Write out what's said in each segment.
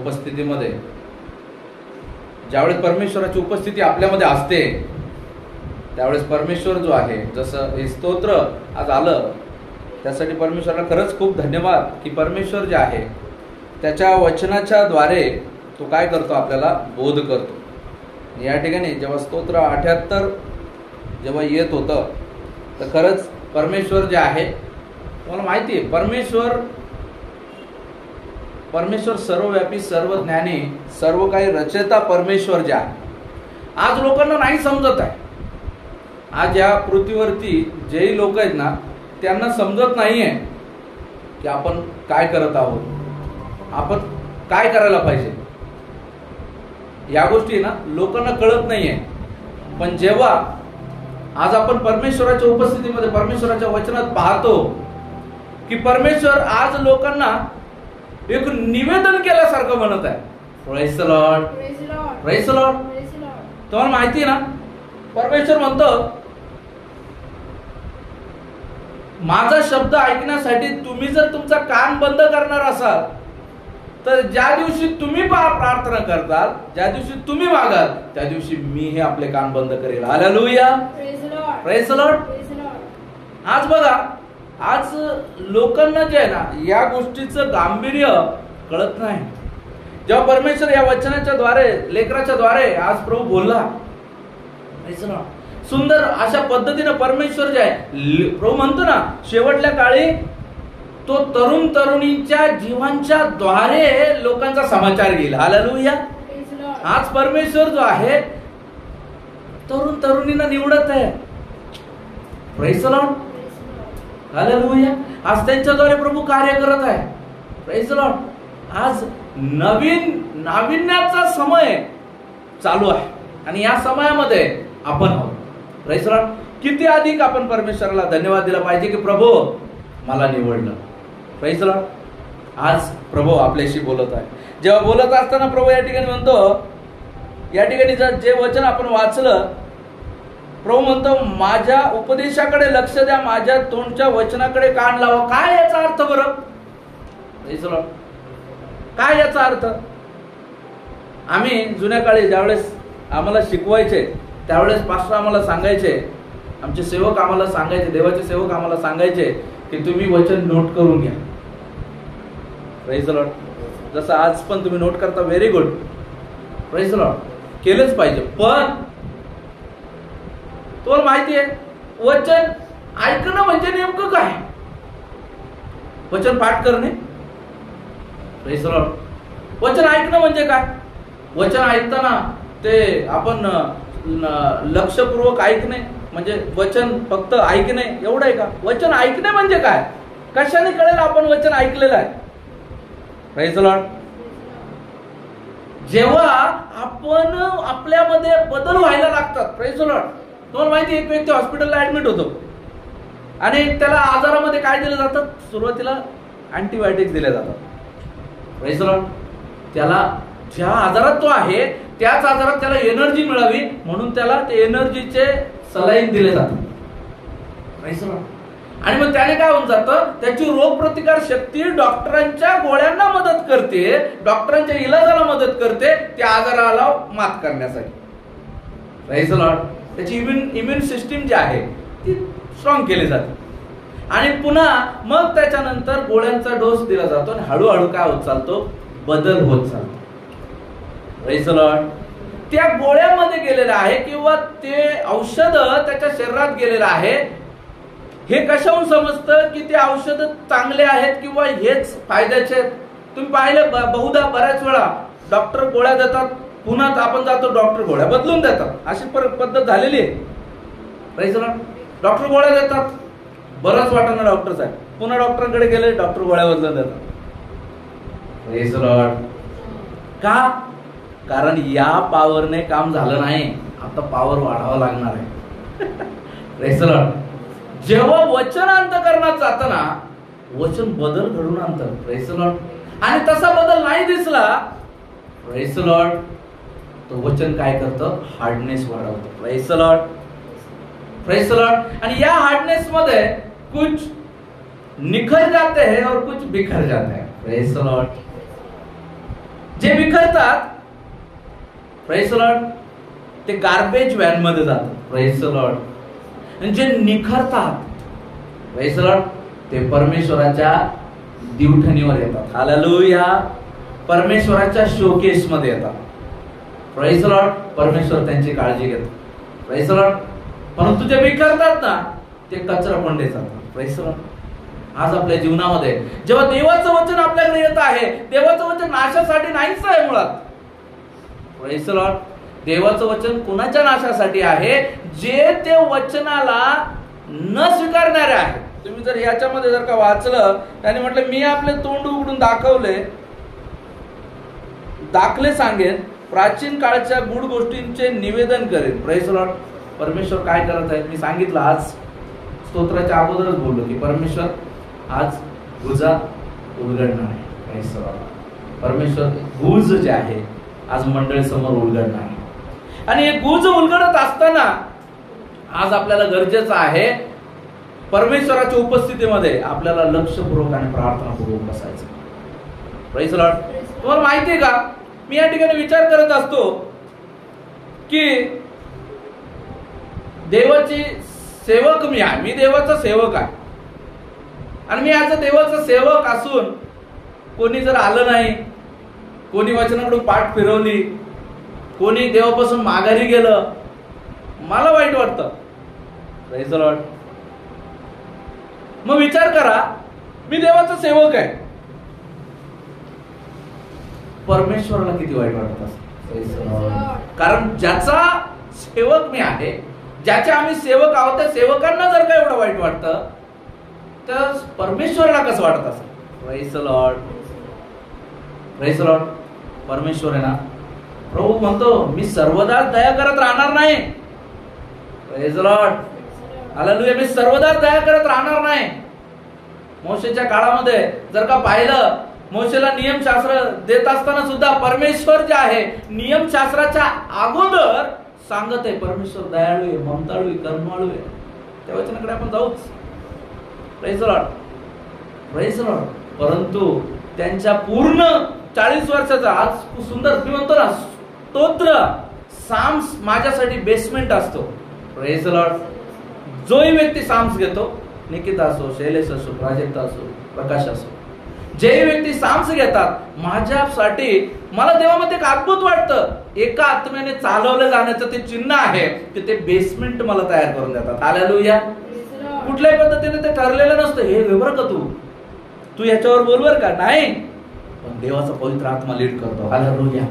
उपस्थितीमध्ये, ज्यावेळेस परमेश्वराची उपस्थिती आपल्यामध्ये असते त्यावेळेस परमेश्वर जो आहे, जसं हे स्तोत्र आज आलं त्यासाठी परमेश्वराला खरंच खूप धन्यवाद की परमेश्वर जे आहे त्याच्या वचनाच्या द्वारे तो काय करतो, आपल्याला बोध करतो. या ठिकाणी जेव्हा स्तोत्र 78 जेव्हा येत होतं तर खरंच परमेश्वर जे आहे, तुम्हाला माहिती आहे परमेश्वर सर्वव्यापी, सर्वज्ञानी, सर्व काही रचयिता परमेश्वर जे आहे आज लोकांना नाही समजत आहे. आज या पृथ्वीवरती जेही लोक आहेत ना त्यांना समजत नाही आहे की आपण काय करत आहोत, आपण काय करायला पाहिजे. या गोष्टी ना लोकांना कळत नाहीये. पण जेव्हा आज आपण परमेश्वराच्या उपस्थितीमध्ये परमेश्वराच्या वचनात पाहतो की परमेश्वर आज लोकांना एक निवेदन केल्यासारखं म्हणत आहे. Praise the Lord, praise the Lord. तुम्हाला माहिती आहे ना परमेश्वर म्हणतो माझा शब्द ऐकण्यासाठी तुम्ही जर तुमचा कान बंद करणार असाल तर ज्या दिवशी तुम्ही प्रार्थना करताल, ज्या दिवशी तुम्ही मागाल त्या दिवशी मी हे आपले कान बंद करेल. Hallelujah, praise the Lord. आज बघा, आज लोकांना जे आहे ना या गोष्टीचं गांभीर्य कळत नाही. जेव्हा परमेश्वर या वचनाच्या द्वारे, लेकराच्या द्वारे आज प्रभू बोलला, प्रेज द लॉर्ड, सुंदर अशा पद्धतीने परमेश्वर जे आहे, प्रभू म्हणतो ना शेवटल्या काळी तो तरुण तरुणींच्या जीवांच्या द्वारे लोकांचा समाचार घेईल. हालेलुया. आज परमेश्वर जो आहे तरुण तरुणींना निवडत आहे. Praise the Lord, hallelujah. आज त्यांच्याद्वारे प्रभू कार्य करत आहे. Praise the Lord. आज नाविन्याचा समय चालू आहे आणि या समयामध्ये आपण आहोत. Praise the Lord. किती अधिक आपण परमेश्वराला धन्यवाद दिला पाहिजे की प्रभू मला निवडलं. Praise the Lord. आज प्रभू आपल्याशी बोलत आहे. जेव्हा बोलत असताना प्रभू या ठिकाणी म्हणतो, या ठिकाणी जे वचन आपण वाचलं, प्रभू म्हणतो माझ्या उपदेशाकडे लक्ष द्या, माझ्या तोंडच्या वचनाकडे कान लावा. काय याचा अर्थ बरं? Praise the Lord. काय याचा अर्थ? आम्ही जुन्या काळी ज्यावेळेस आम्हाला शिकवायचे त्यावेळेस पास्टर आम्हाला सांगायचे, आमचे सेवक आम्हाला सांगायचे, देवाचे सेवक आम्हाला सांगायचे की तुम्ही वचन नोट करून घ्या. Praise the Lord. जसं आज पण तुम्ही नोट करता, very good. Praise the Lord. केलंच पाहिजे. पण तुम्हाला माहिती आहे वचन ऐकणं म्हणजे नेमकं काय? वचन पाठ करणे. Praise the Lord. वचन ऐकणं म्हणजे काय? वचन ऐकताना ते आपण लक्षपूर्वक ऐकणे म्हणजे वचन फक्त ऐकणे एवढं आहे का? वचन ऐकणे म्हणजे काय? कशाने कळेल आपण वचन ऐकलेलं आहे? Praise the Lord. जेव्हा आपण आपल्यामध्ये बदल व्हायला लागतात. Praise the Lord. तुम्हाला माहिती एक व्यक्ती हॉस्पिटलला ऍडमिट होतो आणि त्याला आजारामध्ये काय दिलं जातं? सुरुवातीला अँटीबायोटिक्स दिले जातात. Praise the Lord. त्याला ज्या आजारात तो आहे त्याच आजारात त्याला एनर्जी मिळावी म्हणून त्याला ते एनर्जीचे सलाईन दिले जातात. Praise the Lord. आणि मग त्याने काय होऊन जातं, त्याची रोगप्रतिकार शक्ती डॉक्टरांच्या गोळ्यांना मदत करते, डॉक्टरांच्या इलाजाला मदत करते त्या आजाराला मात करण्यासाठी. Praise the Lord. त्याची इम्युन सिस्टीम जी आहे ती स्ट्रॉंग केली जाते आणि पुन्हा मग त्याच्यानंतर गोळ्यांचा डोस दिला जातो आणि हळूहळू काय होत चालतो? बदल होत चालतो. Praise the Lord. त्या गोळ्यामध्ये गेलेलं आहे किंवा ते औषध त्याच्या शरीरात गेलेलं आहे. हे कशाहून समजतं की ते औषध चांगले आहेत किंवा हेच फायद्याचे आहेत? तुम्ही पाहिलं बहुधा बऱ्याच वेळा डॉक्टर गोळ्या देतात, पुन्हा आपण जातो डॉक्टर गोळ्या बदलून देतात. अशी पद्धत झालेली आहे. Praise the Lord. डॉक्टर गोळ्या देतात, बरंच वाटणं डॉक्टरच आहे, पुन्हा डॉक्टरांकडे गेले डॉक्टर गोळ्या बदलून देतात. Praise the Lord. का? कारण या पॉवरने काम झालं नाही, आता पॉवर वाढावं लागणार आहे. Praise the Lord. जेव्हा वचन अंतःकरणात जातं ना, वचन बदल घडून आणतं. Praise the Lord. आणि तसा बदल नाही दिसला, प्रेज द लॉर्ड, तो वचन काय करतं? हार्डनेस वाढवतं. Praise the Lord. Praise the Lord. आणि या हार्डनेस मध्ये कुछ निखर जाते हैं और कुछ बिखर जाते हैं. Praise the Lord. जे येतात, प्रेज द लॉर्ड, ते गार्बेज व्हॅन मध्ये जातात. Praise the Lord. जे निखरतात, प्रेज द लॉर्ड, ते परमेश्वराच्या दिवठणीवर येतात. हालेलुया. परमेश्वराच्या शोकेस मध्ये येतात. Praise the Lord. परमेश्वर त्यांची काळजी घेतो. Praise the Lord. परंतु जे बिखरतात ना, ते कचरा पंडे जातात. Praise the Lord. आज आपल्या जीवनामध्ये जेव्हा देवाचं वचन आपल्याकडे येत आहे, देवाचं वचन नाशासाठी नाहीच आहे मुळात. Praise the Lord. देवाचं वचन कुणाच्या नाशासाठी आहे? जे ते वचनाला न स्वीकारणारे आहे. तुम्ही जर याच्यामध्ये जर का वाचलं, त्याने म्हटलं मी आपले तोंड उघडून दाखले सांगेन, प्राचीन काळच्या गूढ गोष्टींचे निवेदन करेन. Praise the Lord. परमेश्वर काय करत आहे? मी सांगितलं आज स्तोत्राच्या अगोदरच बोललो की परमेश्वर आज गुजा उलगडणार आहे. Praise the Lord. परमेश्वर गुज जे आहे आज मंडळी समोर उलगडणार आहे. आणि हे गुज उलगडत असताना आज आपल्याला गरजेचं आहे परमेश्वराच्या उपस्थितीमध्ये आपल्याला लक्षपूर्वक आणि प्रार्थनापूर्वक बसायचं. Praise the Lord. तुम्हाला माहिती आहे का, मी या ठिकाणी विचार करत असतो की देवाची सेवक मी आहे. मी देवाचा सेवक आहे. आणि मी आज देवाचा सेवक असून कोणी जर आलं नाही, कोणी वचनाकडून पाठ फिरवली, कोणी देवापासून माघारी गेलं, मला वाईट वाटतं. Praise the Lord. मग विचार करा, मी देवाचा सेवक आहे, परमेश्वराला किती वाईट वाटत असेल. कारण ज्याचा सेवक मी आहे, ज्याचे आम्ही सेवक आहोत, त्या सेवकांना जर का एवढं वाईट वाटतं, तर परमेश्वराला कसं वाटत असेल. Praise the Lord. Praise the Lord. परमेश्वर आहे ना, प्रभू म्हणतो मी सर्वदा दया करत राहणार नाही. Praise the Lord. हालेलुया. मी सर्वदा दया करत राहणार नाही. मोशेच्या काळामध्ये जर का पाहिलं, मोशेला नियमशास्त्र देत असताना सुद्धा परमेश्वर जे आहे नियमशास्त्राच्या अगोदर सांगत आहे परमेश्वर दयाळू आहे, ममताळू आहे, करुणाळू आहे. त्या वचनाकडे आपण जाऊच. Praise the Lord. Praise the Lord. परंतु त्यांच्या पूर्ण 40 वर्षाचा आज सुंदर मी म्हणतो ना, स्तोत्र साम्स माझ्यासाठी बेसमेंट असतो. Praise the Lord. जोही व्यक्ती साम्स घेतो, निकिता असो, शैलेश असो, प्राजक्ता असो, प्रकाश असो, जे व्यक्ती साम्स घेतात, माझ्यासाठी मला देवामध्ये एक अद्भुत वाटतं. एका आत्म्याने चालवलं जाण्याचं ते चिन्ह आहे की ते बेसमेंट मला तयार करून देतात. हालेलुया. कुठल्याही पद्धतीने ते ठरलेलं नसतं. हे बरं का तू याच्यावर बोलवर का नाही, पण देवाचा पवित्र आत्मा लीड करतो. हालेलुया.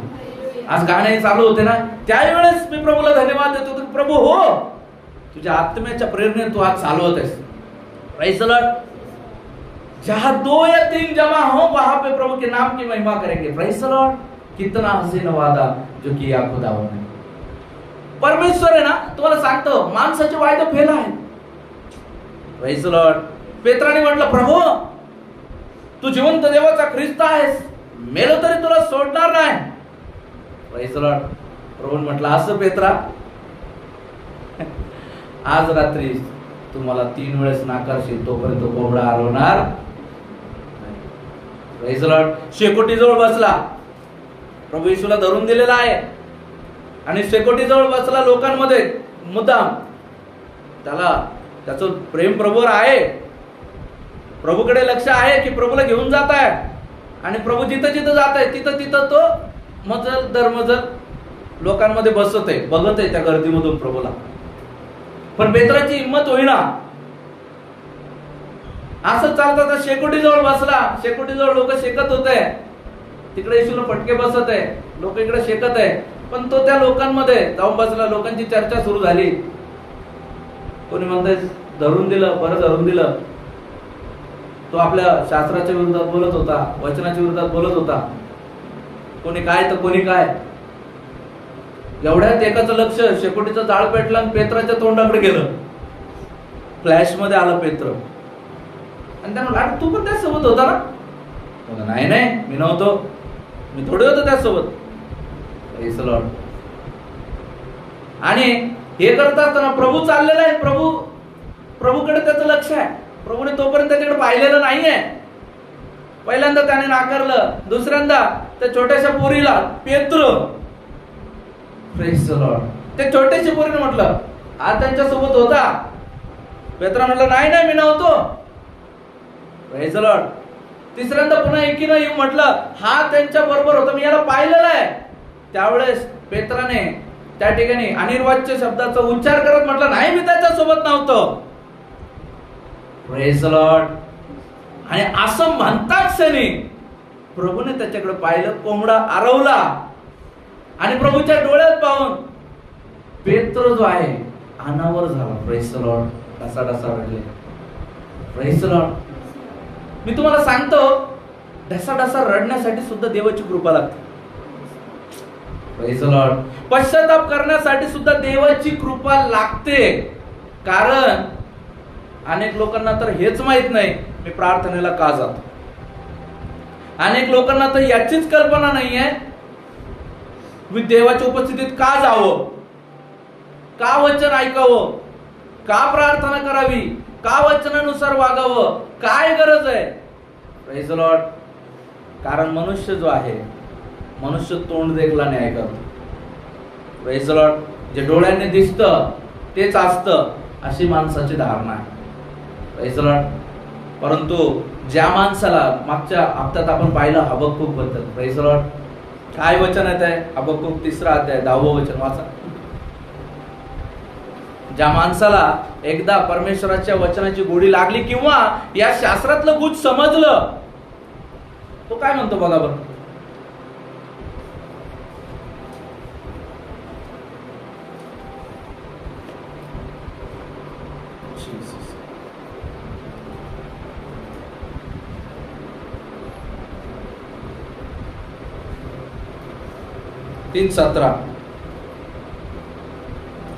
आज गाणे चालू होते ना, त्यावेळेस मी प्रभूला धन्यवाद देतो की प्रभू हो, तुझ्या आत्म्याच्या प्रेरणेने तू आज चालवत आहेस. Praise the Lord. जहां 2 या 3 जमा हो वहां पे प्रभु के नाम की महिमा करेंगे. Praise the Lord. कितना हसीन वादा जो किया खुदावने. परमेश्वर आहे ना, तुम्हाला सांगतो माणसाचे वायदे फेल आहे. Praise the Lord. पेत्राने म्हटलं प्रभू तू जिवंत देवाचा ख्रिस्त आहेस, मेलो तरी तुला सोडणार नाही. Praise the Lord. प्रभू म्हटलं असं पेत्रा, आज रात्री तू मला 3 वेळेस नाकारशील तोपर्यंत कोंबडा हरवणार. Praise the Lord. शेकोटीजवळ बसला, प्रभू येशूला धरून दिलेला आहे आणि शेकोटीजवळ बसला लोकांमध्ये मुद्दाम. त्याचं प्रेम प्रभूवर आहे, प्रभूकडे लक्ष आहे की प्रभूला घेऊन जात आहे. आणि प्रभू जिथं जिथं जात आहे तिथं तो मजल दर मजल लोकांमध्ये बसत आहे, बघत आहे त्या गर्दीमधून प्रभूला. पण पेत्राची हिंमत होईना. असं चालतं शेकोटीजवळ बसला, शेकोटीजवळ लोक शेकत होते, तिकडे येशूला फटके बसत आहे, लोक इकडे शेकत आहे. पण तो त्या लोकांमध्ये जाऊन बसला. लोकांची चर्चा सुरू झाली. कोणी म्हणतंय धरून दिलं, बरं धरून दिलं. तो आपल्या शास्त्राच्या विरोधात बोलत होता, वचनाच्या विरोधात बोलत होता. कोणी काय तर कोणी काय. एवढ्यात एकाचं लक्ष शेकोटीचं जाळ पेटलं आणि पेत्राच्या तोंडाकडे गेलं. फ्लॅश मध्ये आलं पेत्र. आणि त्यांना तू पण त्यासोबत होता ना? नाही मी नव्हतो, मी थोडे होतो त्यासोबत. Praise the Lord. आणि हे करत असताना प्रभू चाललेला आहे, प्रभूकडे त्याचं लक्ष आहे. प्रभूने तोपर्यंत त्याच्याकडे पाहिलेलं नाहीये. पहिल्यांदा त्याने नाकारलं, दुसऱ्यांदा त्या छोट्याशा पोरीला पेत्र, प्रेज द लॉर्ड, त्या छोट्याशा पोरीने म्हटलं हा त्यांच्या सोबत होता. पेत्रा म्हटलं नाही नाही मी नव्हतो. Praise the Lord. तिसऱ्यांदा पुन्हा एकीनं येऊन म्हटलं हा त्यांच्या बरोबर होता, मी याला पाहिलेलं आहे. त्यावेळेस पेत्राने त्या ठिकाणी अनिर्वाच्य शब्दाचा उच्चार करत म्हटलं नाही मी त्याच्या सोबत नव्हतो. Praise the Lord. आणि असं म्हणतात क्षणी प्रभूने त्याच्याकडे पाहिलं, कोंबडा आरवला आणि प्रभूच्या डोळ्यात पाहून पेत्र जो आहे अनावर झाला. Praise the Lord. ढसाढसा रडले. Praise the Lord. मी तुम्हाला सांगतो ढसाढसा रडण्यासाठी सुद्धा देवाची कृपा लागते. Praise the Lord. पश्चाताप करण्यासाठी सुद्धा देवाची कृपा लागते. कारण अनेक लोकांना तर हेच माहित नाही मी प्रार्थनेला का जातो. अनेक लोकांना तर याचीच कल्पना नाहीये मी देवाच्या उपस्थितीत का जावं, का वचन ऐकावं, का प्रार्थना करावी, का वचनानुसार वागावं, काय गरज आहे. Praise the Lord. कारण मनुष्य जो आहे मनुष्य तोंड देखला न्याय करतो. Praise the Lord. जे डोळ्यांनी दिसतं तेच असतं अशी माणसाची धारणा आहे. Praise the Lord. परंतु ज्या माणसाला मागच्या हप्त्यात आपण पाहिलं हबक्कूक बद्दल. Praise the Lord. काय वचन येत आहे? हबक्कूक 3 अध्याय 10वं वचन वाचा. ज्या माणसाला एकदा परमेश्वराच्या वचनाची गोडी लागली किंवा या शास्त्रातलं गुज समजलं तो काय म्हणतो बघा बरं. तीन 17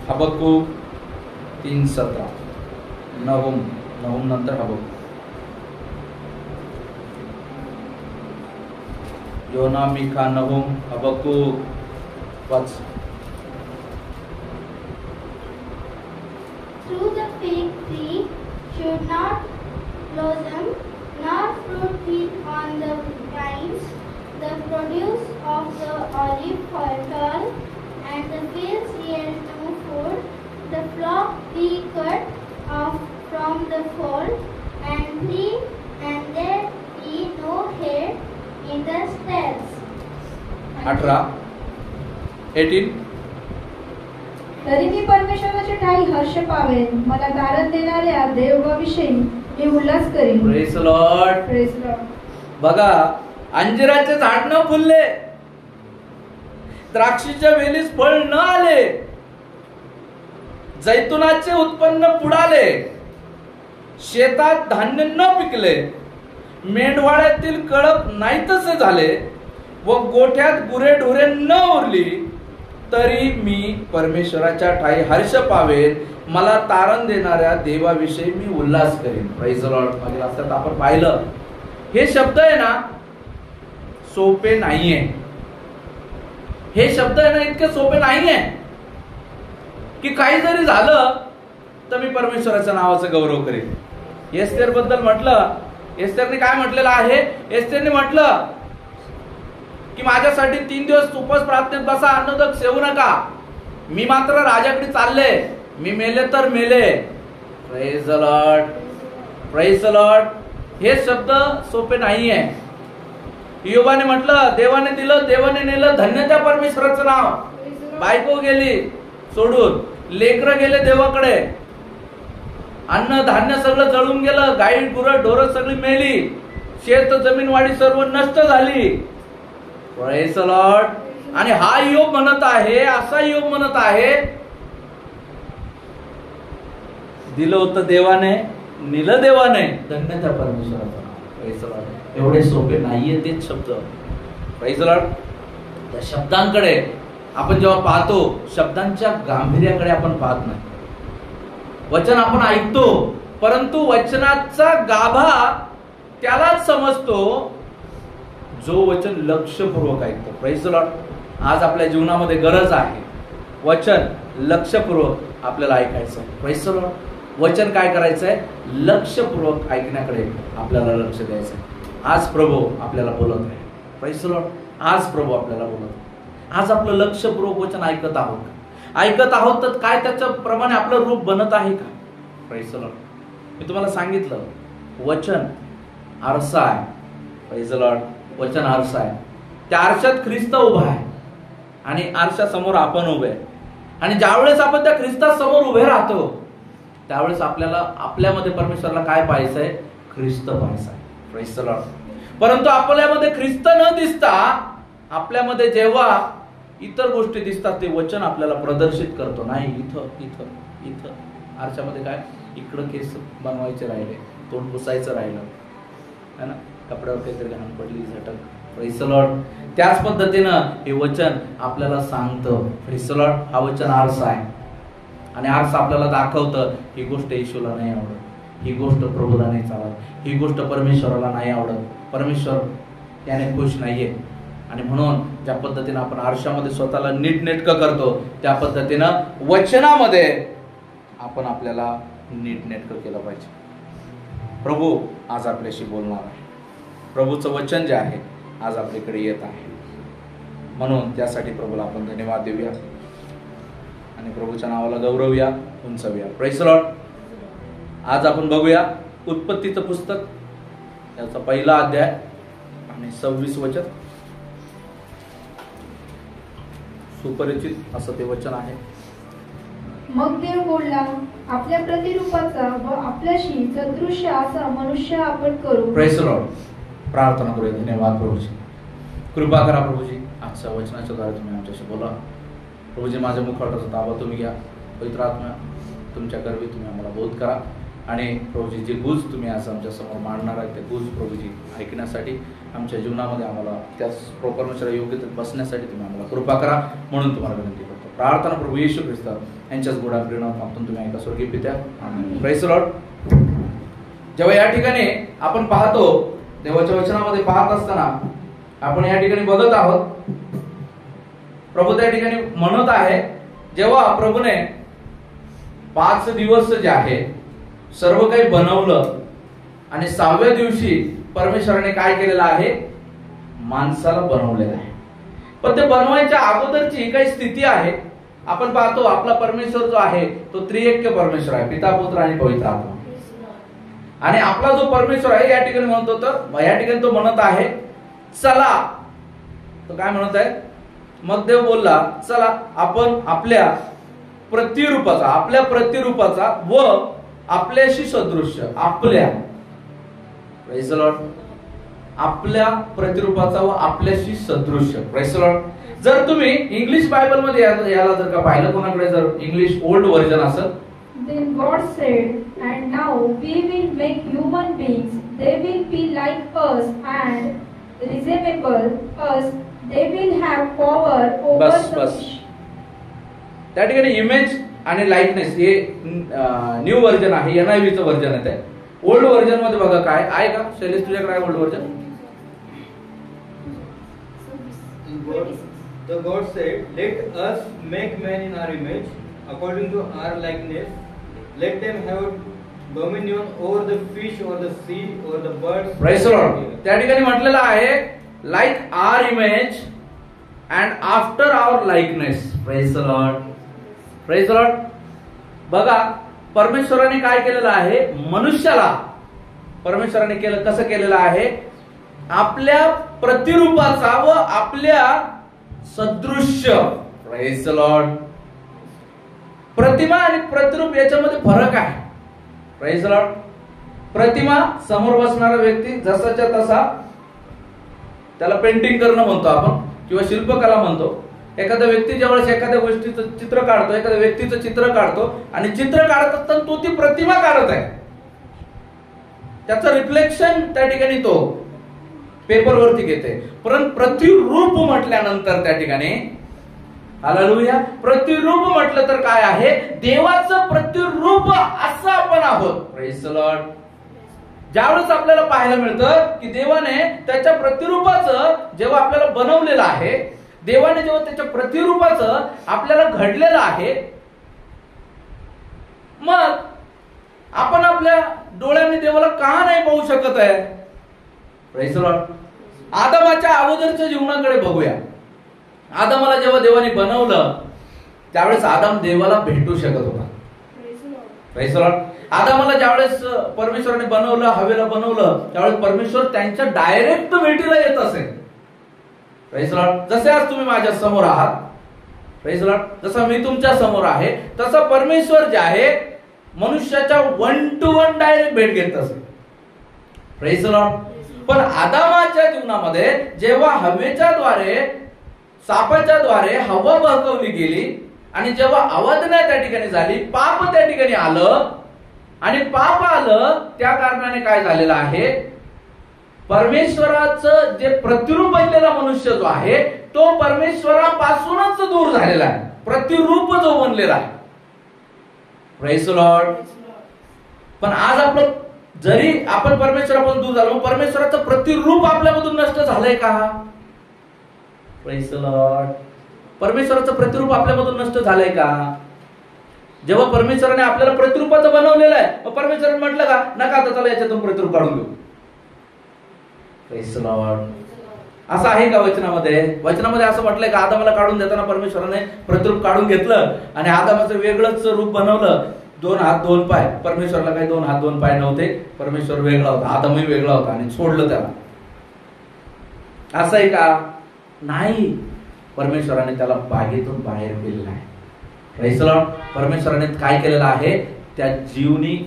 हबक्कूक 3:17 नहूम नंतर हबक्कूक. योना, मीका, नहूम, हबक्कूक वाच. Through the fig tree should not blossom, nor fruit be on the vines. The produce of the olive falter, and the fields yield no food. The flock be cut off from the fold, and there be no head in the stalls. 18 तरी मी परमेश्वराच्या ठाई हर्ष पावेन, मला तारण देणाऱ्या देवाविषयी मी उल्हास करीन. Praise the Lord. Praise the Lord. बघा अंजिराचे झाड न फुलले, द्राक्षीच्या वेलीस फळ न आले, जैतुनाचे उत्पन्न बुडाले, शेतात धान्य न पिकले, मेंढवाळ्यातील कळप नाहीतसे झाले व गोठ्यात गुरेढोरे न उरली, तरी मी परमेश्वराच्या ठाई हर्ष पावेन, मला तारण देणाऱ्या देवाविषयी मी उल्हास करेन. Praise the Lord. मागील हप्त्यात आपण पाहिलं हे शब्द आहे ना सोपे नाहीये. हे शब्द आहे ना इतके सोपे नाहीये की काही जरी झालं तर मी परमेश्वराच्या नावाचा गौरव करेन. एस्तेर बद्दल म्हटलं, एस्तेरने काय म्हटलेलं आहे? एस्तेरने म्हटलं की माझ्यासाठी 3 दिवस उपवास प्रार्थनेत बसा, अन्नदक सेवू नका, मी मात्र राजाकडे चालले, मी मेले तर मेले. Praise the Lord. Praise the Lord. हे शब्द सोपे नाहीये. योबाने म्हटलं देवाने दिलं देवाने नेलं, धन्य त्या परमेश्वराचं नाव. बायको गेली सोडून, लेकरं गेले देवाकडे, अन्न धान्य सगळं जळून गेलं, गाई गुरं ढोरं सगळी मेली, शेत जमीन वाडी सर्व नष्ट झाली. Praise the Lord. आणि हा योग म्हणत आहे, असा योग म्हणत आहे दिलं होतं देवाने, निलं देवाने, धन्य त्या परमेश्वराचं नाव. Praise the Lord. एवढे सोपे नाहीये तेच शब्द. Praise the Lord. त्या शब्दांकडे आपण जेव्हा पाहतो शब्दांच्या गांभीर्याकडे आपण पाहत नाही. वचन आपण ऐकतो परंतु वचनाचा गाभा त्यालाच समजतो जो वचन लक्षपूर्वक ऐकतो. Praise the Lord. आज आपल्या जीवनामध्ये गरज आहे वचन लक्षपूर्वक आपल्याला ऐकायचं. Praise the Lord. वचन काय करायचंय? लक्षपूर्वक ऐकण्याकडे आपल्याला लक्ष द्यायचंय. आज प्रभू आपल्याला बोलत आहे. Praise the Lord. आज प्रभू आपल्याला बोलत, आज आपलं लक्षपूर्वक वचन ऐकत आहोत का? ऐकत आहोत तर काय त्याच्याप्रमाणे आपलं रूप बनत आहे का? Praise the Lord. मी तुम्हाला सांगितलं वचन आरसा आहे. Praise the Lord. वचन आरसा आहे. त्या आरशात ख्रिस्त उभा आहे आणि आरशासमोर आपण उभे आहे. आणि ज्यावेळेस आपण त्या ख्रिस्तासमोर उभे राहतो त्यावेळेस आपल्याला आपल्यामध्ये परमेश्वरला काय पाहायचंय? ख्रिस्त पाहायचं आहे. Praise the Lord. परंतु आपल्यामध्ये ख्रिस्त न दिसता आपल्यामध्ये जेव्हा इतर गोष्टी दिसतात ते वचन आपल्याला प्रदर्शित करतो. नाही, इथं इथं इथं आरशामध्ये काय, इकडं केस बनवायचे राहिले, तोंड पुसायचं राहिलं है ना, कपड्यावर काहीतरी घाण पडली, झटक. Praise the Lord. त्याच पद्धतीनं हे वचन आपल्याला सांगतं. Praise the Lord. हा वचन आरसा आहे आणि आरसा आपल्याला दाखवतं ही गोष्ट येशूला नाही आवडत, ही गोष्ट प्रभूला नाही चालत, ही गोष्ट परमेश्वराला नाही आवडत, परमेश्वर त्याने खुश नाहीये. आणि म्हणून ज्या पद्धतीनं आपण आरशामध्ये स्वतःला नीटनेटकं करतो त्या पद्धतीनं वचनामध्ये आपण आपल्याला नीटनेटकं केलं पाहिजे. प्रभू आज आपल्याशी बोलणार आहे. प्रभूचं वचन जे आहे आज आपल्याकडे येत आहे. म्हणून त्यासाठी प्रभूला आपण धन्यवाद देऊया आणि प्रभूच्या नावाला गौरवूया, उंचवूया. Praise the Lord. आज आपण बघूया उत्पत्तीचं पुस्तक, याचा पहिला अध्याय आणि 26 वचन. सुपरिचित असं ते वचन आहे. मग देव बोलला, आपल्या प्रतिरूपाचा व आपल्याशी सदृश्य असा मनुष्य आपण करू. Praise the Lord. प्रार्थना करूया. धन्यवाद प्रभूजी. कृपा करा प्रभूजी, आजच्या वचनाच्या द्वारे तुम्ही आमच्याशी बोला. प्रभूजी माझ्या मुखवटाचा ताबा तुम्ही घ्या. पवित्र आत्मा तुमच्या गर्भी तुम्ही आम्हाला बोध करा आणि प्रभूजी जे गुज तुम्ही आज आमच्या समोर मांडणार आहे ते गुज प्रभूजी ऐकण्यासाठी आमच्या जीवनामध्ये आम्हाला त्याच परमेश्वरा योग्यतेत बसण्यासाठी तुम्ही आम्हाला कृपा करा म्हणून तुम्हाला विनंती करतो. प्रार्थना प्रभू येशू ख्रिस्त यांच्याच गोडा प्रेरणातून तुम्ही ऐका स्वर्गीय पित्या. Praise the Lord. जेव्हा या ठिकाणी आपण पाहतो देवाच्या वचनामध्ये पाहत असताना आपण या ठिकाणी बघत आहोत प्रभू त्या ठिकाणी म्हणत आहे जेव्हा प्रभूने 5 दिवस जे आहे सर्व काही बनवलं आणि 6व्या दिवशी परमेश्वराने काय केलेलं आहे? माणसाला बनवलेलं आहे. पण ते बनवायच्या अगोदरची काही स्थिती आहे. आपण पाहतो आपला परमेश्वर जो आहे तो त्रिएक्य परमेश्वर आहे, पिता पुत्र आणि पवित्र आत्मा. आणि आपला जो परमेश्वर आहे या ठिकाणी म्हणतो तर या ठिकाणी तो म्हणत आहे चला. तो काय म्हणत आहे? मग देव बोलला चला आपण आपल्या प्रतिरूपाचा व आपल्याशी सदृश्य, आपल्या प्रेज द लॉर्ड, आपल्या प्रतिरूपाचा व आपल्याशी सदृश्य. Praise the Lord. जर तुम्ही इंग्लिश बायबल मध्ये याला जर का पाहिलं, कोणाकडे जर इंग्लिश ओल्ड व्हर्जन असेल, Then God said, and now we will make human beings. They will be like us and resemble us. They will have power over the fish. त्या ठिकाणी इमेज आणि लाइटनेस हे न्यू व्हर्जन आहे, NIV चं version आहे. Old version मध्ये बघा काय आहे का? शैलेश तुझ्याकडे आहे old version? The God said, let us make man in our image, according to our likeness. Let them have dominion over the fish, over the sea, over the birds. Praise the Lord. त्या ठिकाणी म्हटलेलं आहे like our image and after our likeness. Praise the Lord. Praise the Lord. बघा परमेश्वराने काय केलेलं आहे? मनुष्याला परमेश्वराने कसं केलेलं आहे? आपल्या प्रतिरूपाचा व आपल्या सदृश्य. Praise the Lord. प्रतिमा आणि प्रतिरूप याच्यामध्ये फरक आहे. Praise the Lord. प्रतिमा समोर बसणारा व्यक्ती जसाच्या तसा, त्याला पेंटिंग करणं म्हणतो आपण किंवा शिल्पकला म्हणतो. एखादा व्यक्ती ज्यावेळेस एखाद्या गोष्टीचं चित्र काढतो, एखाद्या व्यक्तीचं चित्र काढतो आणि चित्र काढत असताना तो ती प्रतिमा काढत आहे, त्याचं रिफ्लेक्शन त्या ठिकाणी तो पेपरवरती घेते. परंतु प्रतिरूप म्हटल्यानंतर त्या ठिकाणी हालेलुया, प्रतिरूप म्हटलं तर काय आहे? देवाचं प्रतिरूप असं आपण आहोत. Praise the Lord. ज्यावेळेस आपल्याला पाहायला मिळतं की देवाने त्याच्या प्रतिरूपाचं जेव्हा आपल्याला बनवलेलं आहे, देवाने जेव्हा त्याच्या प्रतिरूपाचं आपल्याला घडलेलं आहे, मग आपण आपल्या डोळ्यांनी देवाला का नाही पाहू शकत आहे? Praise the Lord. आदमाच्या अगोदरच्या जीवनाकडे बघूया. आदमाला जेव्हा देवाने बनवलं त्यावेळेस आदम देवाला भेटू शकत होता. Praise the Lord. आदमाला ज्यावेळेस परमेश्वराने बनवलं, हवेला बनवलं, त्यावेळेस परमेश्वर त्यांच्या डायरेक्ट भेटीला येत असे. Praise the Lord. जसे आज तुम्ही माझ्या समोर आहात, प्रेज द लॉर्ड, जसं मी तुमच्या समोर आहे, तसं परमेश्वर जे आहे मनुष्याच्या 1 to 1 डायरेक्ट भेट घेत असे. Praise the Lord. पण आदामाच्या जीवनामध्ये जेव्हा हवेच्या द्वारे, सापाच्या द्वारे हवा बहकवली गेली आणि जेव्हा अवज्ञा त्या ठिकाणी झाली, पाप त्या ठिकाणी आलं आणि पाप आलं, त्या कारणाने काय झालेलं आहे, परमेश्वराचं जे प्रतिरूप बनलेला मनुष्य जो आहे तो परमेश्वरापासूनच दूर झालेला आहे. प्रतिरूप जो बनलेला आहे. Praise the Lord. पण आज आपलं, जरी आपण परमेश्वरापासून दूर झालो, परमेश्वराचं प्रतिरूप आपल्यामधून नष्ट झालंय का? Praise the Lord. परमेश्वराचं प्रतिरूप आपल्यामधून नष्ट झालंय का? जेव्हा परमेश्वराने आपल्याला प्रतिरूपाचं बनवलेलं आहे, मग परमेश्वराने म्हटलं का नका आता त्याला याच्यातून प्रतिरूप काढून घेऊ? Praise the Lord. असं आहे का वचनामध्ये? वचनामध्ये असं म्हटलंय का आदामाला काढून देताना परमेश्वराने प्रतिरूप काढून घेतलं आणि आदामाचं वेगळंच रूप बनवलं, 2 हात 2 पाय. परमेश्वराला काही 2 हात 2 पाय नव्हते, परमेश्वर वेगळा होता, आदमही वेगळा होता आणि सोडलं त्याला. असं आहे का? नाही. परमेश्वराने त्याला बागेतून बाहेर केलेलं आहे. Praise the Lord. परमेश्वराने काय केलेलं आहे, त्या जीवनी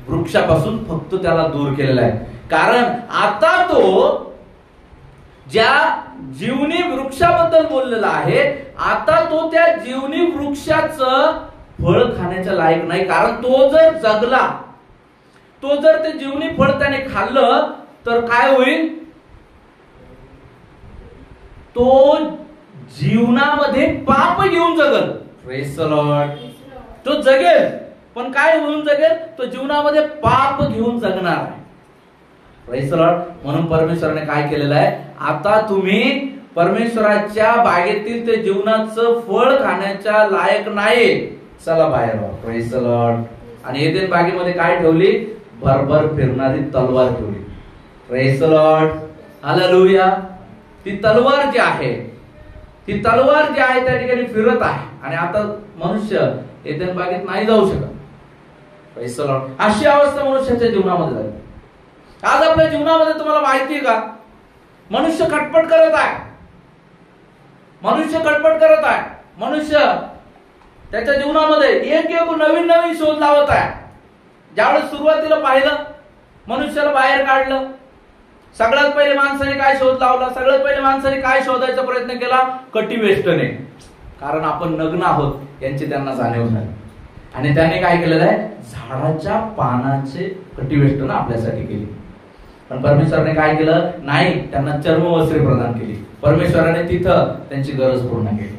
वृक्षापासून फक्त त्याला दूर केलेलं आहे. कारण आता तो ज्या जीवनी वृक्षाबद्दल बोललेला आहे, आता तो त्या जीवनी वृक्षाचं फळ खाण्याच्या लायक नाही. कारण तो जर जगला, तो जर ते जीवनी फळ त्याने खाल्लं तर काय होईल, तो जीवनामध्ये पाप घेऊन जगल. Praise the Lord. तो जगेल, पण काय होऊन जगेल, तो जीवनामध्ये पाप घेऊन जगणार आहे. Praise the Lord. म्हणून परमेश्वराने काय केलेलं आहे, आता तुम्ही परमेश्वराच्या बागेतील ते जीवनाचं फळ खाण्याच्या लायक नाही, चला बाहेर व्हा. Praise the Lord. आणि एदेन बागेमध्ये काय ठेवली, भरभर फिरणारी तलवार ठेवली. Praise the Lord. हालेलुया. ती तलवार जी आहे, ती तलवार जी आहे त्या ठिकाणी फिरत आहे आणि आता मनुष्य एदेन बागेत नाही जाऊ शकत. Praise the Lord. अशी अवस्था मनुष्याच्या जीवनामध्ये झाली. आज आपल्या जीवनामध्ये तुम्हाला माहिती आहे का, मनुष्य खटपट करत आहे, मनुष्य खटपट करत आहे. मनुष्य त्याच्या जीवनामध्ये एक नवीन नवीन शोध लावत आहे. ज्यावेळेस सुरुवातीला पाहिलं, मनुष्याला बाहेर काढलं, सगळ्यात पहिले माणसाने काय शोध लावला, सगळ्यात पहिले माणसाने काय शोधायचा प्रयत्न केला, कटिवेष्टने. कारण आपण नग्न आहोत यांची त्यांना जाणीव झाली आणि त्याने काय केलेलं आहे, झाडाच्या पानाचे कटिवेष्टन आपल्यासाठी केली. पण परमेश्वराने काय केलं, नाही, त्यांना चर्मवस्त्रे प्रदान केली. परमेश्वराने तिथं त्यांची गरज पूर्ण केली.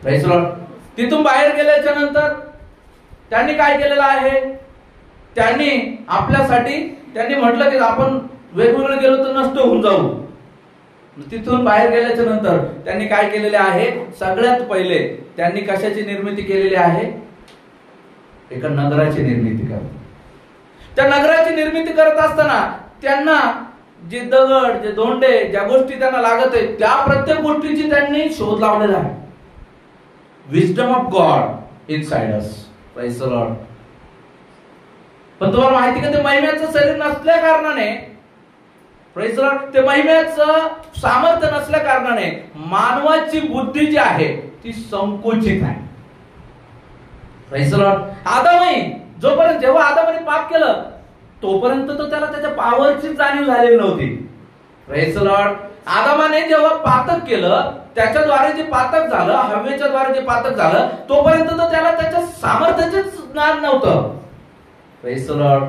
Praise the Lord. तिथून बाहेर गेल्याच्या नंतर त्यांनी काय केलेलं आहे, त्यांनी आपल्यासाठी त्यांनी म्हटलं की आपण वेगवेगळे गेलो तर नष्ट होऊन जाऊ. तिथून बाहेर गेल्याच्या नंतर त्यांनी काय केलेले आहे, सगळ्यात पहिले त्यांनी कशाची निर्मिती केलेली आहे, एका नगराची निर्मिती करतात. त्या नगराची निर्मिती करत असताना त्यांना जे दगड, जे धोंडे, ज्या गोष्टी त्यांना लागत आहेत, त्या प्रत्येक गोष्टीची त्यांनी शोध लावलेला आहे. Wisdom of God inside us. Praise the Lord. पण तुम्हाला माहिती का, ते महिम्याचं शरीर नसल्या कारणाने, प्रेज द लॉर्ड, ते महिम्याचं सामर्थ्य नसल्या कारणाने मानवाची बुद्धी जी आहे ती संकुचित आहे. Praise the Lord. आदामही जोपर्यंत, जेव्हा आदामाने पाप केलं तोपर्यंत तो त्याला त्याच्या पॉवरची जाणीव झालेली नव्हती. Praise the Lord. आदामाने जेव्हा पातक केलं, त्याच्याद्वारे जे पातक झालं, हवेच्या द्वारे जे पातक झालं, तोपर्यंत तो त्याला त्याच्या सामर्थ्याचे ज्ञान नव्हतं. Praise the Lord.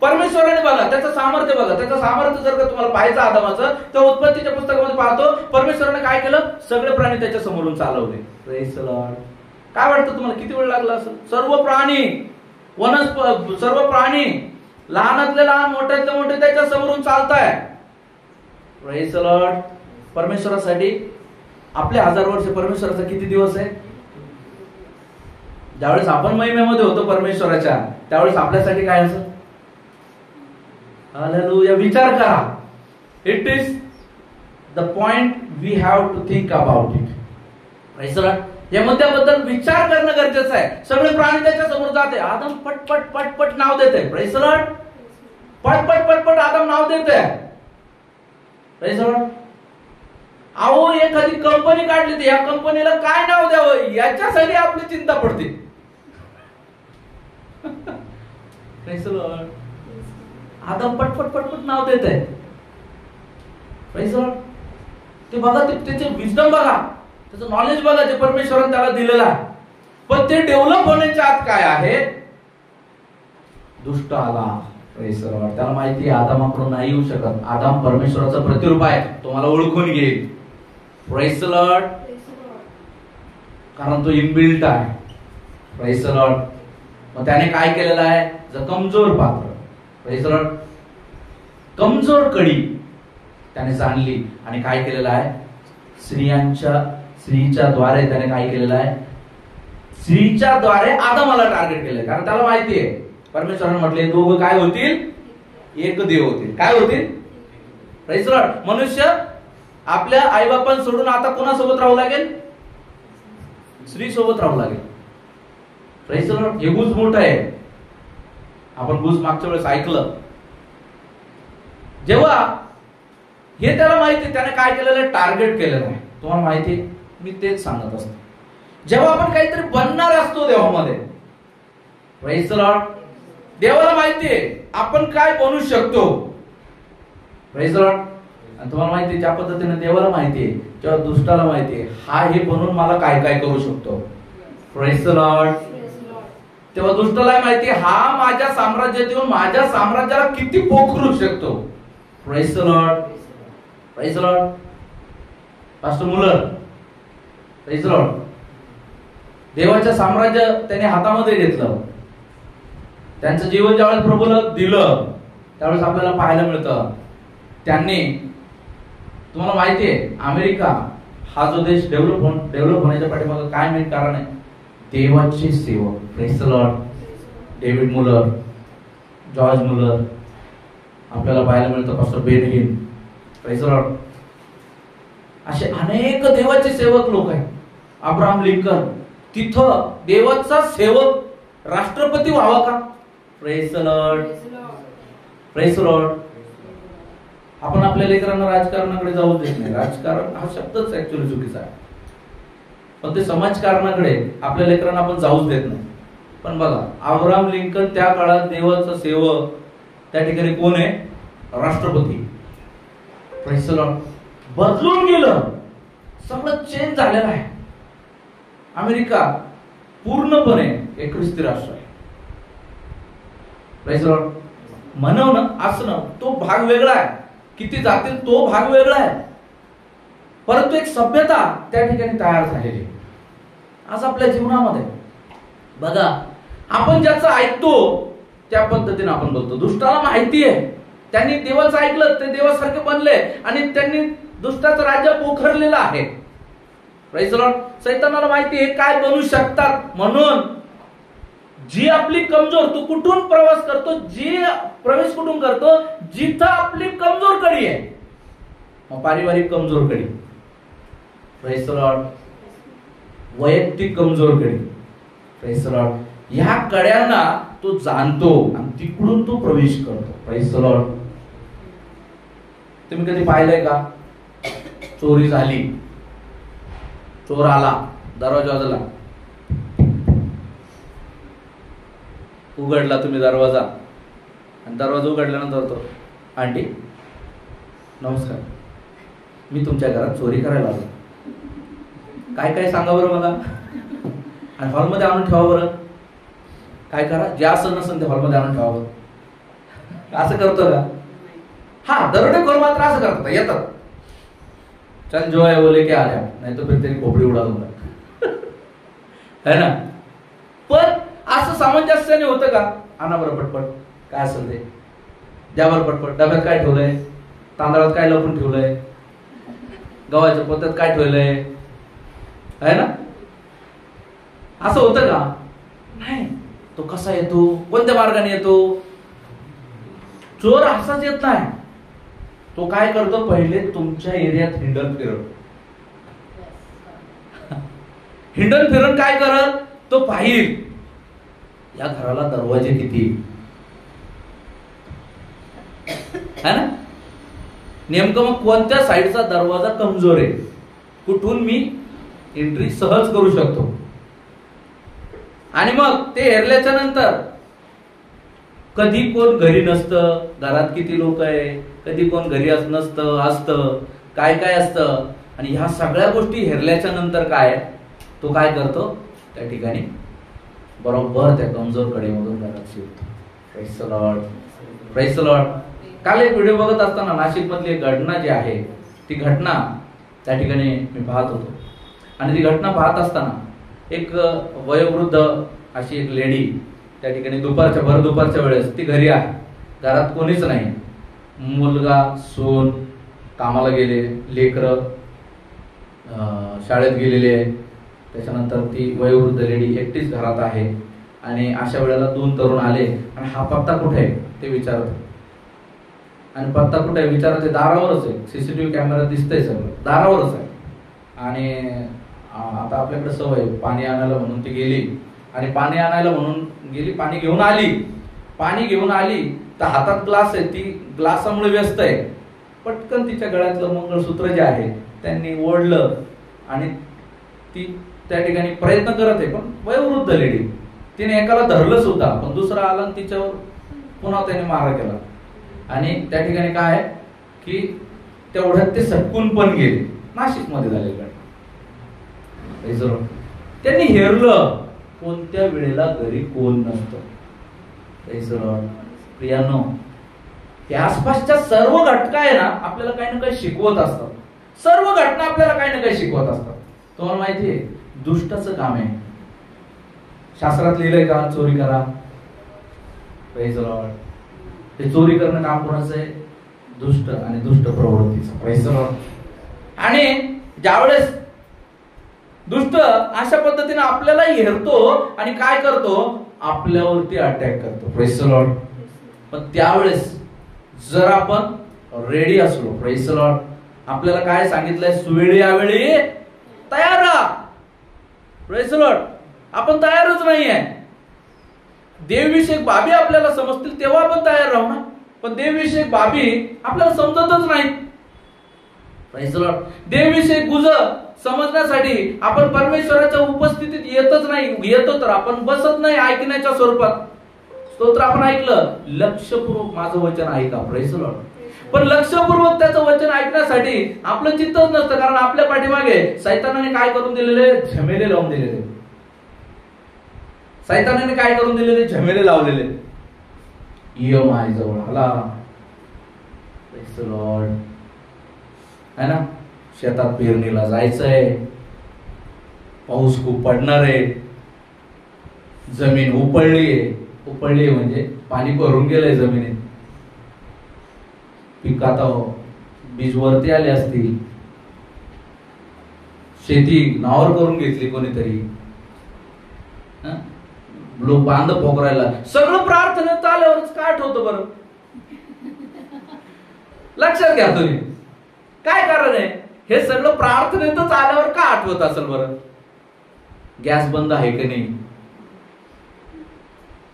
परमेश्वराने बघा त्याचं सामर्थ्य, बघा त्याचं सामर्थ्य जर का तुम्हाला पाहायचं आदामाचं, तर उत्पत्तीच्या पुस्तकामध्ये पाहतो परमेश्वराने काय केलं, सगळे प्राणी त्याच्या समोरून चालवले. Praise the Lord. काय वाटतं तुम्हाला किती वेळ लागला असेल? सर्व प्राणी, सर्व प्राणी, लहानातले लहान, मोठ्यातले मोठे त्याच्या समोरून चालताय. Praise the Lord. परमेश्वरासाठी आपले 1000 वर्ष, परमेश्वराचा किती दिवस आहे? ज्यावेळेस आपण महिमेमध्ये होतो परमेश्वराच्या, त्यावेळेस आपल्यासाठी काय असं? हालेलुया. विचार करा. It is the point we have to think about it. Praise the Lord. या मुद्द्याबद्दल विचार करणं गरजेचं आहे. सगळे प्राणी त्याच्या समोर जाते, आदम पटपट पटपट नाव देते. Praise the Lord. पटपट पटपट आदम नाव देते. Praise the Lord. अहो एखादी कंपनी काढली तर या कंपनीला काय नाव द्यावं याच्यासाठी आपली चिंता पडते. Praise the Lord. आदम पटपट पटपट नाव देत आहे. Praise the Lord. ते बघा, त्याचे विजडम बघा, त्याचं नॉलेज बघा जे परमेश्वराने त्याला दिलेलं आहे. पण ते डेव्हलप होण्याच्या आत काय आहे, दुष्ट आला. Praise the Lord. त्याला माहिती आहे आदम आपण नाही येऊ शकत. आदम परमेश्वराचं प्रतिरूप आहे, तुम्हाला ओळखून घेईल. Praise the Lord. कारण तो इनबिल्ट आहे. Praise the Lord. मग त्याने काय केलेलं आहे, जो कमजोर पात्र, प्रेज द लॉर्ड, कमजोर कडी त्याने जाणली आणि काय केलेलं आहे, स्त्रीच्या द्वारे त्याने काय केलेलं आहे, स्त्रीच्या द्वारे आदमाला टार्गेट केलंय. कारण त्याला माहिती आहे परमेश्वराने म्हटले दोघं काय होतील, एक देव होतील. काय होतील. Praise the Lord. मनुष्य आपल्या आईबापां सोडून आता कोणासोबत राहू लागेल, स्त्री सोबत राहू लागेल. Praise the Lord. हे गुज मोठं आहे. आपण गुज मागच्या वेळेस ऐकलं. जेव्हा हे त्याला माहिती, त्याने काय केलेलं, टार्गेट केलेलं आहे. तुम्हाला माहिती, मी तेच सांगत असतो. जेव्हा आपण काहीतरी बनणार असतो देवामध्ये, प्रेज द लॉर्ड, देवाला माहितीये आपण काय बनू शकतो. Praise the Lord. आणि तुम्हाला माहिती, ज्या पद्धतीने देवाला माहितीये किंवा दुष्टाला माहितीये हा हे बनून मला काय काय करू शकतो. Praise the Lord. तेव्हा दुष्टाला माहिती हा माझ्या साम्राज्यात येऊन माझ्या साम्राज्याला किती पोखरू शकतो. Praise the Lord. Praise the Lord. Pastor Mueller, praise the Lord. देवाचं साम्राज्य त्याने हातामध्ये घेतलं. त्यांचं जीवन ज्यावेळेस प्रभूला दिलं त्यावेळेस आपल्याला पाहायला मिळतं त्यांनी, तुम्हाला माहितीये अमेरिका हा जो देश डेव्हलप होण्याच्या पाठीमागे काय मेन कारण आहे, देवाचे सेवक. Praise the Lord. David Mueller, George Mueller आपल्याला पाहायला मिळतं, पास्टर बेन हिन. Praise the Lord. असे अनेक देवाचे सेवक लोक आहेत. अब्राहम लिंकन, तिथं देवाचा सेवक राष्ट्रपती व्हावा का. Praise the Lord. Praise the Lord. आपण आपल्या लेकरांना राजकारणाकडे जाऊ देत नाही. राजकारण हा शब्दच ऍक्च्युअली चुकीचा आहे. पण ते समाजकारणाकडे आपल्या लेकरांना आपण जाऊच देत नाही. पण बघा, अब्राहम लिंकन त्या काळात देवाचा सेवक, त्या ठिकाणी कोण आहे, राष्ट्रपती. Praise the Lord. बदलून गेलं, सगळं चेंज झालेलं आहे. अमेरिका पूर्णपणे एक ख्रिस्ती राष्ट्र आहे. Praise the Lord. म्हणणं असणं तो भाग वेगळा आहे, किती जातील तो भाग वेगळा आहे, परंतु एक सभ्यता त्या ठिकाणी तयार झालेली. आज आपल्या जीवनामध्ये बघा, आपण ज्याचं ऐकतो त्या पद्धतीने आपण बोलतो. दुष्टाला माहिती आहे त्यांनी देवाचं ऐकलं, ते देवासारखे बनले आणि त्यांनी दुष्टाचं राज्य पोखरलेलं आहे. Praise the Lord. सैतानाला माहिती आहे काय बनू शकतात, म्हणून जी आपली कमजोर, तू कुठून प्रवास करतो, जी प्रवेश कुठून करतो, जिथं आपली कमजोर कडी आहे, मग पारिवारिक कमजोर कडी, प्रेज द लॉर्ड, वैयक्तिक कमजोर कडी, प्रेज द लॉर्ड, ह्या कड्यांना तो जाणतो आणि तिकडून तो प्रवेश करतो. Praise the Lord. तुम्ही कधी पाहिलंय का, चोरी झाली, चोर आला, दरवाजा वाजला, उघडला तुम्ही दरवाजा, आणि दरवाजा उघडल्यानंतर तो, आंटी नमस्कार, मी तुमच्या घरात चोरी करायला आलो, काय काय सांगा बरं मला, आणि हॉलमध्ये आणून ठेवा बरं, काय करा, जे असं नसेल ते हॉलमध्ये आणून ठेवा बरं. असं करतो का? हा, दरोडेखोर मात्र असं करतात, येतात, चल जो है वो लेके आ जा, नहीं तो फिर तेरी खोपड़ी उड़ा दूंगा, है ना. पण असं सामंजस्याने होतं का, आणा बरं पटपट, काय असेल ते द्या बरं पटपट, डब्यात काय ठेवलंय, तांदळात काय लपून ठेवलंय, गव्हाच्या पोत्यात काय ठेवलंय, है ना. असं होतं का? नाही. तो कसा येतो, कोणत्या मार्गाने येतो, चोर असाच येत नाही. तो काय करतो, पहिले तुमच्या एरियात हिंडन फिरत हिंडन फिरून काय करत, तो पाहिल या घराला दरवाजे किती है ना, नेमकं मग कोणत्या साईडचा दरवाजा कमजोर आहे, कुठून मी एंट्री सहज करू शकतो. आणि मग ते हेरल्याच्या नंतर कधी कोण घरी नसतं, घरात किती लोक आहे, कधी कोण घरी नसतं, असतं काय काय असतं, आणि ह्या सगळ्या गोष्टी हेरल्याच्या नंतर काय तो काय करतो, त्या ठिकाणी बरोबर त्या कमजोर कडेमधून घरात शिरतो. Praise the Lord, praise the Lord. काल एक व्हिडिओ बघत असताना नाशिक मधली एक घटना जी आहे, ती घटना त्या ठिकाणी मी पाहत होतो. आणि ती घटना पाहत असताना एक वयोवृद्ध अशी एक लेडी त्या ठिकाणी भर दुपारच्या वेळेस ती घरी आहे, घरात कोणीच नाही, मुलगा सून कामाला गेले, लेकरं शाळेत गेलेले आहे, त्याच्यानंतर ती वयोवृद्ध लेडी एकटीच घरात आहे. आणि अशा वेळेला 2 तरुण आले आणि हा पत्ता कुठे आहे ते विचारत, आणि पत्ता कुठे आहे विचारत, दारावरच आहे, सीसीटीव्ही कॅमेरा दिसतंय सगळं, दारावरच आहे. आणि आता आपल्याकडे सवय पाणी आणायला म्हणून ती गेली, आणि पाणी आणायला म्हणून गेली, पाणी घेऊन आली तर हातात ग्लास आहे, ती ग्लासामुळे व्यस्त आहे. पटकन तिच्या गळ्यातलं मंगळसूत्र जे आहे त्यांनी ओढलं, आणि ती त्या ठिकाणी प्रयत्न करत आहे, पण वयोवृद्ध लेडी, तिने एकाला धरलं सुद्धा, पण दुसरा आला आणि तिच्यावर पुन्हा त्याने मारा केला. आणि त्या ठिकाणी काय की तेवढ्यात ते सटकून पण गेले. नाशिक मध्ये झालेली घटना. त्यांनी हेरलं, कोणत्या वेळेला घरी कोण नसतं. प्रियानो, त्या आसपासच्या सर्व घटना आहे ना आपल्याला काही ना काही शिकवत असतात. सर्व घटना आपल्याला काही ना काही शिकवत असतात. तुम्हाला माहितीये दुष्टाचं काम आहे. शास्त्रात लिहिलंय का चोरी करा. ते चोरी करणं काम कोणाचं आहे, दुष्ट आणि दुष्ट प्रवृत्तीचं. आणि ज्यावेळेस दुष्ट अशा पद्धतीने आपल्याला हेरतो आणि काय करतो, आपल्यावरती अटॅक करतो. Praise the Lord. पण त्यावेळेस जर आपण रेडी असलो, प्रेज द लॉर्ड, आपल्याला काय सांगितलंय, सुवेळी यावेळी तयार राहा. Praise the Lord. आपण तयारच नाहीये. देवविषयक बाबी आपल्याला समजतील तेव्हा आपण तयार राहू ना, पण देवविषयक बाबी आपल्याला समजतच नाही. Praise the Lord. देवविषयक गुज समजण्यासाठी आपण परमेश्वराच्या उपस्थितीत येतच नाही. येतो तर आपण बसत नाही ऐकण्याच्या स्वरूपात. स्तोत्र आपण ऐकलं, लक्षपूर्वक माझं वचन ऐका. Praise the Lord. पण लक्षपूर्वक त्याचं वचन ऐकण्यासाठी आपलं चित्तच नसतं, कारण आपल्या पाठीमागे सैतानाने काय करून दिलेले, झमेले लावून दिलेले. सैतानाने काय करून दिलेले, झमेले लावलेले. EMI जवळ आला. Praise the Lord. है ना, शेतात पेरणीला जायचंय, पाऊस खूप पडणार आहे, जमीन उपळली म्हणजे पाणी भरून गेलंय जमिनीत, पीक आता बीज वरती आले असतील, शेती नावर करून घेतली कोणीतरी, लोक बांध पोखरायला, सगळं प्रार्थनेत आल्यावरच काय आठवतं बरं. लक्षात घ्या तुम्ही, काय कारण आहे, हे सगळं प्रार्थनेतच आल्यावर का आठवत असेल बरं. गॅस बंद आहे की नाही,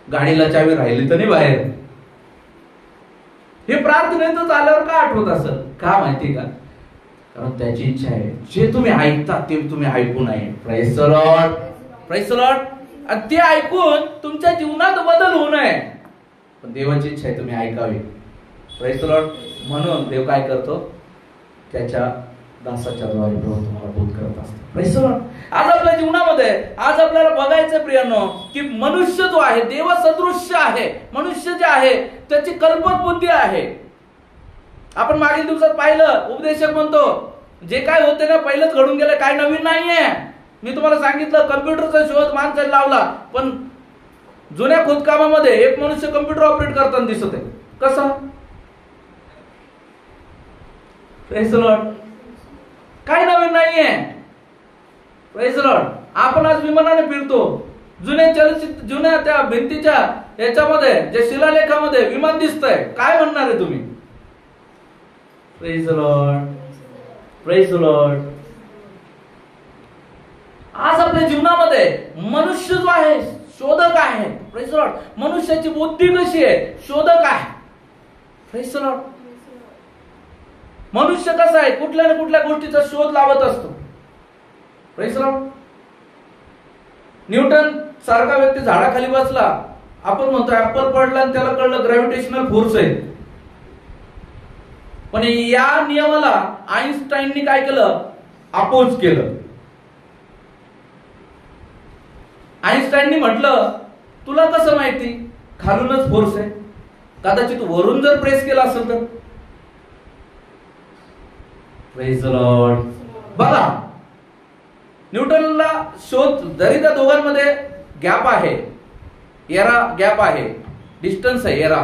गाडीला चावी राहिली तर नाही बाहेर, हे प्रार्थनेतच आल्यावर का आठवत असेल. का माहिती का, कारण त्याची इच्छा आहे जे तुम्ही ऐकता ते तुम्ही ऐकू नये. Praise the Lord. Praise the Lord. आणि ते ऐकून तुमच्या जीवनात बदल होऊ नये, पण देवाची इच्छा आहे तुम्ही ऐकावे. Praise the Lord. म्हणून देव काय करतो, त्याच्या दासाच्या द्वारे तुम्हाला बोध करत असतो. Praise the Lord. आज आपल्या जीवनामध्ये आज आपल्याला बघायचं प्रियांनो, की मनुष्य जो आहे देवसदृश्य आहे. मनुष्य जे आहे त्याची कल्पक बुद्धी आहे. आपण मागील दिवसात पाहिलं, उपदेशक म्हणतो जे काय होते ना पहिलेच घडून गेलं, काय नवीन नाहीये. मी तुम्हाला सांगितलं कम्प्युटरचा शोध माणसाने लावला, पण जुन्या खोदकामामध्ये एक मनुष्य कम्प्युटर ऑपरेट करताना दिसत आहे. कसा. Praise the Lord. काय नवीन नाहीये. Praise the Lord. आपण आज विमानाने फिरतो, जुन्या त्या भिंतीच्या याच्यामध्ये जे शिलालेखामध्ये विमान दिसतंय, काय म्हणणार आहे तुम्ही. Praise the Lord, praise the Lord. आज आपल्या जीवनामध्ये मनुष्य जो आहे शोधक आहे. Praise the Lord. मनुष्याची बुद्धी कशी आहे? शोधक आहे. Praise the Lord. मनुष्य कसा आहे? कुठल्या ना कुठल्या गोष्टीचा शोध लावत असतो. Praise the Lord. न्यूटन सारखा व्यक्ती झाडाखाली बसला, आपण म्हणतो ऍपल पडला आणि त्याला कळलं ग्रॅव्हिटेशनल फोर्स आहे. पण या नियमाला आईन्स्टाईननी काय केलं? अपोज केलं. आईन्स्टाईननी म्हटलं तुला कसं माहिती? खालूनच फोर्स आहे, कदाचित वरून जर प्रेस केला असेल तर. Praise the Lord. बघा, न्यूटनला शोध, जरी त्या दोघांमध्ये गॅप आहे, एरा गॅप आहे, डिस्टन्स आहे, एरा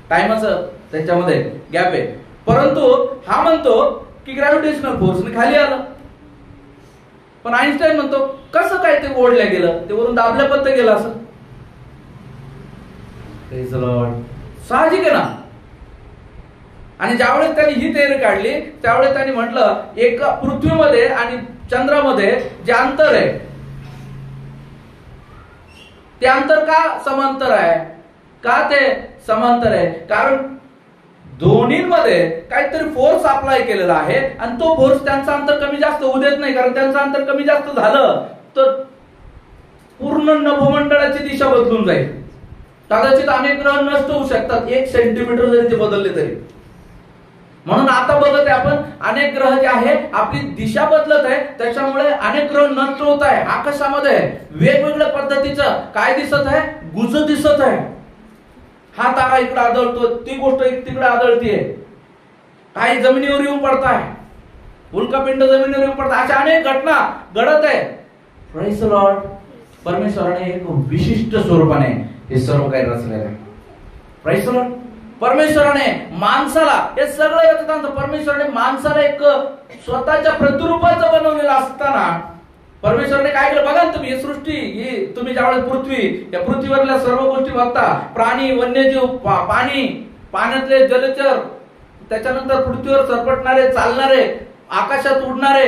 टाइमचं त्याच्यामध्ये गॅप आहे, परंतु हा म्हणतो की ग्रॅव्हिटेशनल फोर्सने खाली आलं. पण आईन्स्टाईन म्हणतो कसं काय ते ओढलं गेलं? ते वरून दाबल्यापत्त गेलं असं. Praise the Lord. साहजिक आहे ना. आणि ज्यावेळेस त्यांनी ही थेअरी काढली त्यावेळेस त्यांनी म्हटलं एका पृथ्वीमध्ये आणि चंद्रामध्ये जे अंतर आहे ते अंतर का समांतर आहे? का ते समांतर आहे? कारण दोन्हीमध्ये काहीतरी फोर्स अप्लाय केलेला आहे आणि तो फोर्स त्यांचं अंतर कमी जास्त होऊ देत नाही. कारण त्यांचं अंतर कमी जास्त झालं तर पूर्ण नभोमंडळाची दिशा बदलून जाईल. कदाचित अनेक ग्रह नष्ट होऊ शकतात 1 सेंटीमीटर जरी ते बदलले तरी. म्हणून आता बघत आहे आपण अनेक ग्रह जे आहे आपली दिशा बदलत आहे, त्याच्यामुळे अनेक ग्रह नष्ट होत आहे. आकाशामध्ये वेगवेगळ्या पद्धतीचं काय दिसत आहे? गुज दिसत आहे. हा तारा इकडे आदळतो, ती गोष्ट तिकडे आदळतीये, काही जमिनीवर येऊन पडत आहे, उल्कापिंड जमिनीवर येऊन पडतात, अशा अनेक घटना घडत आहे. Praise the Lord. परमेश्वराने एक विशिष्ट स्वरूपाने हे सर्व काही रचलेलं आहे. Praise the Lord. परमेश्वराने माणसाला हे सगळं येतं. परमेश्वराने माणसाला एक स्वतःच्या प्रतिरूपाचं बनवलेलं असताना परमेश्वराने काय केलं बघा ना तुम्ही. ही सृष्टी, ही तुम्ही ज्यावेळेस या पृथ्वीवरल्या सर्व गोष्टी बघता, प्राणी, वन्यजीव, पाणी, पाण्यातले जलचर, त्याच्यानंतर पृथ्वीवर सरपटणारे, चालणारे, आकाशात उडणारे,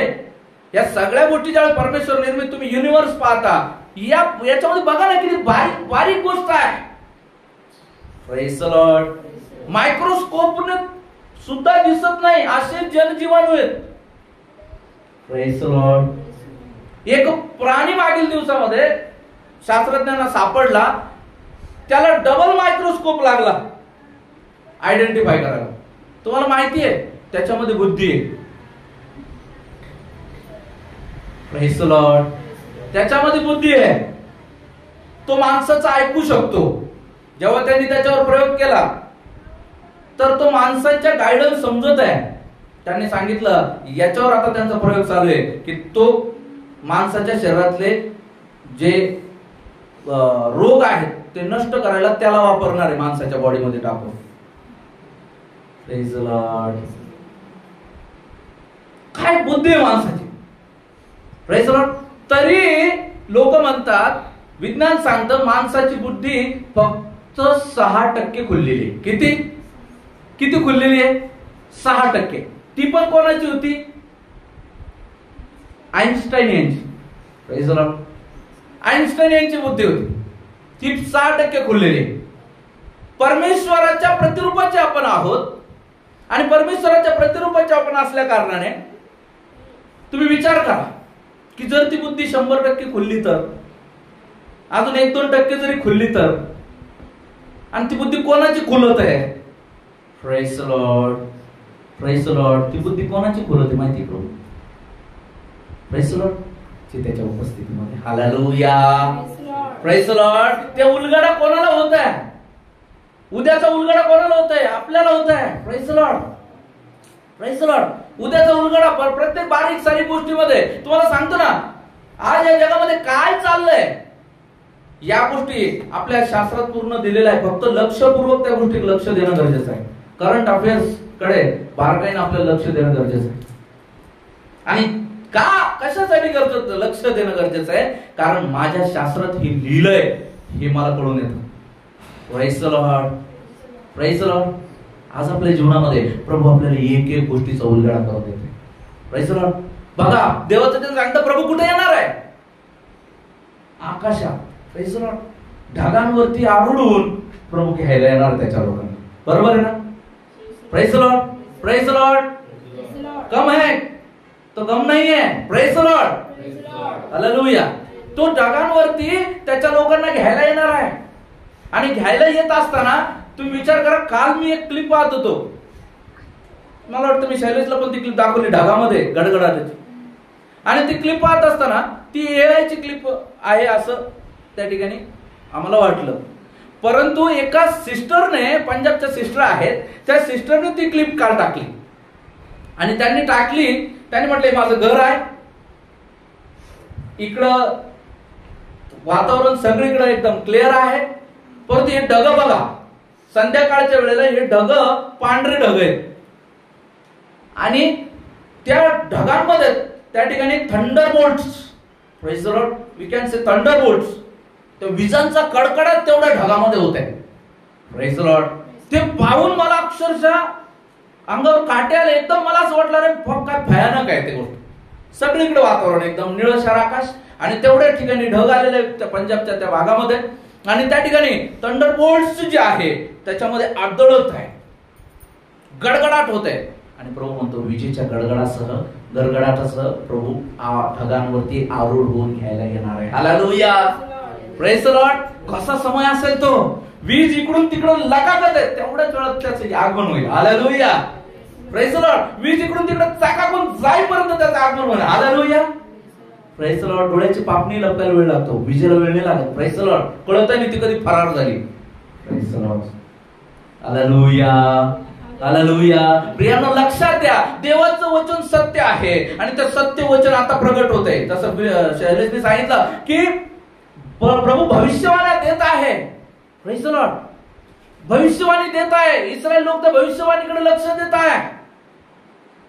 या सगळ्या गोष्टी ज्यावेळेस परमेश्वर निर्मित, तुम्ही युनिव्हर्स पाहता, याच्यामध्ये बघा ना किती बारीक बारीक गोष्ट आहे. Praise the Lord. मायक्रोस्कोपने सुद्धा दिसत नाही असे जनजीवाणू आहेत. Praise the Lord. एक प्राणी मागील दिवसामध्ये शास्त्रज्ञांना सापडला, त्याला डबल मायक्रोस्कोप लागला आयडेंटिफाय करायला. तुम्हाला माहिती आहे त्याच्यामध्ये बुद्धी आहे. Praise the Lord. त्याच्यामध्ये बुद्धी आहे. तो माणसाचं ऐकू शकतो. जेव्हा त्यांनी त्याच्यावर प्रयोग केला तर तो माणसाच्या गायडन्स समजत आहे. त्यांनी सांगितलं, याच्यावर आता त्यांचा प्रयोग चालू आहे की तो माणसाच्या शरीरातले जे रोग आहेत ते नष्ट करायला त्याला वापरणार आहे, माणसाच्या बॉडीमध्ये टाकून. Praise the Lord. काय बुद्धी आहे माणसाची. Praise the Lord. तरी लोक म्हणतात, विज्ञान सांगतं माणसाची बुद्धी फक्त 6% खुललेली आहे. किती खुललेली आहे? 6%. ती पण कोणाची होती? आईन्स्टाईन यांची. Praise the Lord. आईन्स्टाईन यांची बुद्धी होती, ती 6% खुललेली आहे. परमेश्वराच्या प्रतिरूपाचे आपण आहोत आणि परमेश्वराच्या प्रतिरूपाचे आपण असल्या कारणाने तुम्ही विचार करा की जर ती बुद्धी 100% खुलली तर, अजून 1-2% जरी खुलली तर, आणि ती बुद्धी कोणाची खुलत आहे? Praise the Lord. Praise the Lord. ती बुद्धी कोणाची खुलत आहे माहिती का? Praise the Lord. ती त्याच्या उपस्थितीमध्ये. हालेलुया. Praise the Lord. ते उलगडा कोणाला होत आहे? उद्याचा उलगडा कोणाला होत आहे? आपल्याला होत आहे. Praise the Lord. Praise the Lord. उद्याचा उलगडा प्रत्येक बारीक सारीक गोष्टीमध्ये. तुम्हाला सांगतो ना, आज या जगामध्ये काय चाललंय या गोष्टी आपल्या शास्त्रात पूर्ण दिलेल्या आहे. फक्त लक्षपूर्वक त्या गोष्टीत लक्ष देणं गरजेचं आहे. करंट अफेअर्स कडे बारकाईने आपल्याला लक्ष देणं गरजेचं आहे. आणि कशासाठी गरजेचं लक्ष देणं गरजेचं आहे? कारण माझ्या शास्त्रात हे लिहिलंय हे मला कळून येतं. Praise the Lord. Praise the Lord. आज आपल्या जीवनामध्ये प्रभू आपल्याला एक एक गोष्टीचा उलगडा करून देते. Praise the Lord. बघा देवाचं ते सांगतं प्रभू कुठे येणार आहे? आकाशात. Praise the Lord. ढगांवरती आरूढून प्रभू घ्यायला येणार त्याच्या लोकांना. बरोबर आहे ना? Praise the Lord. Praise the Lord. कम है तो गम नहीं है. Praise the Lord. हालेलुया. तो ढगांवरती त्याच्या लोकांना घ्यायला येणार आहे. आणि घ्यायला येत असताना तुम्ही विचार करा, काल मी एक क्लिप पाहत होतो, मला वाटतं मी शैलेशला पण ती क्लिप दाखवली ढगामध्ये गडगडाटाची. आणि ती क्लिप पाहत असताना ती AI ची क्लिप आहे असं त्या ठिकाणी आम्हाला वाटलं. परंतु एका सिस्टरने, पंजाबच्या सिस्टर आहेत, त्या सिस्टरने ती क्लिप काल टाकली. आणि त्यांनी म्हटले माझं घर आहे इकडं, वातावरण सगळीकडे एकदम क्लिअर आहे, परंतु हे ढग बघा, संध्याकाळच्या वेळेला हे ढग पांढरे ढग आहेत. आणि त्या ढगांमध्ये त्या ठिकाणी thunderbolts, praise the Lord, we can say thunderbolts, त्या विजांचा कडकडाट तेवढ्या ढगामध्ये होत आहे. Praise the Lord. ते पाहून मला अक्षरशः अंगावर काटे आले. एकदम मला असं वाटलं रे काय भयानक आहे ते गोष्ट. सगळीकडे वातावरण एकदम निळशार आकाश आणि तेवढ्या ठिकाणी ढग आलेले आहेत त्या पंजाबच्या त्या भागामध्ये. आणि त्या ठिकाणी थंडरबोल्ट्स जे आहे त्याच्यामध्ये आदळत आहे, गडगडाट होत आहे. आणि प्रभू म्हणतो विजेच्या गडगडाटासह प्रभू ढगांवरती आरूढ होऊन घ्यायला येणार आहे. हालेलुया. Praise the Lord. कसा समय असेल तो, वीज इकडून तिकडून लगागत आहे, तेवढ्याच वेळात त्याचं आगमन होईल. हालेलुया. Praise the Lord. वीज इकडून तिकडे चाकाकून जाईपर्यंत त्याचं आगमन होईल. हालेलुया. Praise the Lord. डोळ्याची पापणी लपकायला वेळ लागतो, विजेला वेळ नाही लागत. Praise the Lord. कळत नाही ती कधी फरार झाली. Praise the Lord. Hallelujah. Hallelujah. प्रियांनो लक्षात द्या, देवाचं वचन सत्य आहे आणि ते सत्य वचन आता प्रगट होते. जसं शैलेशने सांगितलं की प्रभू भविष्यवाणी देत आहे. Praise the Lord. भविष्यवाणी देत आहे. इस्रायल लोक त्या भविष्यवाणीकडे लक्ष देत आहे.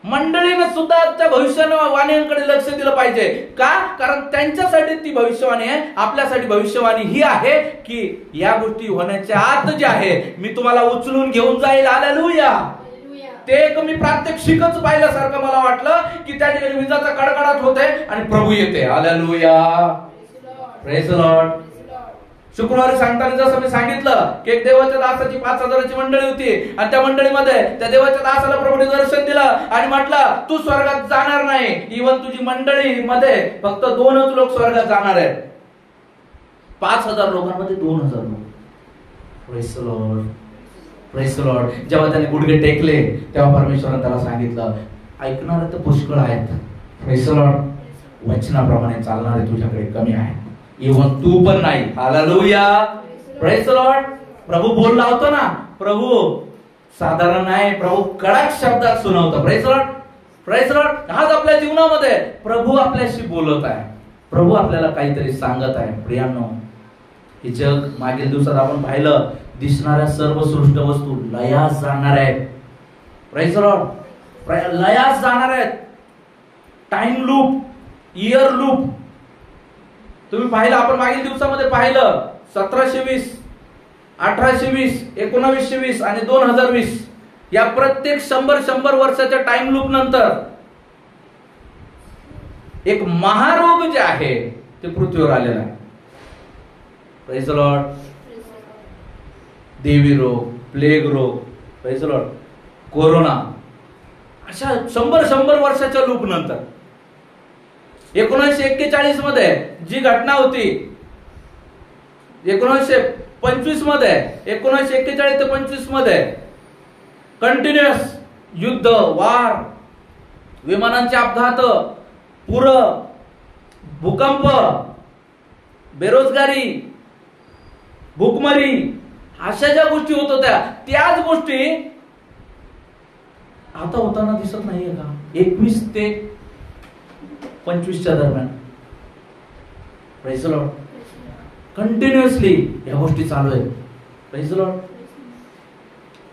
मंडळीने सुद्धा त्या भविष्यवाणीकडे लक्ष दिलं पाहिजे. का? कारण त्यांच्यासाठी ती भविष्यवाणी आहे, आपल्यासाठी भविष्यवाणी ही आहे की या गोष्टी होण्याच्या आत जे आहे मी तुम्हाला उचलून घेऊन जाईल. हालेलुया. ते एक मी प्रात्यक्षिकच पाहिल्यासारखं मला वाटलं की त्या ठिकाणी विजाचा कडकडाट होते आणि प्रभू येते. हालेलुया. Praise the Lord. शुक्रवारी सांगताना जसं मी सांगितलं की एक देवाच्या दासाची 5,000ची मंडळी होती आणि त्या मंडळीमध्ये त्या देवाच्या दासाला प्रभूने दर्शन दिलं आणि म्हटलं तू स्वर्गात जाणार नाही, इव्हन तुझी मंडळी मध्ये फक्त 2च लोक स्वर्गात जाणार आहेत. 5,000 लोकांमध्ये 2,000 लोक. Praise the Lord. Praise the Lord. जेव्हा त्याने गुडघे टेकले तेव्हा परमेश्वराने त्याला सांगितलं ऐकणारे तर पुष्कळ आहेत, प्रेज द लॉर्ड, वचनाप्रमाणे चालणारे तुझ्याकडे कमी आहेत, इव्हन तू पण नाही. हालेलुया. Praise the Lord. प्रभू बोलला होता ना, प्रभू साधारण नाही, प्रभू कडक शब्दात सुनावतो. Praise the Lord. Praise the Lord. आज आपल्या जीवनामध्ये प्रभू आपल्याशी बोलत आहे, प्रभू आपल्याला काहीतरी सांगत आहे. प्रियांनो हे जग मागील दिवसात आपण पाहिलं, दिसणाऱ्या सर्व सृष्ट वस्तू लयास जाणार आहेत. Praise the Lord. लयास जाणार आहेत. टाइम लूप, इयर लूप तुम्ही पाहिलं, आपण मागील दिवसामध्ये पाहिलं 1720, 1820, 1920 आणि 2020 या प्रत्येक 100 वर्षाच्या टाइम लूप नंतर एक महारोग जे आहे ते पृथ्वीवर आलेला आहे. Praise the Lord. देवी रोग, प्लेग रोग, प्रेज द लॉर्ड, कोरोना, अशा 100 वर्षाच्या लूप नंतर 1941 मध्ये जी घटना होती, 1925 मध्ये, 1941 ते 25 मध्ये कंटिन्युअस युद्ध, वार, विमानांचे अपघात, पूर, भूकंप, बेरोजगारी, भूकमरी, अशा ज्या गोष्टी होत होत्या त्याच गोष्टी आता होताना दिसत नाहीये का? 21 ते 25च्या दरम्यान. Praise the Lord. कंटिन्युअसली या गोष्टी चालू आहेत. Praise the Lord.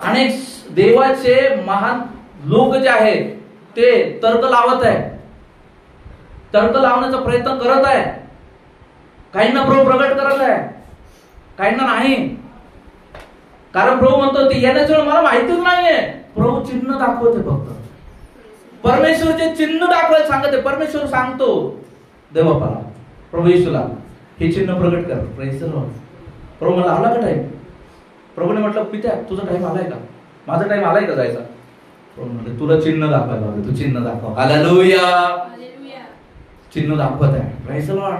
अनेक देवाचे महान लोक जे आहेत ते तर्क लावत आहे, तर्क लावण्याचा प्रयत्न करत आहे. काहींना प्रभू प्रगट करत आहे, काहींना नाही. कारण प्रभू म्हणतो ती येण्याच्या वेळ मला माहितीच नाहीये. प्रभू चिन्ह दाखवते फक्त. परमेश्वरचे चिन्ह दाखवायला सांगते. परमेश्वर सांगतो देवबापाला, प्रभू येशूला, हे चिन्ह प्रगट कर. Praise the Lord. प्रभू मला आला का टाइम? प्रभूने म्हटलं पित्या तुझा टाइम आलाय का? माझा टाइम आलाय का जायचा? प्रभू म्हटलं तुला चिन्ह दाखवायला हवे, तू चिन्ह दाखव. हालेलुया. चिन्ह दाखवत आहे. Praise the Lord.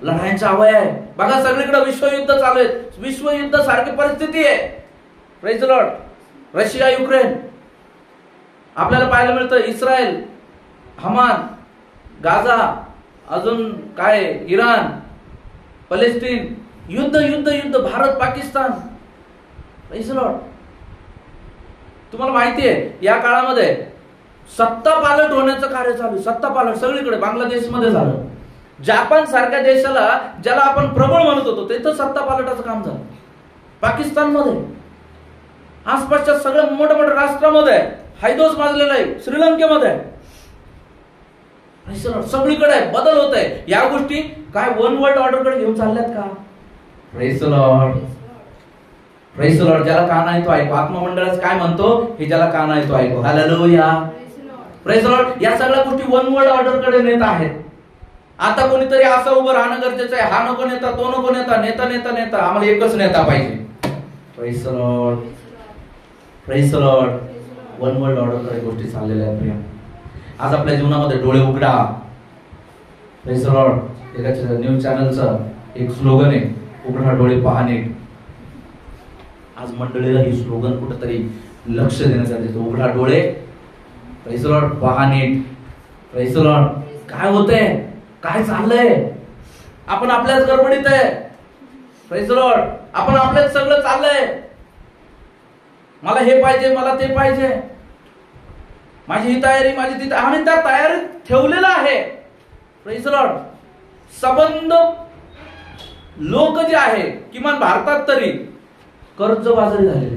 लढायांचा अवय आहे. बघा सगळीकडे विश्वयुद्ध चालू आहे. विश्वयुद्ध सारखी परिस्थिती आहे. Praise the Lord. Russia Ukraine आपल्याला पाहायला मिळतं. इस्रायल, हमान, गाझा, अजून काय इराण, पॅलेस्टाईन, युद्ध युद्ध युद्ध, Bharat Pakistan. Praise the Lord. तुम्हाला माहिती आहे या काळामध्ये सत्ता पालट होण्याचं कार्य चालू. सत्ता पालट सगळीकडे. बांगलादेशमध्ये झालं. जपान सारख्या देशाला ज्याला आपण प्रबळ म्हणत होतो तिथं सत्ता पालटाचं काम झालं. पाकिस्तानमध्ये, आसपासच्या सगळ्या मोठ्या मोठ्या राष्ट्रामध्ये हैदोस माजलेला आहे. श्रीलंकेमध्ये सगळीकडे बदल होत आहे. या गोष्टी काय वन वर्ल्ड ऑर्डरकडे घेऊन चालल्यात का? Praise the Lord. Praise the Lord. ज्याला कान आहे तो ऐकू. आत्ममंडळाचं काय म्हणतो? हे ज्याला कान आहे तो ऐकू. हालेलुया. Praise the Lord. या सगळ्या गोष्टी वन वर्ल्ड ऑर्डरकडे नेत आहेत. आता कोणीतरी असं उभं राहणं गरजेचं आहे. हा नको नेता, तो नको नेता, नेता नेता नेता, आम्हाला एकच नेता पाहिजे. Praise the Lord. Praise the Lord. One world ऑर्डरकडे गोष्टी चाललेल्या आहेत. प्रिय, आज आपल्या जीवनामध्ये डोळे उघडा. Praise the Lord. एका न्यूज चॅनलचं एक स्लोगन आहे, उघडा डोळे पहा नीट. आज मंडळीला ही स्लोगन कुठेतरी लक्ष देण्यात येतं. उघडा डोळे, प्रेज द लॉर्ड, पहा नीट. Praise the Lord. काय होतंय? काय चाललंय? आपण आपल्याच गडबडीत आहे. Praise the Lord. आपण आपल्याच सगळं चाललंय. मला हे पाहिजे, मला ते पाहिजे, माझी ही तयारी, माझी ती. आम्ही त्या तयारीत ठेवलेलं आहे. Praise the Lord. संबंध लोक जे आहे किमान भारतात तरी कर्जबाजारी झालेले.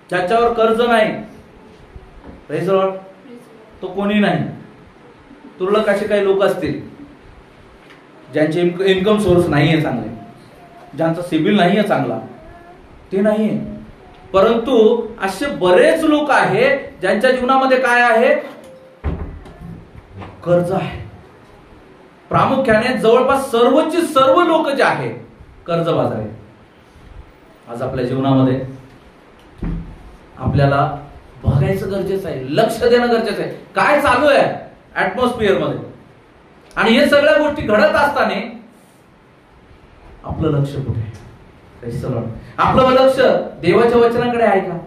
ज्याच्यावर कर्ज नाही, प्रेज द लॉर्ड, तो कोणी नाही. तुरळक असे काही लोक असतील ज्यांचे इन्कम सोर्स नाहीये चांगले, ज्यांचा सिबिल नाहीये चांगला, ते नाहीये. परंतु असे बरेच लोक आहेत ज्यांच्या जीवनामध्ये काय आहे? कर्ज आहे. प्रामुख्याने जवळपास सर्वची सर्व लोक जे आहे कर्जबाजारी आहे. आज आपल्या जीवनामध्ये आपल्याला बघायचं गरजेचं आहे, लक्ष देणं गरजेचं आहे. काय चालू आहे ऍटमॉस्फिअर मध्ये? आणि हे सगळ्या गोष्टी घडत असताना आपलं लक्ष कुठे आहे? आपलं लक्ष देवाच्या वचनाकडे आहे का?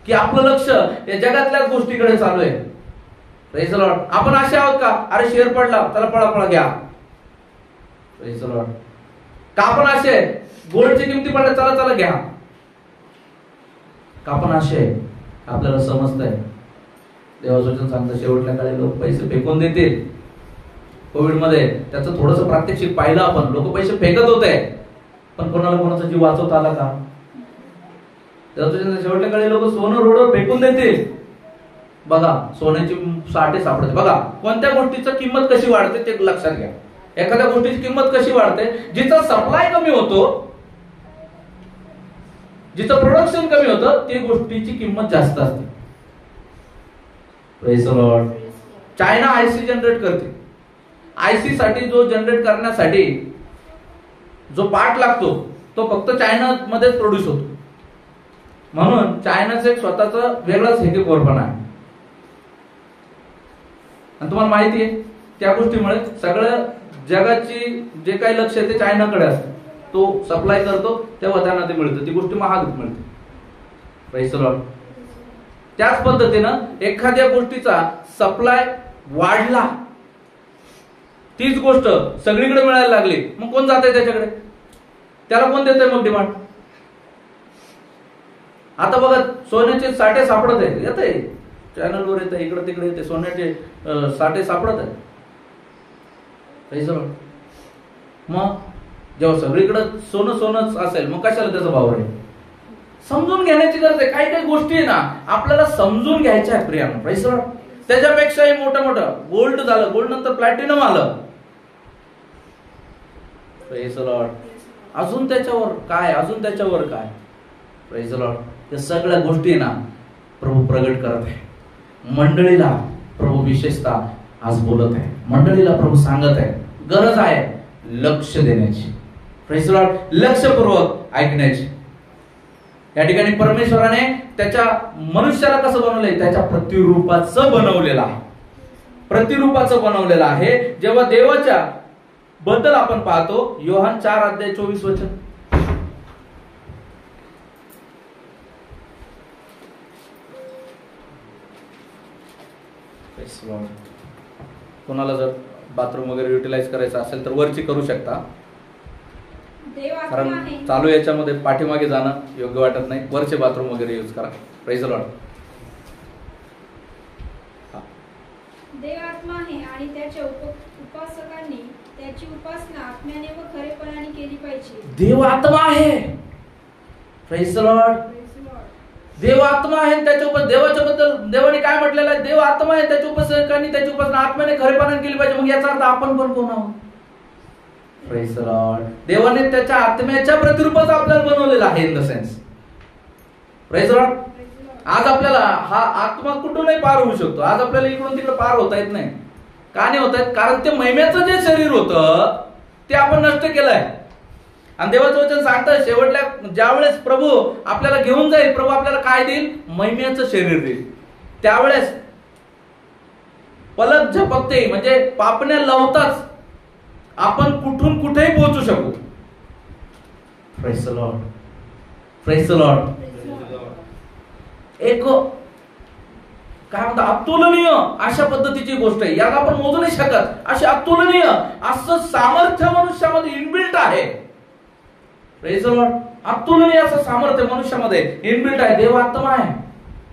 की आपलं लक्ष या जगातल्याच गोष्टीकडे चालू आहे? Praise the Lord. आपण असे आहोत का? अरे शेअर पडला, त्याला पळा पळा घ्या. Praise the Lord. का आपण असे गोल्डची किमती पडल्या, चला चला घ्या? का आपण असे आपल्याला समजतंय देवाचं वचन सांगतं शेवटल्या काळी लोक पैसे फेकून देतील. कोविड मध्ये त्याचं थोडंसं प्रात्यक्षिक पाहिलं आपण. लोक पैसे फेकत होते, पण कोणाला कोणाचा जीव वाचवता आला का? शेवटल्या काळी लोक सोनं रोडवर फेकून देतील. बघा सोन्याची साठे सापडते. बघा कोणत्या गोष्टीची किंमत कशी वाढते ते लक्षात घ्या. एखाद्या गोष्टीची किंमत कशी वाढते? जिचा सप्लाय कमी होतो, जिचं प्रोडक्शन कमी होतं, ती गोष्टीची किंमत जास्त असते. Praise the Lord. China IC generate करते. आयसी साठी जो जनरेट करण्यासाठी जो पार्ट लागतो तो फक्त चायना मध्येच प्रोड्यूस होतो. म्हणून चायनाचं एक स्वतःचा वेगळाच हेकेखोरपणा आहे. आणि तुम्हाला माहिती आहे त्या गोष्टीमुळे सगळं जगाची जे काही लक्ष आहे ते चायनाकडे असतं. तो सप्लाय करतो तेव्हा त्यांना ते मिळतं. ती गोष्ट महाग मिळते. Praise the Lord. त्याच पद्धतीनं एखाद्या गोष्टीचा सप्लाय वाढला, तीच गोष्ट सगळीकडे मिळायला लागली, मग कोण जाते त्याच्याकडे? त्याला कोण देतंय मग डिमांड? आता बघा सोन्याचे साठे सापडत आहेत. येत आहे चॅनलवर, येत आहे इकडे तिकडे, येते सोन्याचे साठे सापडत आहेत. मग जेव्हा सगळीकडे सोनं सोनच असेल मग कशाला त्याचा भाव आहे? समजून घेण्याची गरज आहे. काही काही गोष्टी आहे ना आपल्याला समजून घ्यायच्या आहेत प्रियानो. Praise the Lord. त्याच्यापेक्षाही मोठं मोठं गोल्ड झालं, गोल्ड नंतर प्लॅटिनम आलं. Praise the Lord. अजून त्याच्यावर काय? अजून त्याच्यावर काय? Praise the Lord. या सगळ्या गोष्टी ना प्रभू प्रगट करत आहे। मंडळीला प्रभू विशेषतः आज बोलत आहे, मंडळीला प्रभू सांगत आहे गरज आहे लक्ष देण्याची, प्रेज द लॉर्ड, लक्षपूर्वक ऐकण्याची। या ठिकाणी परमेश्वराने त्याच्या मनुष्याला कसं बनवलंय, त्याच्या प्रतिरूपाचं बनवलेलं आहे, प्रतिरूपाचं बनवलेलं आहे। जेव्हा देवाच्या बद्दल आपण पाहतो योहान 4:24 कोणाला जर बाथरूम वगैरे युटिलाइज करायचं असेल तर वरची करू शकता, कारण चालू याच्यामध्ये पाठीमागे जाणं योग्य वाटत नाही, वरचे बाथरूम वगैरे यूज करा। Praise the Lord. देव आत्मा आहे आणि त्याच्या उपासकांनी त्याची उपासना आत्म्याने व खरेपणाने केली पाहिजे। देव आत्मा आहे, प्रेज द लॉर्ड। देव आत्मा आहे, त्याच्या देवाच्या बद्दल देवाने काय म्हटलेलं आहे, देव आत्मा आहे, त्याच्या उपासकांनी त्याची उपासना आत्म्याने खरेपणाने केली पाहिजे। मग याचा अर्थ आपण पण कोण आहोत? Praise the Lord. देवाने त्याच्या आत्म्याच्या प्रतिरूपाचं आपल्याला बनवलेलं आहे, in the sense, praise the Lord. आज आपल्याला हा आत्मा कुठूनही पार होऊ शकतो, आज आपल्याला इकडून तिकडे पार होता येत नाही। का नाही होत आहेत? कारण ते महिम्याचं जे शरीर होतं ते आपण नष्ट केलंय। आणि देवाचं वचन सांगतं शेवटल्या ज्यावेळेस प्रभू आपल्याला घेऊन जाईल, प्रभू आपल्याला काय देईल? महिम्याचं शरीर देईल। त्यावेळेस पलक झपकते, म्हणजे पापण्या लावताच आपण कुठून कुठेही पोहोचू शकू। Praise the Lord, praise the Lord. एक काय म्हणतात अतुलनीय अशा पद्धतीची गोष्ट आहे, याला आपण मोजू नाही शकत, अशी अतुलनीय असं सामर्थ्य मनुष्यामध्ये इनबिल्ट आहे। Praise the Lord. अतुलनीय असं सामर्थ्य मनुष्यामध्ये इनबिल्ट आहे। देव आत्मा आहे,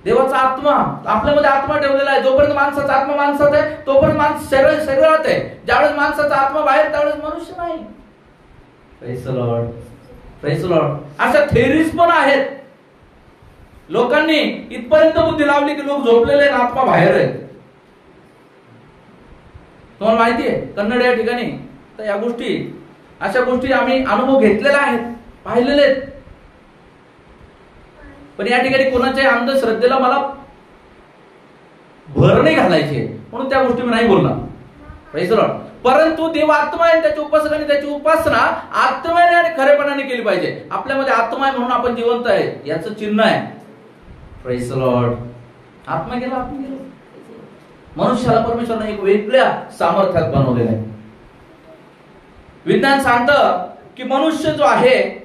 देवाचा आत्मा आपल्यामध्ये आत्मा ठेवलेला आहे। जोपर्यंत माणसाचा आत्मा माणसात आहे तोपर्यंत माणूस शरीरात आहे, ज्यावेळेस माणसाचा आत्मा बाहेर त्यावेळेस मनुष्य नाही। Praise the Lord, praise the Lord. अशा थेरीज पण आहेत, लोकांनी इथपर्यंत बुद्धी लावली की लोक झोपलेले आणि आत्मा बाहेर आहेत। तुम्हाला माहिती आहे कन्नड या ठिकाणी तर या गोष्टी, अशा गोष्टी आम्ही अनुभव घेतलेला आहेत, पाहिलेले आहेत। पण या ठिकाणी कोणाच्या अंधश्रद्धेला मला भर नाही घालायची म्हणून त्या गोष्टी मी नाही बोलणार, प्रेज द लॉर्ड। परंतु देव आत्मा आहे, त्याच्या उपासकांनी त्याची उपासना आत्म्याने आणि खरेपणाने केली पाहिजे। आपल्यामध्ये आत्मा आहे म्हणून आपण जिवंत आहे याचं चिन्ह आहे। Praise the Lord. आत्मा गेला, आत्मा गेला। मनुष्याला परमेश्वराने एक वेगळ्या सामर्थ्यात बनवलेलं आहे। विज्ञान सांगतं की मनुष्य जो आहे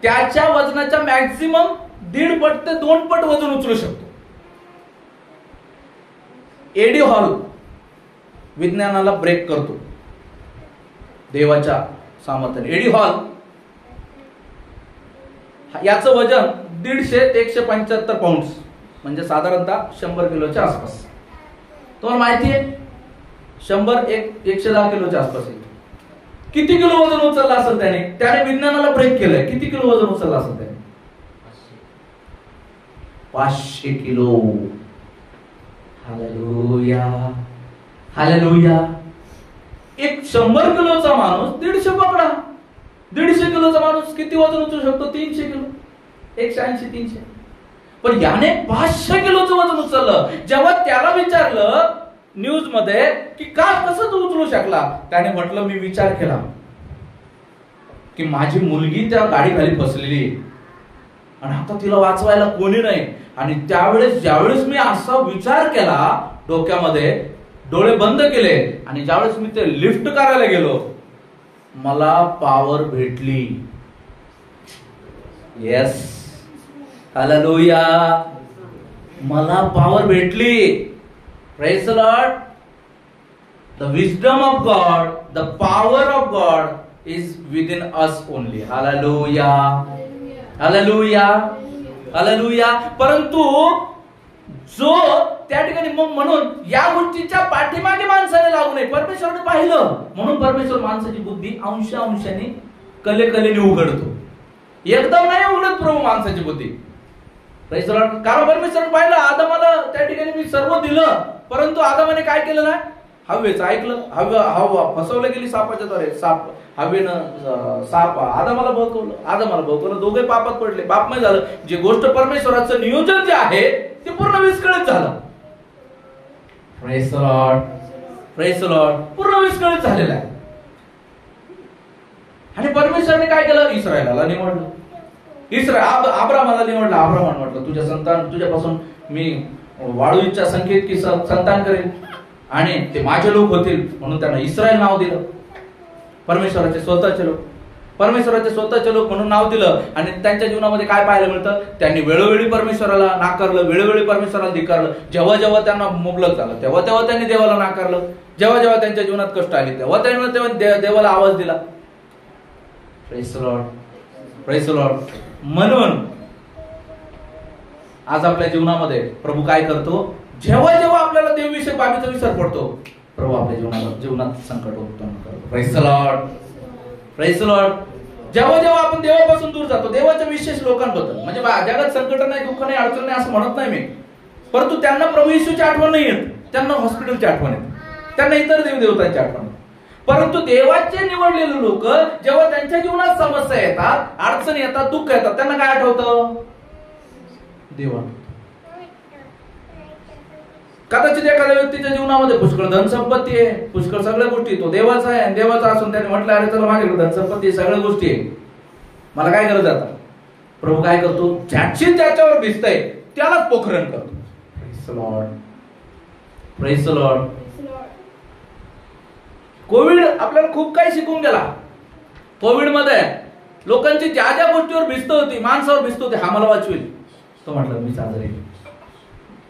त्याच्या वजनाच्या मॅक्झिमम 1.5 पट ते 2 पट वजन उचलू शकतो। एडी हॉल विज्ञानाला ब्रेक करतो देवाच्या सामर्थ्याने। एडी हॉल याचं वजन 150 ते 175 पाउंड्स, म्हणजे साधारणतः 100 किलोच्या आसपास। तुम्हाला माहिती आहे 110 किलोच्या आसपास आहे। किती किलो वजन उचललं असेल त्याने विज्ञानाला ब्रेक केलंय। किती किलो वजन उचललं असेल त्याने? 500 किलो। Hallelujah, hallelujah. एक 100 किलोचा माणूस 150 पकडा, 150 किलोचा माणूस किती वजन उचलू शकतो? 300 किलो, 180, 300। पण याने 500 किलोचं वजन उचललं। जेव्हा त्याला विचारलं न्यूज मध्ये की का कसं तू उचलू शकला, त्याने म्हटलं मी विचार केला की माझी मुलगी त्या गाडीखाली फसलेली आणि आता तिला वाचवायला कोणी नाही। आणि ज्यावेळेस मी असा विचार केला डोक्यामध्ये, डोळे बंद केले आणि ज्यावेळेस मी ते लिफ्ट करायला गेलो मला पॉवर भेटली। येस, हालेलुया, मला पॉवर भेटली। Praise the Lord. The wisdom of God, the power of God is within us only. Hallelujah. Hallelujah. Hallelujah. परंतु जो त्या ठिकाणी म्हणून या गोष्टीच्या पाठीमागे माणसाने लागू नये। परमेश्वराने पाहिलं म्हणून परमेश्वर माणसाची बुद्धी अंशाने कलेने उघडतो। एकदम नाही उघडत प्रभू माणसाची बुद्धी। Praise the Lord. कारण परमेश्वराने पाहिलं आदमाला त्या ठिकाणी मी सर्व दिलं, परंतु आदमाने काय केलं ना, हव्वेचं ऐकलं, हवा फसवलं गेली सापाच्या द्वारे. हवेनं साप आदमाला भोकवलं, दोघे पापात पडले, पापमय झालं. जे गोष्ट परमेश्वराचं नियोजन जे आहे ते पूर्ण विस्कळीत झालं. Praise the Lord, praise the Lord. पूर्ण विस्कळीत झालेलं आहे. आणि परमेश्वराने काय केलं? इस्रायलाला निवडलं. अब्रामाला निवडलं. अब्रामाने म्हटलं तुझ्यापासून मी वाळूच्या संख्येत की संतान करेल आणि ते माझे लोक होतील, म्हणून त्यांना इस्रायल नाव दिलं. परमेश्वराचे स्वतःचे लोक म्हणून नाव दिलं. आणि त्यांच्या जीवनामध्ये काय पाहायला मिळतं? त्यांनी वेळोवेळी परमेश्वराला नाकारलं, वेळोवेळी परमेश्वराला धिक्कारलं. जेव्हा जेव्हा त्यांना मुबलक झालं तेव्हा तेव्हा त्यांनी देवाला नाकारलं. जेव्हा जेव्हा त्यांच्या जीवनात कष्ट आली तेव्हा त्यांनी देवाला आवाज दिला. Praise the Lord, praise the Lord. म्हणून आज आपल्या जीवनामध्ये प्रभू काय करतो? जेव्हा जेव्हा आपल्याला देवविषयक बाबीचा विसर पडतो, प्रभू आपल्या जीवनात संकट उत्पन्न करतो. Praise the Lord, praise the Lord. जेव्हा जेव्हा आपण देवापासून दूर जातो, देवाच्या विशेष लोकांबद्दल, म्हणजे जगात संकट नाही, दुःख नाही, अडचण नाही असं म्हणत नाही मी, परंतु त्यांना प्रभू येशूची आठवण नाही येत, त्यांना हॉस्पिटलची आठवण येते, त्यांना इतर देवदेवतांची आठवण. परंतु देवाचे निवडलेले लोक जेव्हा त्यांच्या जीवनात समस्या येतात, अडचणी येतात, दुःख येतात, त्यांना काय आठवतं? देवा. कदाचित एखाद्या व्यक्तीच्या जीवनामध्ये पुष्कळ धनसंपत्ती आहे, पुष्कळ सगळ्या गोष्टी, तो देवाचा आहे, देवाचा असून त्याने म्हटलं अरे चला माझ्याकडे धनसंपत्ती सगळ्या गोष्टी आहे, मला काय गरज आता? प्रभू काय करतो? ज्याची त्याच्यावर भिजतंय त्यालाच पोखरण करतो. Praise the Lord, praise the Lord. Covid आपल्याला खूप काही शिकवून गेला. कोविड मध्ये लोकांची ज्या ज्या गोष्टीवर भिस्त होती, माणसावर भिस्त होती, हा मला वाचवेल. तो म्हटलं मीच आजारी,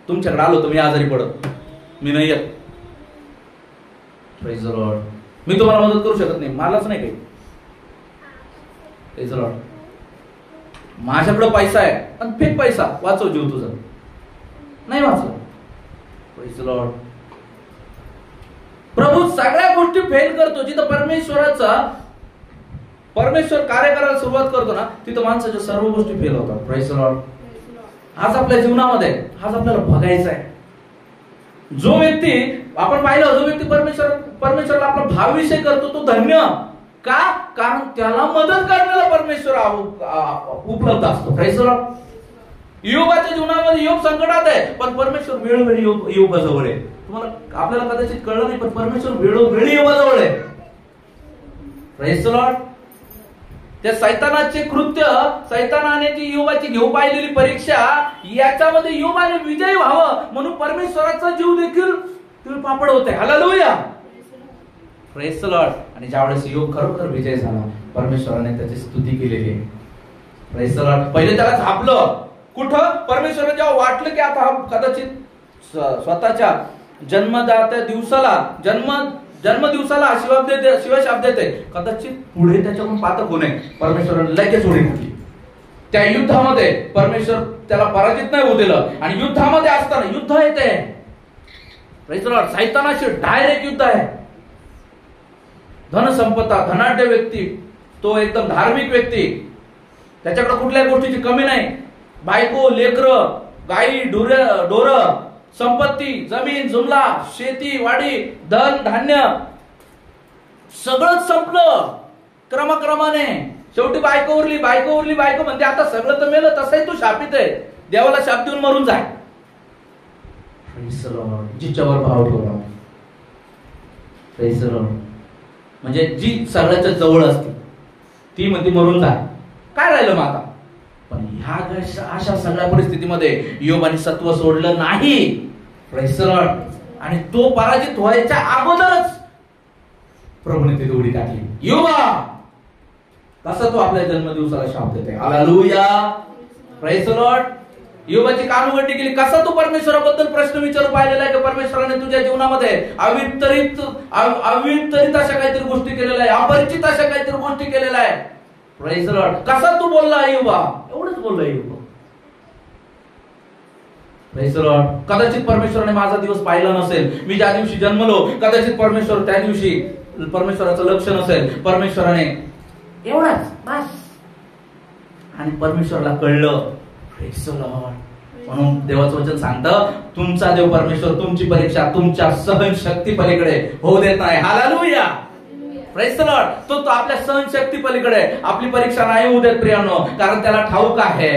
तुमच्याकडे आलो तर मी आजारी पडत, मी नाही येत. Praise the Lord. मी तुम्हाला मदत करू शकत नाही, मलाच नाही काही. Praise the Lord. माझ्याकडे पैसा आहे पण फेक पैसा, वाचव जीव तुझा, नाही वाचला. Praise the Lord. प्रभू सगळ्या गोष्टी फेल करतो. जिथं परमेश्वर कार्य करायला सुरुवात करतो ना, तिथं माणसाच्या सर्व गोष्टी फेल होतात. Praise the Lord. आज आपल्या जीवनामध्ये आज आपल्याला बघायचं आहे, जो व्यक्ती आपण पाहिलं, जो व्यक्ती परमेश्वराला आपला भावविषय करतो तो धन्य. का? कारण त्याला मदत करण्याला परमेश्वर उपलब्ध असतो. Praise the Lord. योबाच्या जीवनामध्ये योग संकटात आहे, पण परमेश्वर वेळोवेळी योगाजवळ आहे. तुम्हाला आपल्याला कदाचित कळलं नाही, पण परमेश्वर वेळोवेळी योगाजवळ आहे. Praise the Lord. त्या सैतानाचे कृत्य, सैतानाने जी योबाची घेऊ पाहिलेली परीक्षा, याच्यामध्ये योबाने विजयी व्हावं म्हणून परमेश्वराचा जीव देखील पापड होते. Hallelujah, praise the Lord. आणि ज्यावेळेस योग खरोखर विजय झाला, परमेश्वराने त्याची स्तुती केलेली आहे. Praise the Lord. पहिले त्याला झापलं. कुठं? परमेश्वराने जेव्हा वाटलं की आता कदाचित स्वतःच्या जन्मदात्या दिवसाला जन्मदिवसाला शिवशाप देते, कदाचित पुढे त्याच्याकडून पातक होऊ नये, परमेश्वराने लगेच उडी घेतली. त्या युद्धामध्ये परमेश्वर त्याला पराजित नाही होऊ दिलं. आणि युद्धामध्ये असताना युद्ध येते, प्रेज द लॉर्ड, सैतानाशी डायरेक्ट युद्ध आहे. धनसंपदा, धनाढ्य व्यक्ती, तो एकदम धार्मिक व्यक्ती, त्याच्याकडे कुठल्याही गोष्टीची कमी नाही. बायको, लेकरं, गाई, ढोर, संपत्ती, जमीन जुमला, शेती वाडी, धन धान्य सगळंच संपलं क्रमाक्रमाने. शेवटी बायको उरली. बायको म्हणते आता सगळं तर मेलं, तसंही तू शापित आहे, देवाला शाप देऊन मरून जाय. जिच्यावर भाव ठेवला, म्हणजे जी सगळ्याच्या जवळ असते ती म्हणते मरून जाय, काय राहिलं मग आता? पण ह्या अशा सगळ्या परिस्थितीमध्ये योबाने सत्व सोडलं नाही. Praise the Lord. आणि तो पराजित व्हायच्या अगोदरच प्रभूने ती उडी टाकली. योबा कसा तो आपल्या जन्मदिवसाला शाप देते. Hallelujah, praise the Lord. योबाची कान उघडली केली. कसा तू परमेश्वराबद्दल प्रश्न विचारू पाहिलेला आहे की परमेश्वराने तुझ्या जीवनामध्ये अवितरित अशा काहीतरी गोष्टी केलेल्या आहे, अपरिचित अशा काहीतरी गोष्टी केलेल्या आहे. Praise the Lord. कसा तू बोलला अय्युबा? एवढंच बोलला अय्युबा. Praise the Lord. कदाचित परमेश्वराने माझा दिवस पाहिला नसेल, मी ज्या दिवशी जन्मलो कदाचित परमेश्वर त्या दिवशी परमेश्वराचं लक्ष नसेल, परमेश्वराने एवढाच बस. आणि परमेश्वराला कळलं. Praise the Lord. म्हणून देवाचं वचन सांगतं, तुमचा देव परमेश्वर तुमची परीक्षा तुमच्या सहनशक्ती पलीकडे होऊ देत नाही. Hallelujah, praise the Lord. तो आपल्या सहनशक्ती पलीकडे आपली परीक्षा नाही होऊ देत प्रियानो, कारण त्याला ठाऊक आहे,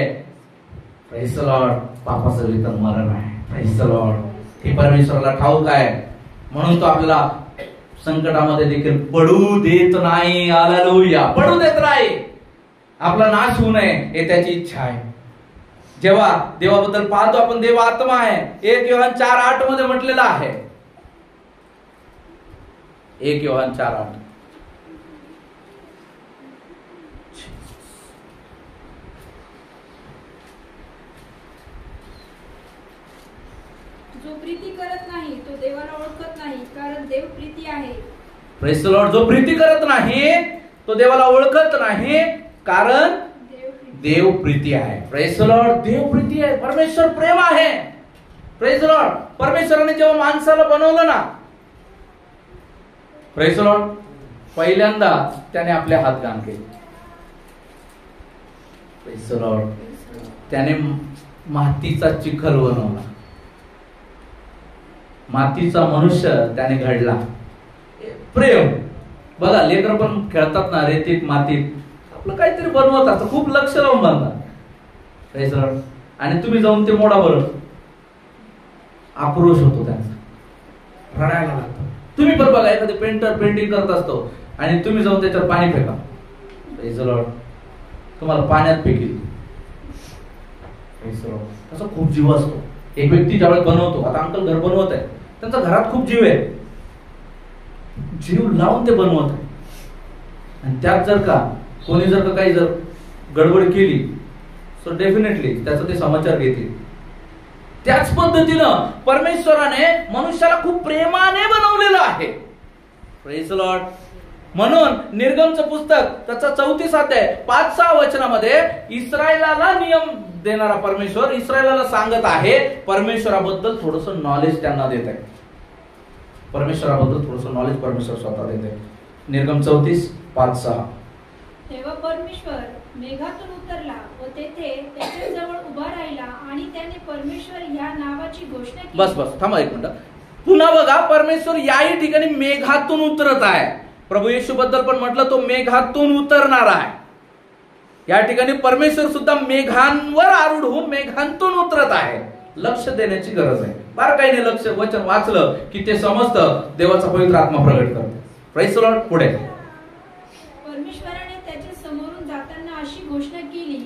प्रेज द लॉर्ड, पापाचं वेतन मरण आहे. प्रेज द लॉर्ड, हे परमेश्वराला ठाऊक आहे. म्हणून तो आपल्याला संकटामध्ये देखील पडू देत नाही. हालेलुया, पडू देत नाही. आपला नाश होऊ नये हे त्याची इच्छा आहे. जेव्हा देवाबद्दल पाहतो आपण, देव आत्मा आहे. 1 योहान 4:8 मध्ये म्हटलेलं आहे. 1 योहान 4:8. जो प्रीती करत नाही तो देवाला ओळखत नाही, कारण देव प्रीती आहे. Praise the Lord. जो प्रीती करत नाही तो देवाला ओळखत नाही, कारण देव प्रीती आहे. Praise the Lord. देव प्रीती आहे. परमेश्वर प्रेम आहे. Praise the Lord. परमेश्वराने जेव्हा माणसाला बनवलं ना, प्रेज द लॉर्ड, पहिल्यांदा त्याने आपले हात घाण केले. Praise the Lord. त्याने मातीचा चिखल बनवला, मातीचा मनुष्य त्याने घडला. प्रेम बघा, लेकर पण खेळतात ना रेतीत मातीत, आपलं काहीतरी बनवत असतं, खूप लक्ष लावून बनतात. आणि तुम्ही जाऊन ते मोडा बरं, आक्रोश होतो त्यांचा, रडायला लागतं. तुम्ही पण बघा, एखादी पेंटर पेंटिंग करत असतो आणि तुम्ही जाऊन त्याच्यावर पाणी फेका, तुम्हाला पाण्यात फेकील. तसा खूप जीव असतो. एक व्यक्ती ज्यावेळेस बनवतो, आता अंकल घर बनवत आहे, त्यांचा घरात खूप जीव आहे, जीव लावून ते बनवत आहे. आणि त्यात जर का कोणी जर का काही जर गडबड केली तर डेफिनेटली त्याचा ते समाचार घेतील. त्याच पद्धतीनं परमेश्वराने मनुष्याला खूप प्रेमाने बनवलेलं आहे. Praise the Lord. म्हणून निर्गमचं पुस्तक त्याचा 34 अध्याय 5-6 वचनामध्ये इस्रायलाला नियम देणारा परमेश्वर इस्रायलाला सांगत आहे, परमेश्वराबद्दल थोडस नॉलेज त्यांना देत आहे. परमेश्वराबद्दल थोडस नॉलेज परमेश्वर स्वतः देत आहे. निर्गम 34:5-6. तेव्हा परमेश्वर मेघातून उतरला व तेथे त्याच्या जवळ उभा राहिला आणि त्याने परमेश्वर या नावाची घोषणा केली. बस थांबा एक मिनिट. पुन्हा बघा, परमेश्वर याही ठिकाणी मेघातून उतरत आहे. प्रभू येशू बद्दल पण म्हटलं, तो मेघातून उतरणार आहे. या ठिकाणी परमेश्वर सुद्धा मेघांवर आरूढ होऊन मेघांतून उतरत आहे. लक्ष देण्याची गरज आहे. बारकाईने लक्ष वचन वाचलं की ते समजतं, देवाचा पवित्र आत्मा प्रगट करतो. Praise the Lord. पुढे परमेश्वराने त्याच्या समोरून जाताना अशी घोषणा केली,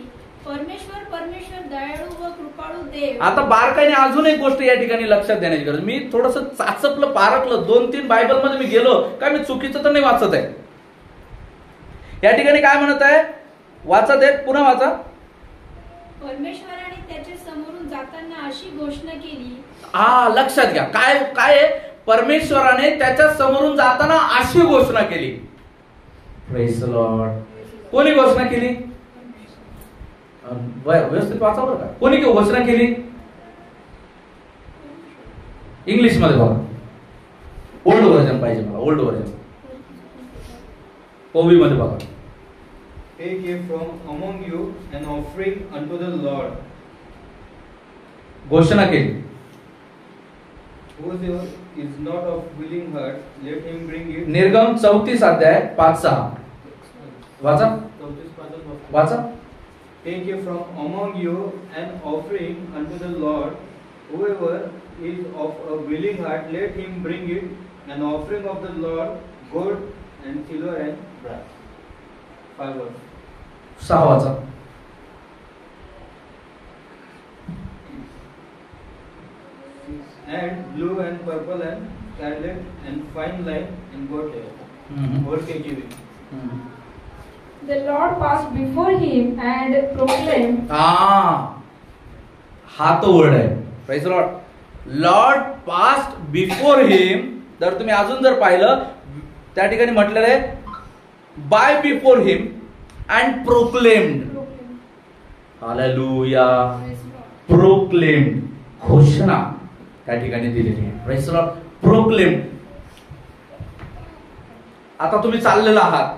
परमेश्वर परमेश्वर दयाळू व कृपाळू देव. आता बारकाईने अजून एक गोष्ट या ठिकाणी लक्षात देण्याची गरज. मी थोडस चाचपलं, पारखलं, 2-3 बायबल मध्ये मी गेलो, काय मी चुकीचं तर नाही वाचत आहे. या ठिकाणी काय म्हणत आहे, वाचत आहे, पुन्हा वाचा. परमेश्वराने त्याच्या समोरून जाताना अशी घोषणा केली. लक्षात घ्या, काय काय आहे, परमेश्वराने त्याच्या समोरून जाताना अशी घोषणा केली. Praise the Lord. कोणी घोषणा केली? व्यवस्थित वाचा बरं का. कोणी घोषणा केली? इंग्लिश मध्ये बघा, ओल्ड व्हर्जन पाहिजे मला, ओल्ड व्हर्जन. ओवी मध्ये बघा. Take ye from among you an offering unto the Lord. घोषणा केली. Whosoever is not of willing heart, let him bring it. निर्गम 34 अध्याय 5-6 वाचा. वाचा. Take ye from among you an offering unto the Lord. Whoever is of a willing heart, let him bring it. An offering of the Lord, gold and silver and brass. 5 verse. 6 वाचा. And blue and purple and scarlet and fine line and gold hair. Gold KJV. The Lord passed before him and proclaimed. हा तो word आहे. Praise the Lord. Lord past before him. जर तुम्ही अजून जर पाहिलं, त्या ठिकाणी म्हटलेलं आहे by before him and proclaimed. Hallelujah. Proclaimed, घोषणा त्या ठिकाणी दिलेली आहे. Praise the Lord. प्रोक्लेम्ड. आता तुम्ही चाललेला आहात.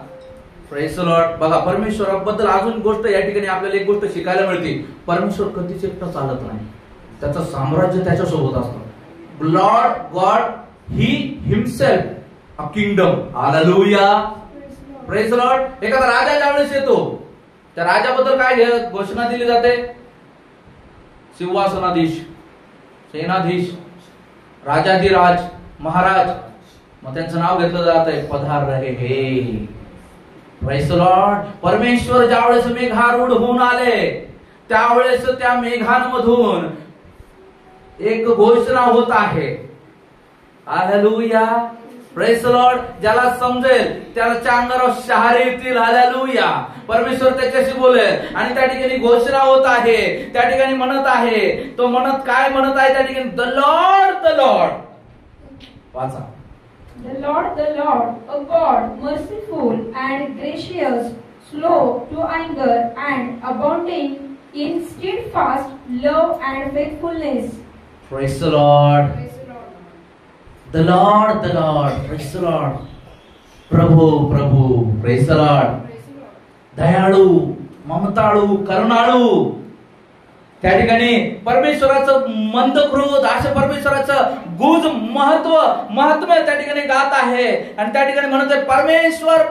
Praise the Lord. बघा, परमेश्वराबद्दल अजून गोष्ट या ठिकाणी आपल्याला एक गोष्ट शिकायला मिळते. परमेश्वर कधीच एकटा चालत नाही. त्याचं साम्राज्य त्याच्यासोबत असतं. Lord God he himself a kingdom. Hallelujah, praise Lord. एखादा राजा ज्यावेळेस येतो, त्या राजाबद्दल काय घोषणा दिली जाते? सिंहासनाधीश, सेनाधीश, राजाधिराज, महाराज. मग त्यांचं नाव घेतलं जात आहे, पधार रहे हे. Praise Lord. परमेश्वर ज्यावेळेस मेघारूढ होऊन आले, त्यावेळेस त्या मेघांमधून एक घोषणा होत आहे. Hallelujah, praise Lord. ज्याला समजेल त्याच्या अंगावर शहारे येतील. हालेलुया. परमेश्वर त्याच्याशी बोलेल आणि त्या ठिकाणी घोषणा होत आहे. त्या ठिकाणी म्हणत आहे, तो काय म्हणत आहे त्या ठिकाणी? The Lord. वाचा. The Lord, a God, merciful and gracious, slow to anger and abounding in steadfast love and faithfulness. Praise the Lord. The Lord. Praise the Lord. Prabhu. Praise the Lord. दयाळू, ममताळू, करुणाळू. त्या ठिकाणी परमेश्वराचं मंद क्रोध, असं परमेश्वराचं गुज महत्व त्या ठिकाणी गात आहे. आणि त्या ठिकाणी म्हणत आहे, परमेश्वर,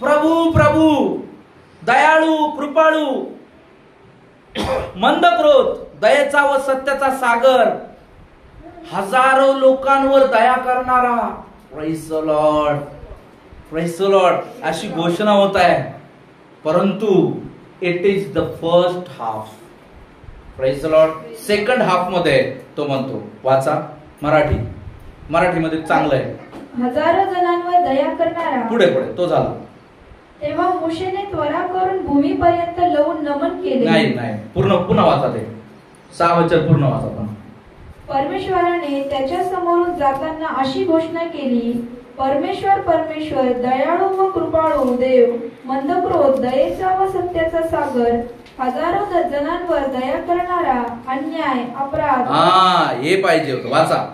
प्रभू, दयाळू, कृपाळू, मंद क्रोध, दयेचा व सत्याचा सागर, हजारो लोकांवर दया करणारा. Praise the Lord. अशी घोषणा होत आहे. परंतु it is the first half. Praise the Lord. Second half मध्ये तो म्हणतो, वाचा मराठीमध्ये चांगलं आहे. हजारो जणांवर दया करणारा. पुढे तो झाला. तेव्हा मोशेने त्वरा करून भूमीपर्यंत लवून नमन केले. नाही, पुन्हा वाचा ते 6 वचन पूर्ण वाचा. परमेश्वराने त्याच्या समोरून जाताना अशी घोषणा केली, परमेश्वर दयाळू व कृपाळू देव, मंदक्रोध, दयेचा व सत्याचा सागर, हजारो जणांवर दया करणारा, अन्याय, अपराध. हे पाहिजे होतं. वाचा.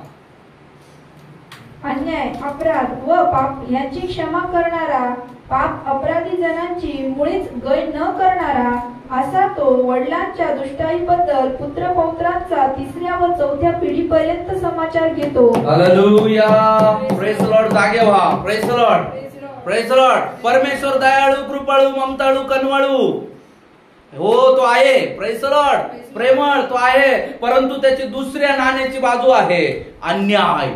अन्याय, अपराध व पाप यांची क्षमा करणारा, पाप अपराधी जणांची मुळीच गय न करणारा, असा तो वडिलांच्या दुष्टाईबद्दल पुत्रपौत्रांचा 3ऱ्या व 4थ्या पिढीपर्यंत समाचार घेतो. हालेलुया. Praise Lord. जागे व्हा. Praise Lord. परमेश्वर दयाळू, कृपाळू, ममताळू, कनवाळू हो, तो आहे. Praise Lord. प्रेमळ तो आहे. परंतु त्याची दुसऱ्या नाण्याची बाजू आहे अन्याय.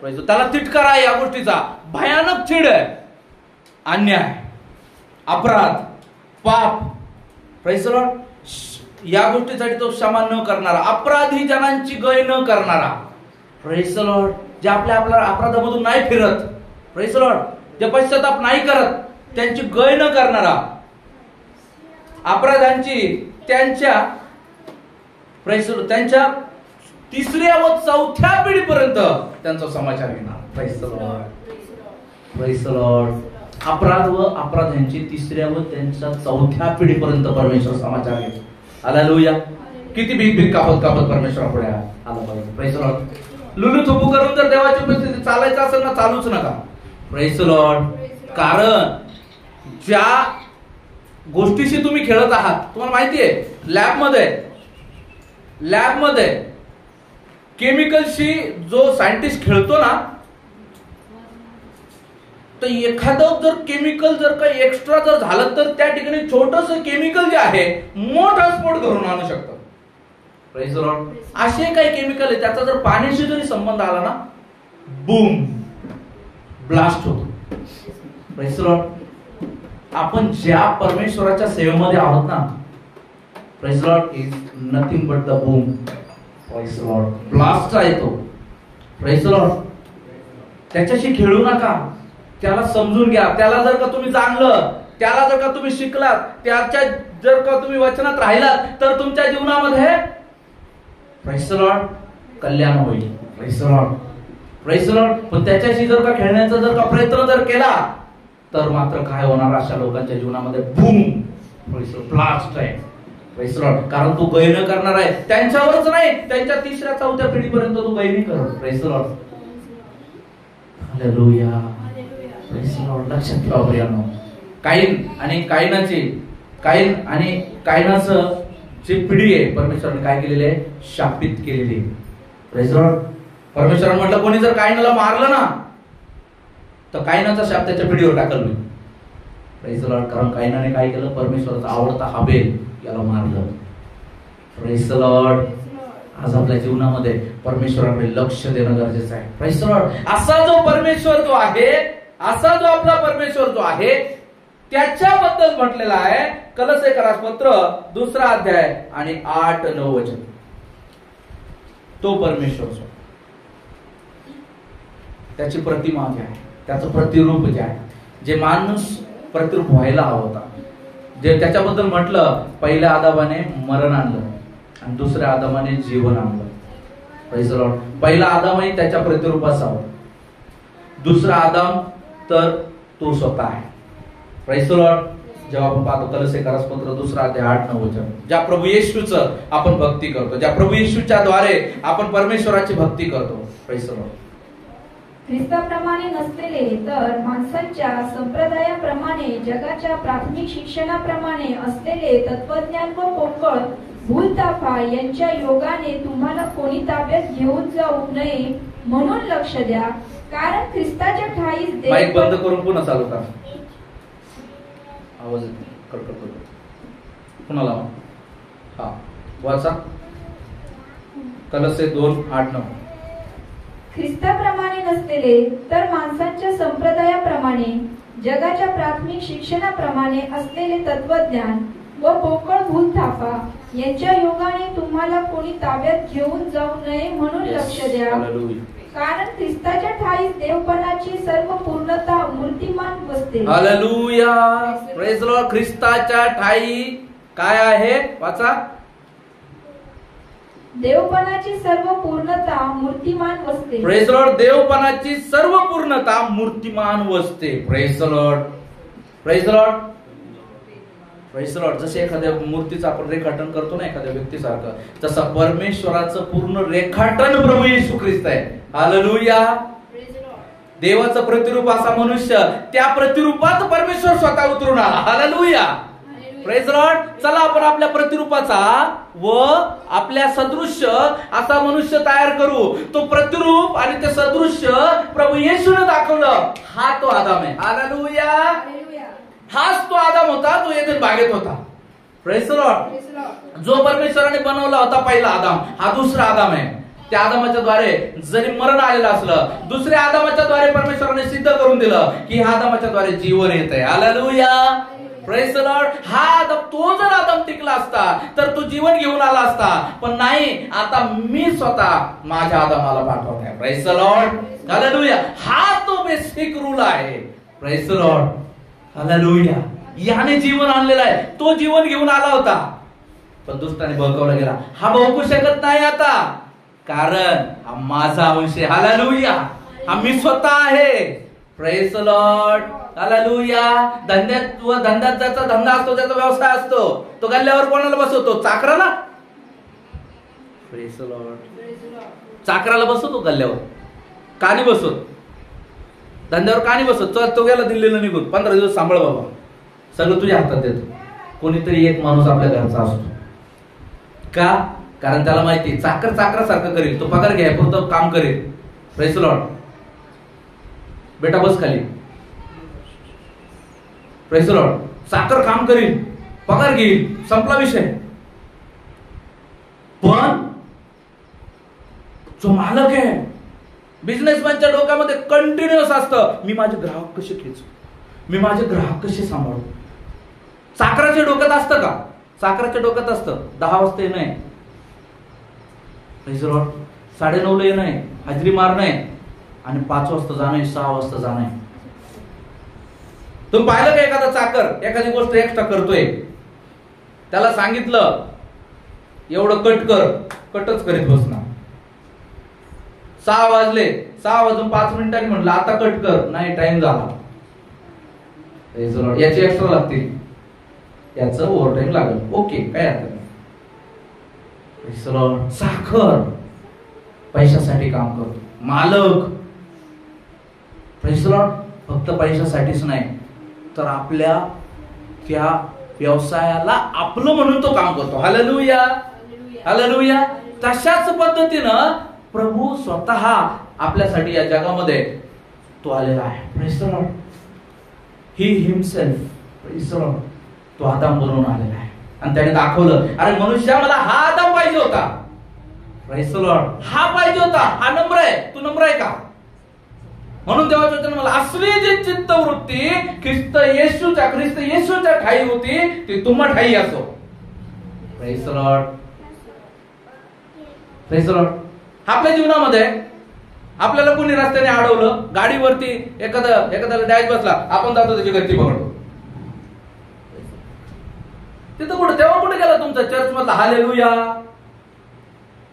त्याला तिटकारा आहे या गोष्टीचा. भयानक चीड आहे. अन्याय, अपराध, पाप. Praise Lord. या गोष्टीसाठी तो क्षमा न करणारा, अपराधी जनांची गय न करणारा. Praise Lord. जे आपल्या अपराधामधून नाही फिरत, प्रेज लॉर्ड, जे पश्चाताप नाही करत, त्यांची गय न करणारा, अपराधांची त्यांच्या 3ऱ्या व 4थ्या पिढीपर्यंत त्यांचा समाचार घेणार. Praise Lord. अपराध व अपराधांची 3ऱ्या व त्यांच्या 4थ्या पिढीपर्यंत परमेश्वर समाचार घेतो. हालेलुया. किती भीक कापत परमेश्वर पुढे आला पाहिजे. Praise Lord. लुलू थुपू करून जर देवाची उपस्थिती चालायचं असेल ना, चालूच नका. Praise Lord. कारण ज्या गोष्टीशी तुम्ही खेळत आहात, तुम्हाला माहितीये, लॅबमध्ये केमिकलशी जो सायंटिस्ट खेळतो ना, तर एखादं जर केमिकल जर काही एक्स्ट्रा जर झालं तर त्या ठिकाणी छोटस केमिकल जे आहे मोठा स्फोट करून आणू शकतं. Praise Lord. असे काही केमिकल आहे, त्याचा जर पाण्याशी जरी संबंध आला ना, बूम, ब्लास्ट होतो. Praise Lord. आपण ज्या परमेश्वराच्या सेवेमध्ये आहोत ना, praise Lord, is nothing but the boom. Praise Lord. Blast आहे तो. Praise Lord. त्याच्याशी खेळू नका. त्याला समजून घ्या. त्याला जर का तुम्ही जाणलं, त्याला जर का तुम्ही शिकलात, त्याच्या जर का तुम्ही वचनात राहिलात, तर तुमच्या जीवनामध्ये प्रेज लॉर्ड कल्याण होईल. Praise Lord. Praise Lord. पण त्याच्याशी जर का खेळण्याचा जर का प्रयत्न जर केला, तर मात्र काय होणार? अशा लोकांच्या जीवनामध्ये बूम, ब्लास्ट आहे. Praise Lord. कारण तू गय न करणार आहे. त्यांच्यावरच नाही, त्यांच्या 3ऱ्या 4थ्या पिढीपर्यंत तू गय नाही करत. Praise Lord. Hallelujah. Praise Lord. लक्षात ठेवा प्रियांनो. काईन आणि कायनाचं जी पिढी आहे परमेश्वराने काय केलेली आहे? शापित केलेली आहे. Praise the Lord. परमेश्वराने म्हटलं कोणी जर कायनाला मारलं ना तर कायनाचा शाप त्याच्या पिढीवर टाकल मी. Praise the Lord. कारण कायनाने काय केलं? परमेश्वराचा आवडता हाबेल याला मारलं. Praise the Lord. आज आपल्या जीवनामध्ये परमेश्वराकडे लक्ष देणं गरजेचं आहे. Praise the Lord. असा जो परमेश्वर जो आहे, असा जो आपला परमेश्वर जो आहे त्याच्याबद्दल म्हटलेला आहे कलस्सेकरास पत्र 2 अध्याय आणि 8-9 वचन. तो परमेश्वर जो त्याची प्रतिमा जी आहे, त्याचं प्रतिरूप जे आहे, जे माणूस प्रतिरूप व्हायला हवा होता, जे त्याच्याबद्दल म्हटलं पहिल्या आदामाने मरण आणलं आणि दुसऱ्या आदामाने जीवन आणलं. Praise the Lord. पहिला आदामही त्याच्या प्रतिरूपाचा होता, दुसरा आदाम तर तो स्वतः आहे. Praise the Lord. जेव्हा आपण पाहतो कलस्सेकरास पत्र 2 अध्याय 8-9 वचन, ज्या प्रभू येशूचं आपण भक्ती करतो, ज्या प्रभू येशूच्या द्वारे आपण परमेश्वराची भक्ती करतो. Praise the Lord. ख्रिस्ताप्रमाणे नसलेले तर माणसांच्या संप्रदायाप्रमाणे, जगाच्या प्राथमिक शिक्षणाप्रमाणे असलेले तत्वज्ञान व पोकळ भूलथापा यांच्या योगाने तुम्हाला कोणी ताब्यात घेऊन जाऊ नये म्हणून लक्ष द्या. कारण ख्रिस्ताच्या ठायीस माईक बंद करून पुन्हा चालू करा. आवाज कडकड करतो. पुन्हा लावा. हा वाचा. कलस्से 2:8-9. ख्रिस्ताप्रमाणे नसलेले तर माणसांच्या संप्रदायाप्रमाणे, जगाच्या प्राथमिक शिक्षणाप्रमाणे असलेले तत्वज्ञान व पोकळ भूलथापा यांच्या योगाने तुम्हाला कोणी ताब्यात घेऊन जाऊ नये म्हणून लक्ष द्या. कारण ख्रिस्ताच्या ठायीस देवपणाची सर्व पूर्णता मूर्तिमान बसते. हालेलुया. Praise the Lord. ख्रिस्ताच्या ठायी काय आहे? वाचा. देवपणाची सर्व पूर्णता मूर्तिमान वसते. Praise the Lord. देवपणाची सर्व पूर्णता मूर्तिमान वसते. Praise the Lord. Praise the Lord. Praise the Lord. जसे एखाद्या मूर्तीचं आपण रेखाटन करतो ना एखाद्या व्यक्तीसारखं, तसं परमेश्वराचं पूर्ण रेखाटन प्रभू येशू ख्रिस्त आहे. हालेलुया. देवाचं प्रतिरूप असा मनुष्य, त्या प्रतिरूपात परमेश्वर स्वतः उतरून आला. हालेलुया. Praise the Lord. चला आपण आपल्या प्रतिरूपाचा व आपल्या सदृश्य असा मनुष्य तयार करू. तो प्रतिरूप आणि ते सदृश्य प्रभू येशूने दाखवलं. हा तो आदाम आहे. हालेलुया. हाच तो आदाम होता, तो येथील बागेत होता. Praise the Lord. जो परमेश्वराने बनवला होता पहिला आदाम, हा दुसरा आदाम आहे. त्या आदामाच्या द्वारे जरी मरण आलेलं असलं, दुसऱ्या आदामाच्या द्वारे परमेश्वराने सिद्ध करून दिलं की ह्या आदामाच्या द्वारे जीवन येत आहे. हालेलुया. Praise the Lord. हा आदम, तो जर आदम टिकला असता तर तो जीवन घेऊन आला असता, पण नाही, आता मी स्वतः माझ्या आदमाला पाठवत आहे. Praise the Lord. हालेलुया. हा तो बेसिक रूल आहे. Praise the Lord. हालेलुया. याने जीवन आणलेलं आहे. तो जीवन घेऊन आला होता, पण दुष्टाने बळकावला गेला. हा बळकू शकत नाही आता, कारण हा माझा अंश आहे. हालेलुया. हा मी स्वतः आहे. Praise the Lord. हालेलुया. धंद्यात ज्याचा धंदा असतो, त्याचा व्यवसाय असतो, तो गल्ल्यावर कोणाला बसवतो? चाकराला. Praise the Lord. चाकराला बसवतो गल्ल्यावर, का नाही बसवत? धंद्यावर का नाही बसत? तो गेला दिल्लीला निघून, 15 दिवस सांभाळ बाबा, सगळं तुझ्या हातात देतो. कोणीतरी एक माणूस आपल्या घरचा असतो. का? कारण त्याला माहिती चाकर चाकरासारखं करेल, तो पगार घ्यायपुरतं काम करेल. Praise the Lord. बेटा बस खाली. Praise the Lord. चाकर काम करील, पगार घेईल, संपला विषय. पण जो मालक आहे, बिझनेसमॅनच्या डोक्यामध्ये कंटिन्युअस असतं, मी माझे ग्राहक कसे खेचू, मी माझे ग्राहक कसे सांभाळू. चाकराच्या डोक्यात असतं का? चाकराच्या डोक्यात असतं 10 वाजता येणं आहे, 9:30 येणं आहे, हाजरी मारणं आहे, आणि 5 वाजता जाणं आहे, 6 वाजता जाणं आहे. तुम्ही पाहिलं का एखादा चाकर एखादी गोष्ट एक्स्ट्रा करतोय, त्याला सांगितलं एवढं कट कर, कटच करीत बसणार. 6 वाजले, 6 वाजून 5 मिनिटांनी म्हटलं आता कट कर, नाही टाइम झाला. याचे एक्स्ट्रा लागतील, याचं ओव्हर टाइम लागेल. ओके, काय आता साखर पैशासाठी काम करतो. मालक फक्त पैशासाठीच नाही, तर आपल्या त्या व्यवसायाला आपलं म्हणून तो काम करतो. Hallelujah, hallelujah. तशाच पद्धतीनं प्रभू स्वतः आपल्यासाठी या जगामध्ये तो आलेला आहे. Praise the Lord. He himself, praise the Lord, तो आदाम बनवून आलेला आहे आणि त्याने दाखवलं, अरे मनुष्या मला हा आदाम पाहिजे होता. Praise the Lord. हा पाहिजे होता, हा नम्र आहे, तू नम्र आहे का? म्हणून देवाच्या वचनात मला असली जी चित्तवृत्ती ख्रिस्त येशूच्या ठाई होती ती तुम्हा ठाई असो. Praise the Lord, praise the Lord. आपल्या जीवनामध्ये आपल्याला कोणी रस्त्याने अडवलं, गाडीवरती एखाद्याला डॅश बसला, आपण जातो त्याची गती पकडतो. तिथं कुठे, तेव्हा कुठे गेला तुमचा चर्च मधला हालेलुया,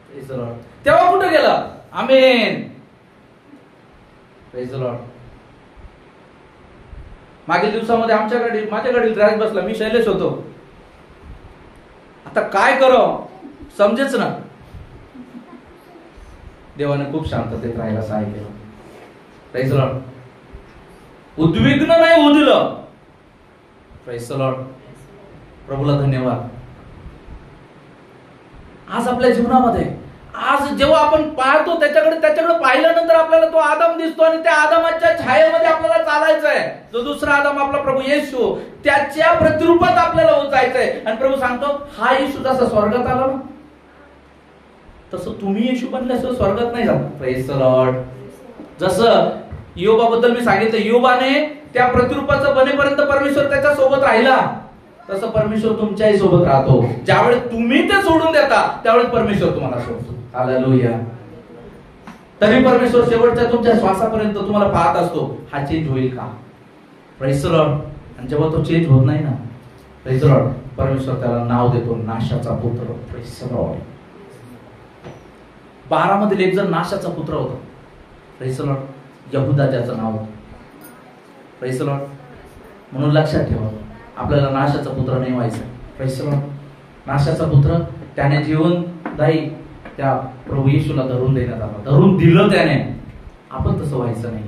प्रेज द लॉर्ड? तेव्हा कुठे गेला आमेन, प्रेज द लॉर्ड? मागील दिवसामध्ये माझ्या गाडीत ड्राईव्ह बसला, मी शैलेश होतो. आता काय करावं समजेच ना. देवाने खूप शांततेत राहायला सहाय्य केलं. Praise the Lord. उद्विग्न नाही होऊ दिलं. Praise the Lord. प्रभूला धन्यवाद. आज आपल्या जीवनामध्ये, आज जेव्हा आपण पाहतो त्याच्याकडे पाहिल्यानंतर आपल्याला तो आदाम दिसतो आणि त्या आदामाच्या छायेमध्ये आपल्याला चालायचं आहे. जो दुसरा आदाम आपला प्रभू येशू, त्याच्या प्रतिरूपात आपल्याला जायचंय. आणि प्रभू सांगतो, हा येशू जसा स्वर्गात आला ना, तसं तुम्ही येशू बनल्याशिवाय स्वर्गात नाही जात. Praise the Lord. जसं योबाबद्दल मी सांगितलं, योबाने त्या प्रतिरूपाचं बनेपर्यंत परमेश्वर त्याच्या सोबत राहिला, तसं परमेश्वर तुमच्याही सोबत राहतो. ज्यावेळेस तुम्ही ते सोडून देता त्यावेळेस परमेश्वर तुम्हाला सोडतो. हालेलुया. तरी परमेश्वर शेवटच्या तुमच्या श्वासापर्यंत तुम्हाला पाहत असतो. हा चेंज होईल का? Praise the Lord. आणि जेव्हा तो चेंज होत नाही ना, प्रेज द लॉर्ड, परमेश्वर त्याला नाव देतो नाशाचा पुत्र. Praise the Lord. 12 मधील एक जण नाशाचा पुत्र होता. Praise the Lord. यहुदा त्याचं नाव होतं. Praise the Lord. म्हणून लक्षात ठेवा, आपल्याला नाशाचा पुत्र नाही व्हायचा. Praise the Lord. नाशाचा पुत्र त्याने जीवनदायी त्या प्रभू येशूला धरून देण्यात आला, धरून दिलं त्याने. आपण तसं व्हायचं नाही.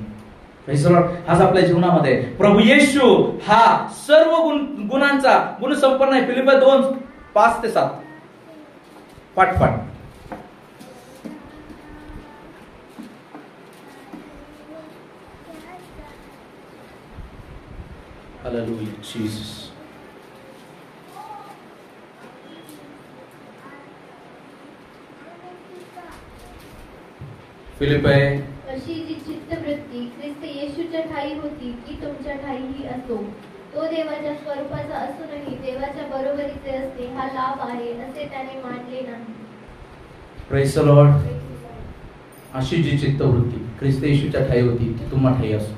Praise the Lord. आज आपल्या जीवनामध्ये प्रभू येशू हा सर्व गुणांचा गुणसंपन्न आहे. फिलिप्पी 2:5-7 पाठ. Hallelujah, Jesus. फिलिप्पी. अशी जी चित्तवृत्ती ख्रिस्त येशूच्या ठाई होती ती तुमच्या ठाईही असो. तो देवाच्या स्वरूपाचा असूनही देवाच्या बरोबरीचे असणे हा लाभ आहे असे त्याने मानले नाही. Praise the Lord. अशी जी चित्तवृत्ती ख्रिस्त येशूच्या ठाई होती ती तुम्हा ठाई असो.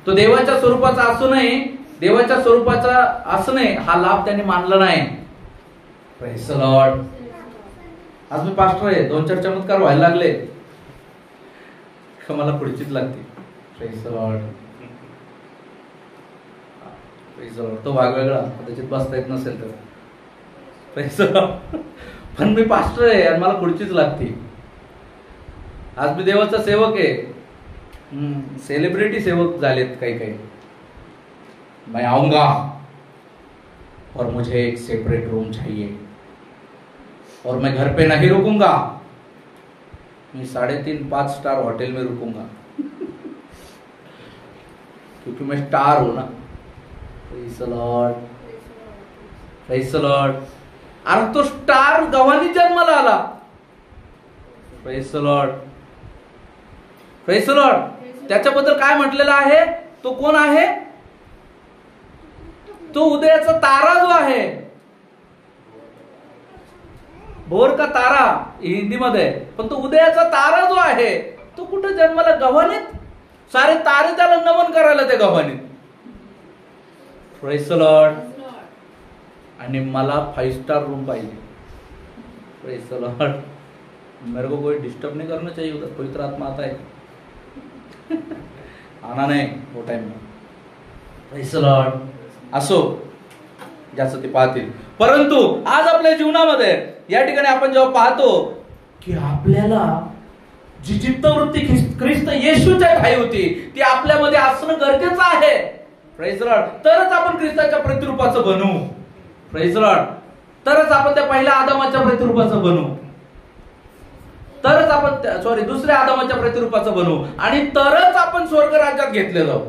तो देवाच्या स्वरूपाचा असूनही, देवाच्या स्वरूपाचा असणे हा लाभ त्याने मानला नाही. Praise the Lord. आज मी पास्टर आहे, 2-4 चमत्कार व्हायला लागले, मला पुढचीच लागते. Praise the Lord. Praise the Lord. तो भाग वेगळा, कदाचित बसता येत नसेल तर. Praise the Lord. पण मी पास्टर आहे आणि मला पुढचीच लागते. आज मी देवाचा सेवक आहे. सेलिब्रिटी सेवक झालेत काही. मैं आऊंगा और मुझे एक सेपरेट रूम चाहिए और मैं घर पे नहीं रुकूंगा, मैं 3.5-5 स्टार होटल में रुकूंगा क्योंकि मैं स्टार हूं ना. Praise the Lord. Praise the Lord. अरे तो स्टार गव्हाणी जन्माला आला. Praise the Lord. Praise the Lord. त्याच्याबद्दल काय म्हटलेलं आहे? तो कोण आहे? तो उदयाचा तारा जो आहे, भोर का तारा हिंदी मध्ये, पण तो उदयाचा तारा जो आहे तो कुठे जन्माला? गव्हाणीत. सारे तारे त्याला नमन करायला त्या गव्हाणीत. Praise the Lord. आणि मला 5 स्टार रूम पाहिजे. Praise the Lord. मेरे को कोई डिस्टर्ब नहीं करना चाहिए उधर, पवित्र आत्मा आता है. आना नाही वो टाइम में. Praise the Lord. असो, ज्याचं ते पाहतील. परंतु आज आपल्या जीवनामध्ये या ठिकाणी आपण जेव्हा पाहतो की आपल्याला जी चित्तवृत्ती ख्रिस्त येशूच्या ठाई होती ती आपल्यामध्ये असणं गरजेचं आहे. Praise the Lord. तरच आपण ख्रिस्ताच्या प्रतिरूपाचं बनू. Praise Lord. तरच आपण त्या पहिल्या आदमाच्या प्रतिरूपाचं बनू, तरच आपण दुसऱ्या आदमाच्या प्रतिरूपाचं बनू, आणि तरच आपण स्वर्ग राज्यात घेतले जाऊ.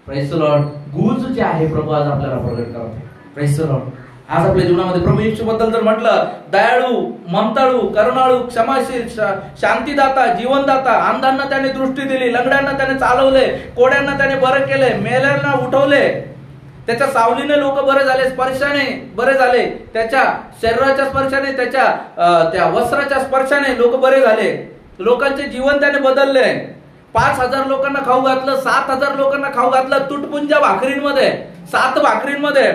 Praise Lord. गुज जे आहे प्रभू आज आपल्याला प्रगट करतो. Praise Lord. आज आपल्या जीवनामध्ये प्रभू येशू बद्दल जर म्हटलं, दयाळू, ममताळू, करुणाळू, क्षमाशील, शांतीदाता, जीवनदाता, अंधांना त्याने दृष्टी दिली, लंगड्यांना त्याने चालवले, कोड्यांना त्याने बरं केले, मेल्यांना उठवले, त्याच्या सावलीने लोक बरे झाले, स्पर्शाने बरे झाले, त्याच्या शरीराच्या स्पर्शाने, त्याच्या त्या वस्त्राच्या स्पर्शाने लोक बरे झाले, लोकांचे जीवन त्याने बदलले. 5,000 लोकांना खाऊ घातलं, 7,000 लोकांना खाऊ घातलं, तुटपुंजा भाकरींमध्ये, 7 भाकरींमध्ये.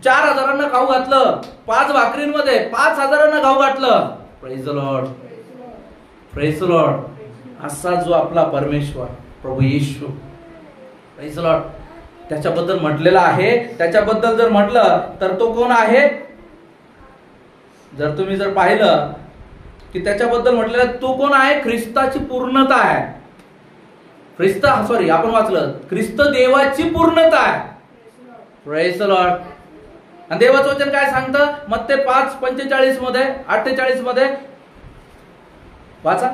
4,000 खाऊ घातलं, 5 भाकरींमध्ये 5,000 खाऊ घातलं. Praise the Lord. Praise the Lord. असा जो आपला परमेश्वर प्रभू येशू, प्रेज द लॉर्ड, त्याच्याबद्दल म्हटलेलं आहे. त्याच्याबद्दल जर म्हटलं तर तो कोण आहे? जर तुम्ही जर पाहिलं की त्याच्याबद्दल म्हटलेलं तो कोण आहे? ख्रिस्ताची पूर्णता आहे. आपण वाचलं, ख्रिस्त देवाची पूर्णता आहे. Praise the Lord. आणि देवाचं वचन काय सांगतं? मत्ते 5:45 मध्ये, 48 मध्ये वाचा.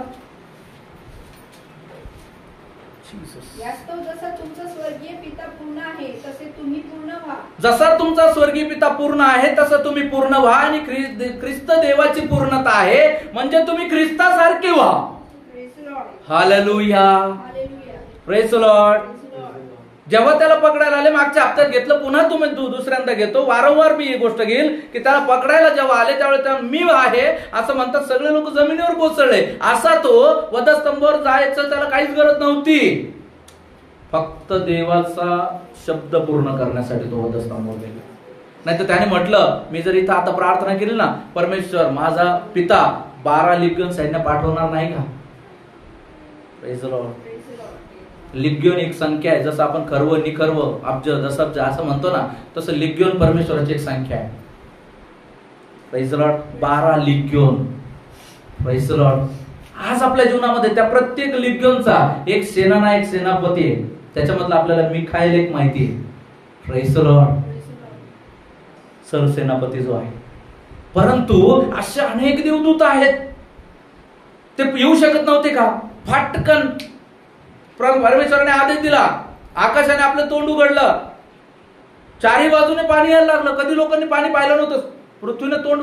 यास्तव जसा तुमचा स्वर्गीय पिता पूर्ण आहे तसे तुम्ही पूर्ण व्हा. जसा तुमचा स्वर्गीय पिता पूर्ण आहे तसं तुम्ही पूर्ण व्हा. आणि ख्रिस्त देवाची पूर्णता आहे, म्हणजे तुम्ही ख्रिस्तासारखे व्हा. हालेलुया. Praise the Lord. जेव्हा त्याला पकडायला आले, मागच्या हप्त्यात घेतलं, पुन्हा तुम्ही दुसऱ्यांदा घेतो, वारंवार मी ही गोष्ट घेईल की त्याला पकडायला जेव्हा आले त्यावेळेस मी आहे असं म्हणतात, सगळे लोक जमिनीवर कोसळले. असा तो वधस्तंभावर जायचं त्याला काहीच गरज नव्हती, फक्त देवाचा शब्द पूर्ण करण्यासाठी तो वधस्तंभावर गेला. नाही तर त्याने म्हटलं, मी जर इथं आता प्रार्थना केली ना, परमेश्वर माझा पिता 12 लिग्योन सैन्य पाठवणार नाही का? Praise the Lord. लिग्योन एक संख्या आहे. जसं आपण खर्व, निखर्व, अब्ज, दशअब्ज असं म्हणतो ना, तसं लिग्योन परमेश्वराची एक संख्या आहे. Praise the Lord. 12 legion. Praise the Lord. आज आपल्या जीवनामध्ये त्या प्रत्येक लिग्योनचा एक सेनानायक, सेनापती आहे. त्याच्यामधलं आपल्याला मिखाएल एक माहिती आहे. Praise the Lord. सरसेनापती जो आहे. परंतु असे अनेक देवदूत आहेत, ते येऊ शकत नव्हते का? फाटकन परमेश्वराने आदेश दिला, आकाशाने आपलं तोंड उघडलं, चारही बाजूने पाणी यायला लागलं. कधी लोकांनी पाणी पाहिलं नव्हतं. पृथ्वीने तोंड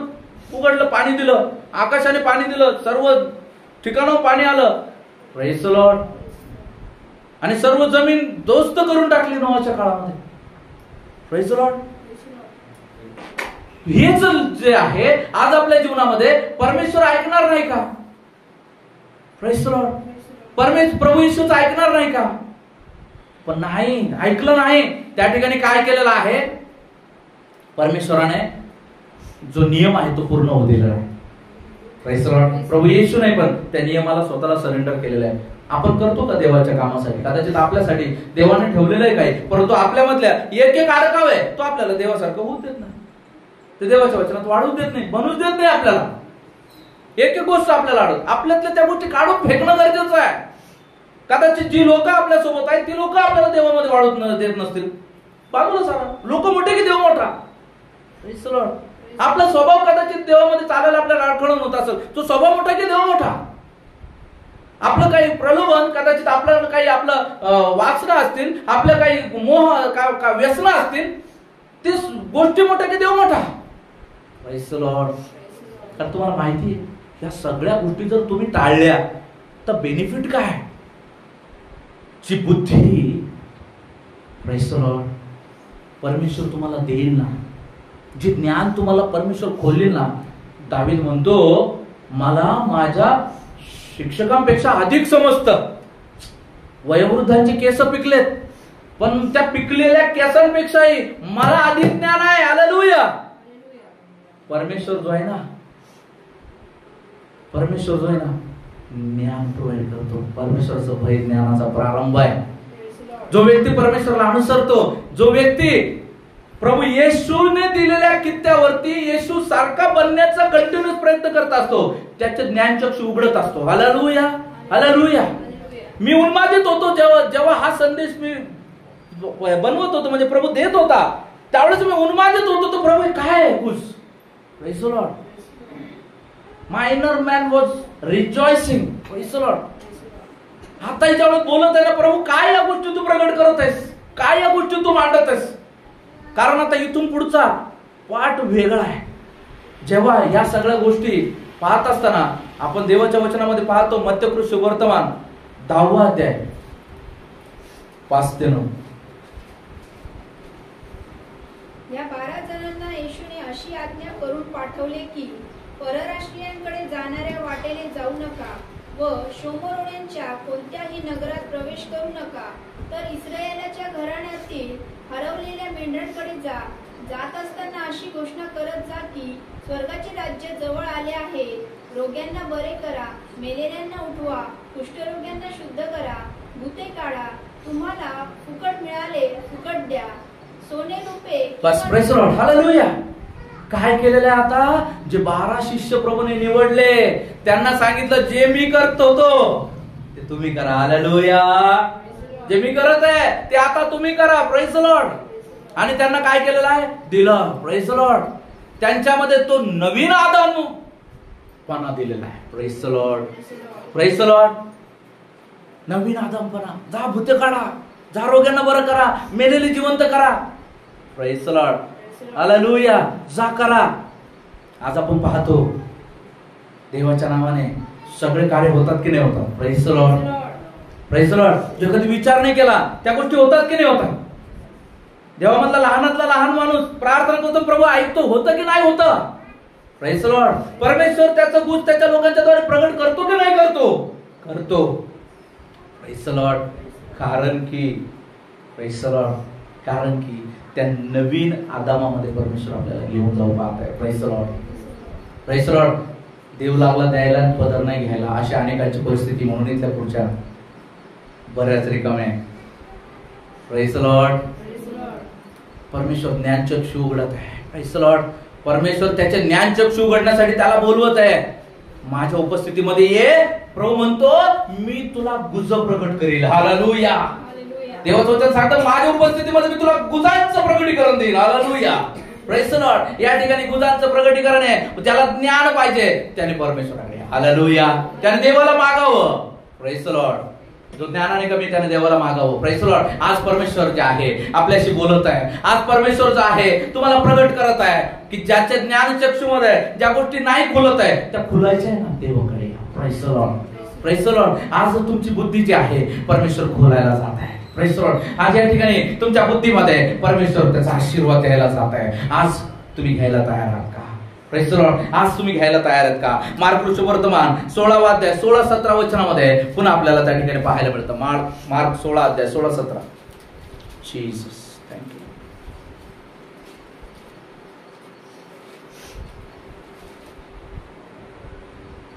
उघडलं, पाणी दिलं, आकाशाने पाणी दिलं, सर्व ठिकाणावर पाणी आलं. Praise the Lord. आणि सर्व जमीन दोस्त करून टाकली नोआच्या काळामध्ये. Praise the Lord. हेच जे आहे आज आपल्या जीवनामध्ये, परमेश्वर ऐकणार नाही का? Praise the Lord. प्रभू येशूच ऐकणार नाही का? पण नाही, ऐकलं नाही. त्या ठिकाणी काय केलेलं आहे? परमेश्वराने जो नियम आहे तो पूर्ण होऊ दिलेला आहे. Praise the Lord. प्रभू येशू नाही, पण त्या नियमाला स्वतःला सरेंडर केलेलं आहे. आपण करतो का देवाच्या कामासाठी? कदाचित आपल्यासाठी देवाने ठेवलेलं आहे काही, परंतु आपल्यामधल्या एक अडकाव आहे, तो आपल्याला देवासारखं होऊ देत नाही. ते देवाच्या वचनात वाढू देत नाही, बनूच देत नाही आपल्याला. एक गोष्ट आपल्याला आढळत, आपल्यातल्या त्या गोष्टी काढून फेकणं गरजेचं आहे. कदाचित जी लोक आपल्या सोबत आहेत ती लोक आपल्याला देवामध्ये वाढून देत नसतील. बाजूला सारा, लोक मोठे की देव मोठा? आपला स्वभाव कदाचित देवामध्ये चालायला आपल्याला अडखळून होत असेल, तो स्वभाव मोठा की देव मोठा? आपलं काही प्रलोभन, कदाचित आपल्याला काही आपलं वासना असतील, आपल्या काही मोह, व्यसना असतील, ते गोष्टी मोठ्या की देव मोठा? Praise the Lord. कारण तुम्हाला माहिती आहे, या सगळ्या गोष्टी जर तुम्ही टाळल्या तर बेनिफिट काय? जी बुद्धी, प्रेज द लॉर्ड, परमेश्वर तुम्हाला देईल ना, जे ज्ञान तुम्हाला परमेश्वर खोलेल ना. दावीद म्हणतो, मला माझ्या शिक्षकांपेक्षा अधिक समजतं. वयोवृद्धांची केस पिकलेत, पण त्या पिकलेल्या केसांपेक्षाही मला अधिक ज्ञान आहे. हालेलुया. परमेश्वर जो आहे ना, परमेश्वर जो आहे ना, ज्ञान प्रोव्हाइड करतो. परमेश्वराचं भय ज्ञानाचा प्रारंभ आहे. जो व्यक्ती परमेश्वराला अनुसरतो, जो व्यक्ती प्रभू येशूने दिलेल्या कित्त्यावरती येशू सारखा बनण्याचा कंटिन्यूस प्रयत्न करत असतो, त्याचे ज्ञानचक्षु उघडत असतो. हालेलुया. हालेलुया. मी उन्मादित होतो जेव्हा हा संदेश मी बनवत होतो, म्हणजे प्रभू देत होता, त्यावेळेस मी उन्मादित होतो, तो प्रभू काय आहे खुश. Praise the Lord. Minor man was rejoicing. Praise the Lord. आता याच्या वेळेस बोलत आहे ना, प्रभू काय या गोष्टी तू प्रगट करत आहेस, काय या गोष्टी तू मांडत आहेस. कारण आता इथून पुढचा पाठ वेगळा आहे. जेव्हा या सगळ्या गोष्टी पाहत असताना आपण देवाच्या वचनामध्ये पाहतो, मत्तय सुवर्तमान 10वा अध्याय 5 ते 9. या 12 जणांना येशूने अशी आज्ञा करून पाठवले की परराष्ट्रीयांकडे जाणाऱ्या वाटेने जाऊ नका व शोमरोण्यांच्या कोणत्याही नगरात प्रवेश करू नका, तर इस्रायेलाच्या घराण्यातील हरवलेल्या मेंढरांकडे जा. जात असताना अशी घोषणा करत जा की स्वर्गाचे राज्य जवळ आले आहे. रोग्यांना बरे करा, मेलेल्यांना उठवा, कुष्ठरोग्यांना शुद्ध करा, भूते काढा. तुम्हाला फुकट मिळाले फुकट द्या. सोने रुपे बस. Praise the Lord. हालेलुया. काय केलेलं आहे आता? जे 12 शिष्य प्रभूने निवडले त्यांना सांगितलं, जे मी करत होतो ते तुम्ही करा. हालेलुया. जे मी करत आहे ते आता तुम्ही करा. Praise the Lord. आणि त्यांना काय केलेलं आहे? दिलं. Praise the Lord. त्यांच्यामध्ये तो नवीन आदमपणा दिलेला आहे. Praise the Lord. Praise the Lord. नवीन आदमपणा. जा भूते काढा, जा रोग्यांना बरं करा, मेलेले जिवंत करा. Praise the Lord. हालेलुया. जा करा. आज आपण पाहतो देवाच्या नावाने सगळे कार्य होतात की नाही होतात. Praise the Lord. Praise the Lord. जे कधी विचार नाही केला त्या गोष्टी होतात की नाही होतात. देवामधला लहानातला लहान माणूस प्रार्थना करतो, प्रभू ऐकतो, होतं की नाही होतं. Praise the Lord. परमेश्वर त्याचं गुण त्याच्या लोकांच्या द्वारे प्रगट करतो की नाही करतो. करतो. Praise the Lord. कारण की त्या नवीन आदामामध्ये परमेश्वर आपल्याला घेऊन जाऊ पाहत आहे. Praise the Lord. Praise the Lord. देव लागला द्यायला पदर नाही घ्यायला, अशा अनेकांची परिस्थिती म्हणून इथल्या पुढच्या बऱ्याच रिकाम्या आहे. Praise the Lord. परमेश्वर ज्ञानचक्षु उघडत आहे. Praise the Lord. परमेश्वर त्याचे ज्ञानचक्षु उघडण्यासाठी त्याला बोलवत आहे. माझ्या उपस्थितीमध्ये ये. प्रभू म्हणतो, मी तुला गुज प्रकट करील. हालेलुया. देवाचं वचन सांगतं, माझ्या उपस्थितीमध्ये मी तुला गुजांचं प्रकटीकरण देईल. हालेलुया. Praise the Lord. या ठिकाणी गुजांचं प्रकटीकरण आहे. ज्याला ज्ञान पाहिजे त्याने परमेश्वराकडे. हालेलुया. त्याने देवाला मागावं. Praise the Lord. जो ज्ञानाने कमी त्याने देवाला मागावं. Praise the Lord. आज परमेश्वर जे आहे आपल्याशी बोलत आहे. आज परमेश्वर जो आहे तुम्हाला प्रगट करत आहे की ज्याच्या ज्ञानचक्षुमध्ये ज्या गोष्टी नाही खुलत आहे त्या खुलायच्या आहे ना देवाकडे. Praise the Lord. Praise the Lord. आज तुमची बुद्धी जी आहे परमेश्वर खोलायला जात आहे. Praise the Lord. आज या ठिकाणी तुमच्या बुद्धीमध्ये परमेश्वर त्याचा आशीर्वाद द्यायला जात आहे. आज तुम्ही घ्यायला तयार आहात का? Praise the Lord. आज तुम्ही घ्यायला तयार आहेत का? मार्क सुवर्तमान 16वा अध्याय 16-17 वचनामध्ये पुन्हा आपल्याला त्या ठिकाणी पाहायला मिळतं. मार्क 16 अध्याय 16-17. Jesus thank you.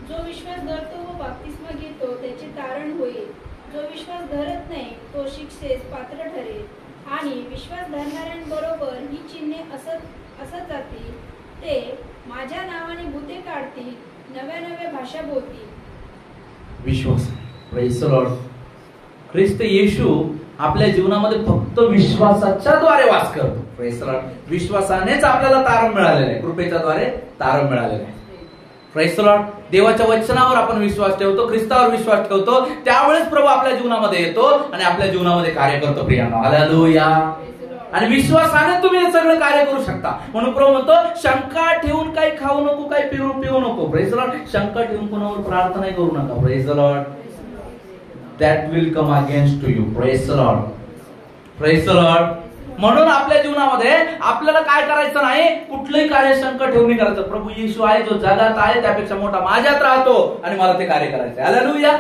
जो विश्वास धरतो व बाप्तिस्मा घेतो त्याचे तारण होईल. जो विश्वास धरत नाही तो शिक्षेस पात्र ठरेल. आणि विश्वास धरणाऱ्यांबरोबर ही चिन्हे असत जातील. ते माझ्या नावाने भूते काढतील, नव्या नव्या भाषा बोलतील. विश्वास. Praise the Lord. ख्रिस्त येशू आपल्या जीवनामध्ये फक्त विश्वासाच्या द्वारे वास करतो. Praise the Lord. विश्वासानेच आपल्याला तारण मिळालेलं आहे. कृपेच्या द्वारे तारण मिळालेलं आहे. Praise the Lord. देवाच्या वचनावर आपण विश्वास ठेवतो, ख्रिस्तावर विश्वास ठेवतो, त्यावेळेस प्रभू आपल्या जीवनामध्ये येतो आणि आपल्या जीवनामध्ये कार्य करतो. प्रियांनो, हालेलुया. आणि विश्वासाने तुम्ही हे सगळं कार्य करू शकता. म्हणून प्रभू म्हणतो, शंका ठेवून काही खाऊ नको, काही पिऊ नको. Praise the Lord. शंका ठेवून कोणावर प्रार्थना करू नका. Praise the Lord. That will come against to you. Praise the Lord. Praise the Lord. म्हणून आपल्या जीवनामध्ये आपल्याला काय करायचं नाही, कुठलंही कार्य शंका ठेवून नाही करायचं. प्रभू येशू आहे जो जगात आहे त्यापेक्षा मोठा माझ्यात राहतो आणि मला ते कार्य करायचं. हालेलुया.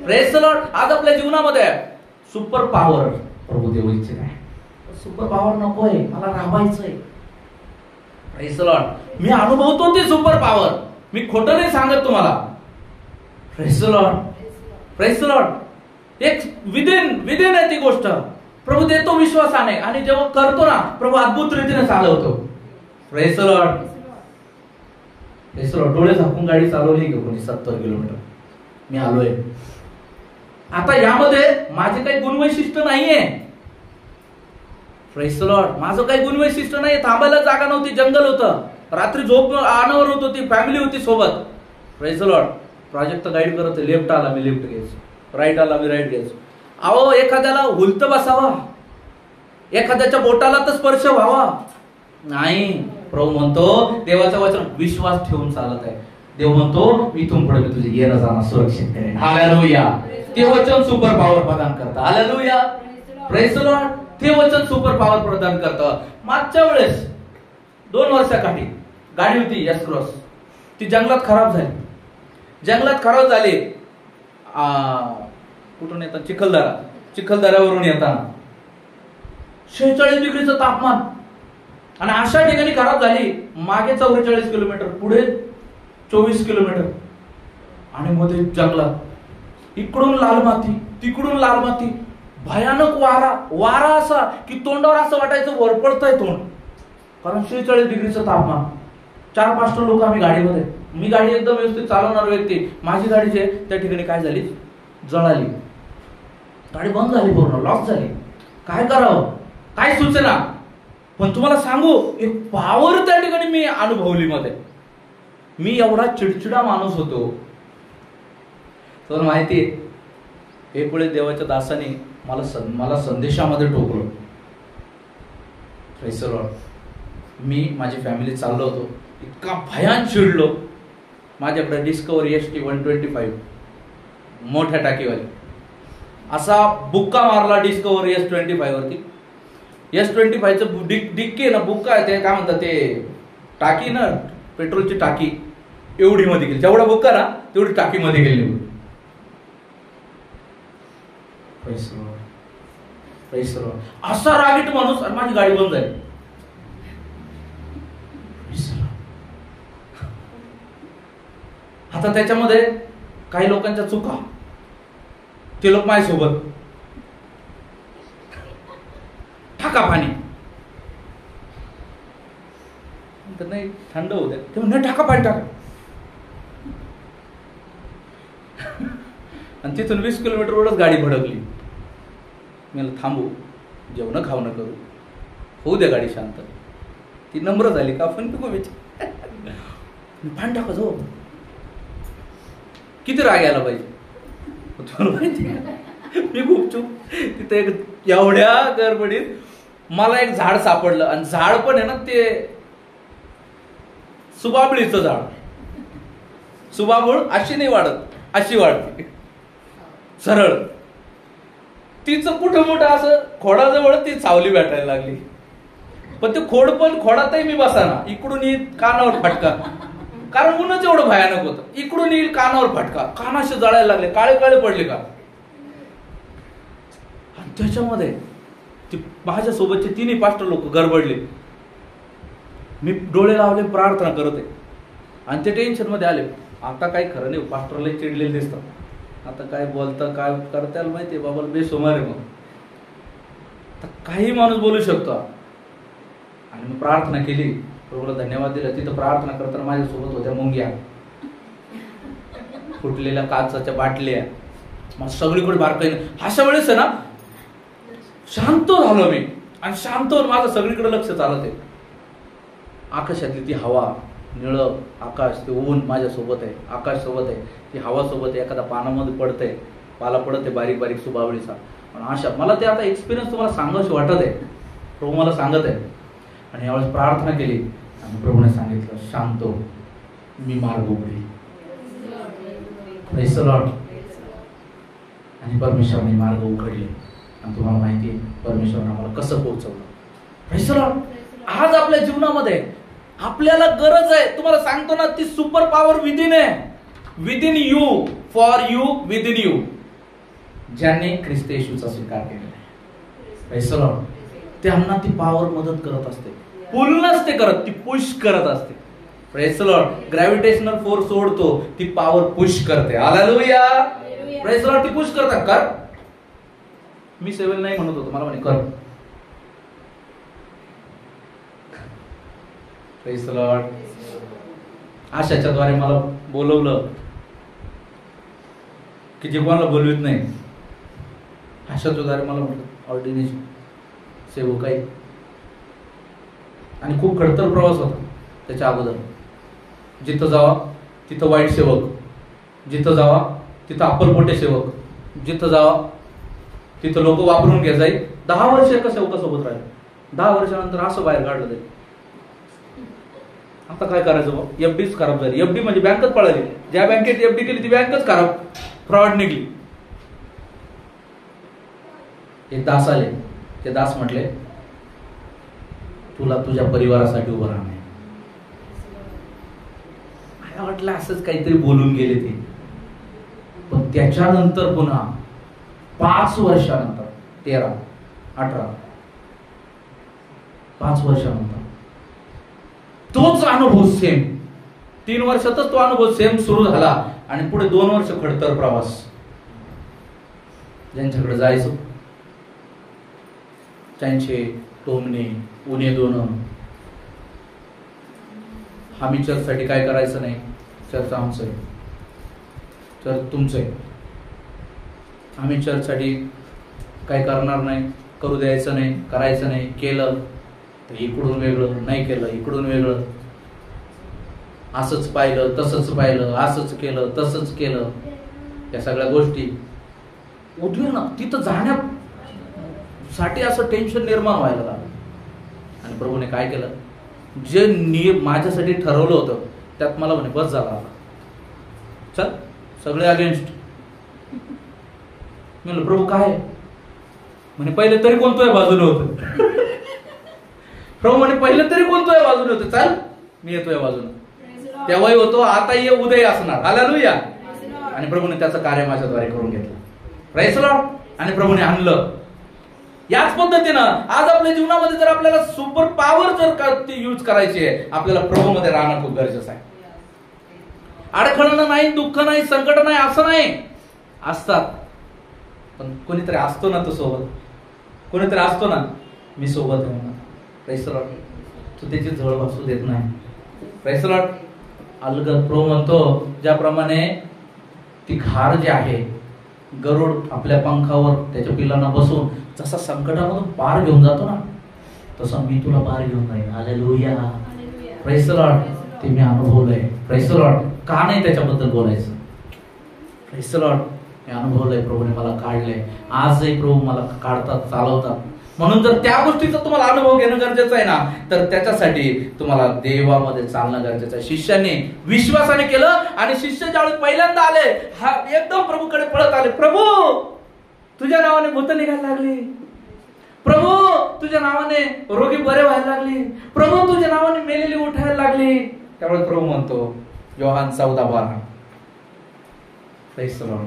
Praise the Lord. आज आपल्या जीवनामध्ये सुपर पॉवर प्रभू देव इच्छित आहे. सुपर पॉवर नकोय, मला राहायचंय. Praise the Lord. मी अनुभवतो ती सुपर पॉवर. मी खोटं नाही सांगत तुम्हाला. Praise the Lord. Praise the Lord. एक विदिन आहे ती गोष्ट. प्रभू देतो विश्वासाने आणि जेव्हा करतो ना प्रभू अद्भुत रीतीने चालवतो. Praise the Lord. Praise the Lord. डोळे झाकून गाडी चालवली की कोणी 70 किलोमीटर. मी आलोय. आता यामध्ये माझे काही गुणवैशिष्ट्य नाहीये. Praise the Lord. माझं काही गुणवैशिष्ट्य नाही, थांबायला जागा नव्हती, जंगल होतं, रात्री झोप अनावर होत होती, फॅमिली होती सोबत. Praise the Lord. Project guide करत होते, लेफ्ट आला मी लेफ्ट घ्यायचो, राईट आला मी राईट घ्यायचो. अहो एखाद्याला उलट बसावा, एखाद्याच्या बोटाला तर स्पर्श व्हावा नाही. प्रभू म्हणतो देवाचं वचन विश्वास ठेवून चालत आहे. देव म्हणतो इथून पुढे मी तुझे येणं जाणं सुरक्षित करेन. हालेलुया. ते वचन सुपर पॉवर प्रदान करतं. हालेलुया. Praise the Lord. ते वचन सुपर पॉवर प्रदान करतं. मागच्या वेळेस 2 वर्षाकाठी गाडी होती एस क्रॉस, ती जंगलात खराब झाली. जंगलात खराब झाली. कुठून येतात? चिखलदऱ्यावरून येताना 46 डिग्रीचं तापमान, आणि अशा ठिकाणी खराब झाली. मागे 44 किलोमीटर, पुढे 24 किलोमीटर, आणि मध्ये जंगलात. इकडून लाल माती, तिकडून लाल माती, भयानक वारा असा की तोंडावर असं वाटायचं वर पडतंय तोंड, कारण 46 डिग्रीचं तापमान. 4-5 लोक आम्ही गाडीमध्ये. मी गाडी एकदम व्यवस्थित चालवणार व्यक्ती. माझी गाडी जे त्या ठिकाणी काय झाली, जळाली. गाडी बंद झाली, पूर्ण लॉक झाली. काय करावं, काय सुचना. पण तुम्हाला सांगू, एक पॉवर त्या ठिकाणी मी अनुभवली मध्ये. मी एवढा चिडचिडा माणूस होतो, तर माहितीये एक वेळेस देवाच्या दासाने मला संदेशामध्ये टोकलो. Praise the Lord. मी माझी फॅमिली चाललो होतो, इतका भयान चिडलो. माझ्याकडे डिस्कवरी ST 125 मोठ्या टाकीवाली, असा बुक्का मारला डिस्कवरी S25 वरती. S25चं डिक्की आहे ना, बुक्का आहे ते काय म्हणतात, ते टाकी ना, पेट्रोलची टाकी एवढी मध्ये गेली. जेवढा बुक्का ना तेवढी टाकी मध्ये गेली. असा रागीट माणूस, आणि माझी गाडी बंद झाली. आता त्याच्यामध्ये काही लोकांच्या चुका, ते लोक माझ्यासोबत टाका पाणी, नाही थंड होऊ द्या, ते म्हणणे टाका पाणी टाका. आणि तिथून 20 किलोमीटरवरच गाडी भडकली. मी थांबू, जेवण खावणं करू, होऊ द्या गाडी शांत. ती नम्र झाली का आपण नको पाणी टाका जो. किती राग यायला पाहिजे. मी गुपचूप तिथे एवढ्या गडबडीत मला एक झाड सापडलं, आणि झाड पण आहे ना ते सुबाबळीचं झाड. सुबाबूळ अशी नाही वाढत, अशी वाढते सरळ. तिचं कुठं मोठं असं खोडाजवळ ती सावली भेटायला लागली. पण ते खोडातही मी बसाना. इकडून येईल कानावर फटका, कारण उन्हच एवढं भयानक होतं. इकडून येईल कानावर फटका, कानाशी जळायला लागले, काळे काळे पडले का. आणि त्याच्यामध्ये ती माझ्यासोबतचे 3 पास्टर लोक गडबडले. मी डोळे लावले, प्रार्थना करत आहे, आणि ते टेन्शन मध्ये आले. आता काही खरं नाही, पास्टरला चिडलेले दिसतात. आता काय बोलता, काय करता माहितीये बाबा, बेसुमार आहे. मग काही माणूस बोलू शकतो. आणि मी प्रार्थना केली, प्रभूला धन्यवाद दिला. तिथं प्रार्थना करताना माझ्यासोबत होत्या मुंग्या, फुटलेल्या काचाच्या बाटल्या, मग सगळीकडे बारकाईने. अशा वेळेस आहे ना शांत झालो मी, आणि शांत होऊन माझं सगळीकडे लक्ष चालत आहे. आकाशातली ती हवा, निळ आकाश, ते ऊन माझ्यासोबत आहे, आकाश सोबत आहे, ती हवा सोबत आहे. एखादा पानामध्ये पडतंय, पाला पडत आहे बारीक बारीक सुबावळीचा. पण अशा मला ते आता एक्सपिरियन्स तुम्हाला सांगायचं वाटत आहे, प्रभू मला सांगत आहे. आणि यावेळेस प्रार्थना केली, आणि प्रभूने सांगितलं शांत हो, मी मार्ग उघडी. Praise the Lord. आणि परमेश्वराने मार्ग उघडले. आणि तुम्हाला माहिती आहे परमेश्वराने आम्हाला कसं पोहोचवलं. Praise the Lord. आज आपल्या जीवनामध्ये आपल्याला गरज आहे, तुम्हाला सांगतो ना, ती सुपर पॉवर विदिन आहे. Within you, for you, within you, ज्यांनी ख्रिस्त येशूचा स्वीकार केलेला आहे. Praise the Lord. त्यांना ती पॉवर मदत करत असते. पुल नसते करत, ती पुश करत असते. Praise the Lord. Gravitational force सोडतो, ती पॉवर पुश करते. हालेलुया. Praise the Lord. ती पुश करतात. कर, मी 7 नाही म्हणत होतो, मला म्हणे कर. Praise the Lord. आशाच्या द्वारे मला बोलवलं की जे कोणाला बोलवित नाही, आशाच्या द्वारे मला म्हटलं ऑर्डिनेशन सेवक आहे, आणि खूप खडतर प्रवास होता त्याच्या अगोदर. जिथं जावा तिथं वाईट सेवक, जिथं जावा तिथं अप्पलपोटे सेवक, जिथं जावा तिथं लोक वापरून घ्या जाईल. 10 वर्ष एका सेवकासोबत राहिले. 10 वर्षानंतर असं बाहेर काढलं जाईल. आता काय करायचं बा? एफडीच खराब झाली. एफडी म्हणजे बँकच पळाली. ज्या बँकेत एफडी केली ती बँकच खराब, फ्रॉड निघली. एक दास आले. ते दास म्हटले, तुला तुझ्या परिवारासाठी उभं राहणार. मला वाटलं असंच काहीतरी बोलून गेले ते. पण त्याच्यानंतर पुन्हा 5 वर्षानंतर 13, 18, 5 वर्षानंतर तोच अनुभव सेम. 3 वर्षातच तो अनुभव सेम सुरू झाला आणि पुढे 2 वर्ष खडतर प्रवास. ज्यांच्याकडे जायचं त्यांचे टोमणे, उणे दोन. आम्ही चर्चसाठी काय करायचं नाही, चर्च आमचं आहे, चर्च तुमचं आहे. आम्ही चर्चसाठी काय करणार नाही, करू द्यायचं नाही, करायचं नाही. केलं तर इकडून वेगळं, नाही केलं इकडून वेगळं. असंच पाहिलं तसंच पाहिलं, असंच केलं तसंच केलं. या सगळ्या गोष्टी उद्विग्न तिथं जाण्यासाठी असं टेन्शन निर्माण व्हायला लागलं. आणि प्रभूने काय केलं, जे नियम माझ्यासाठी ठरवलं होतं त्यात मला म्हणे बस झाला, चल सगळे अगेन्स्ट. मी म्हणलं प्रभू काय म्हणे, पहिले तरी कोणतोय बाजूने होतं. प्रभू म्हणे पहिले तरी कोणतोय बाजूने होतं, चल मी येतोय बाजूने. तेव्हाही होतो, आता ये उदय असणार. हालेलुया. आणि प्रभूने त्याचं कार्य माझ्याद्वारे करून घेतलं. Praise the Lord. आणि प्रभूने आणलं. याच पद्धतीनं आज आपल्या जीवनामध्ये जर आपल्याला सुपर पॉवर जर ती यूज करायची आहे, आपल्याला प्रभूमध्ये राहणं खूप गरजेचं आहे. अडखळणं नाही, दुःख नाही, संकट नाही असं नाही. असतात, पण कोणीतरी असतो ना तो सोबत. कोणीतरी असतो ना, मी सोबत आहे ना. Praise the Lord. तू त्याची झळ वाचू देत नाही. Praise the Lord. अलगद प्रभू म्हणतो, ज्याप्रमाणे ती घार जी आहे, गरुड आपल्या पंखावर त्याच्या पिलांना बसून जसा संकटामधून पार घेऊन जातो ना, तसं मी तुला पार घेऊन जाईन. हालेलुया. Praise the Lord. ते मी अनुभवलंय. Praise the Lord. का नाही त्याच्याबद्दल बोलायचं? Praise the Lord. मी अनुभवलंय, प्रभूने मला काढलंय. आजही प्रभू मला काढतात, चालवतात. म्हणून जर त्या गोष्टीचा तुम्हाला अनुभव घेणं गरजेचं आहे ना, तर त्याच्यासाठी तुम्हाला देवामध्ये चालणं गरजेचं आहे. शिष्याने विश्वासाने केलं आणि शिष्य ज्यावेळी पहिल्यांदा आले, हा एकदम प्रभूकडे पळत आले. प्रभू तुझ्या नावाने भूत निघायला लागली. प्रभू तुझ्या नावाने रोगी बरे व्हायला लागले. प्रभू तुझ्या नावाने मेलेली उठायला लागली. त्यामुळे प्रभू म्हणतो, योहान 14:12. Praise the Lord.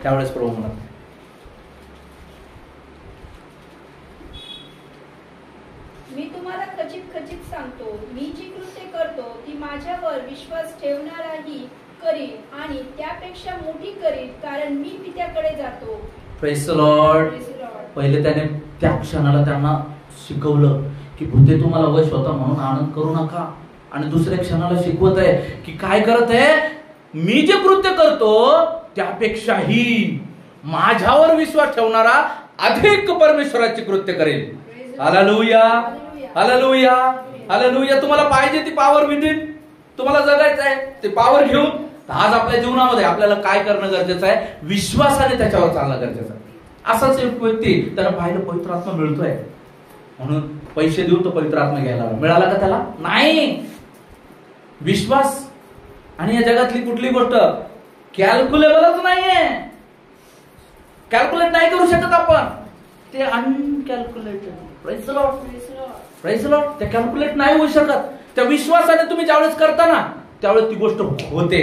त्यावेळेस प्रभू म्हणतात, मी तुम्हाला खचित सांगतो, मी जी कृत्ये करतो ती माझ्यावर विश्वास ठेवणाराही करीन आणि त्यापेक्षा मोठी करीन, कारण मी पित्याकडे जातो. Praise the Lord. पहिले त्याने त्या क्षणाला त्यांना शिकवलं की भूते तुम्हाला वश होता म्हणून आनंद करू नका. आणि दुसऱ्या क्षणाला शिकवत आहे की काय करत आहे, मी जे कृत्य करतो त्यापेक्षाही माझ्यावर विश्वास ठेवणारा अधिक परमेश्वराची कृत्य करेल. हालेलुया. हालेलुया. हालेलुया. तुम्हाला पाहिजे ती पॉवर विदिन, तुम्हाला जगायचं आहे ते पॉवर घेऊन. आज आपल्या जीवनामध्ये आपल्याला काय करणं गरजेचं आहे, विश्वासाने त्याच्यावर चालणं गरजेचं आहे. असाच एक व्यक्ती त्याला पाहिलं पवित्र आत्मा मिळतोय म्हणून पैसे देऊन तो पवित्र आत्मा घ्यायला मिळाला का त्याला? नाही. विश्वास आणि या जगातली कुठली गोष्ट कॅल्क्युलेबलच नाहीये. कॅल्क्युलेट नाही करू शकत आपण. ते uncalculated. Praise the Lord. Praise the Lord. ते कॅल्क्युलेट नाही होऊ शकत. त्या विश्वासाने तुम्ही ज्यावेळेस करता ना, त्यावेळेस ती गोष्ट होते.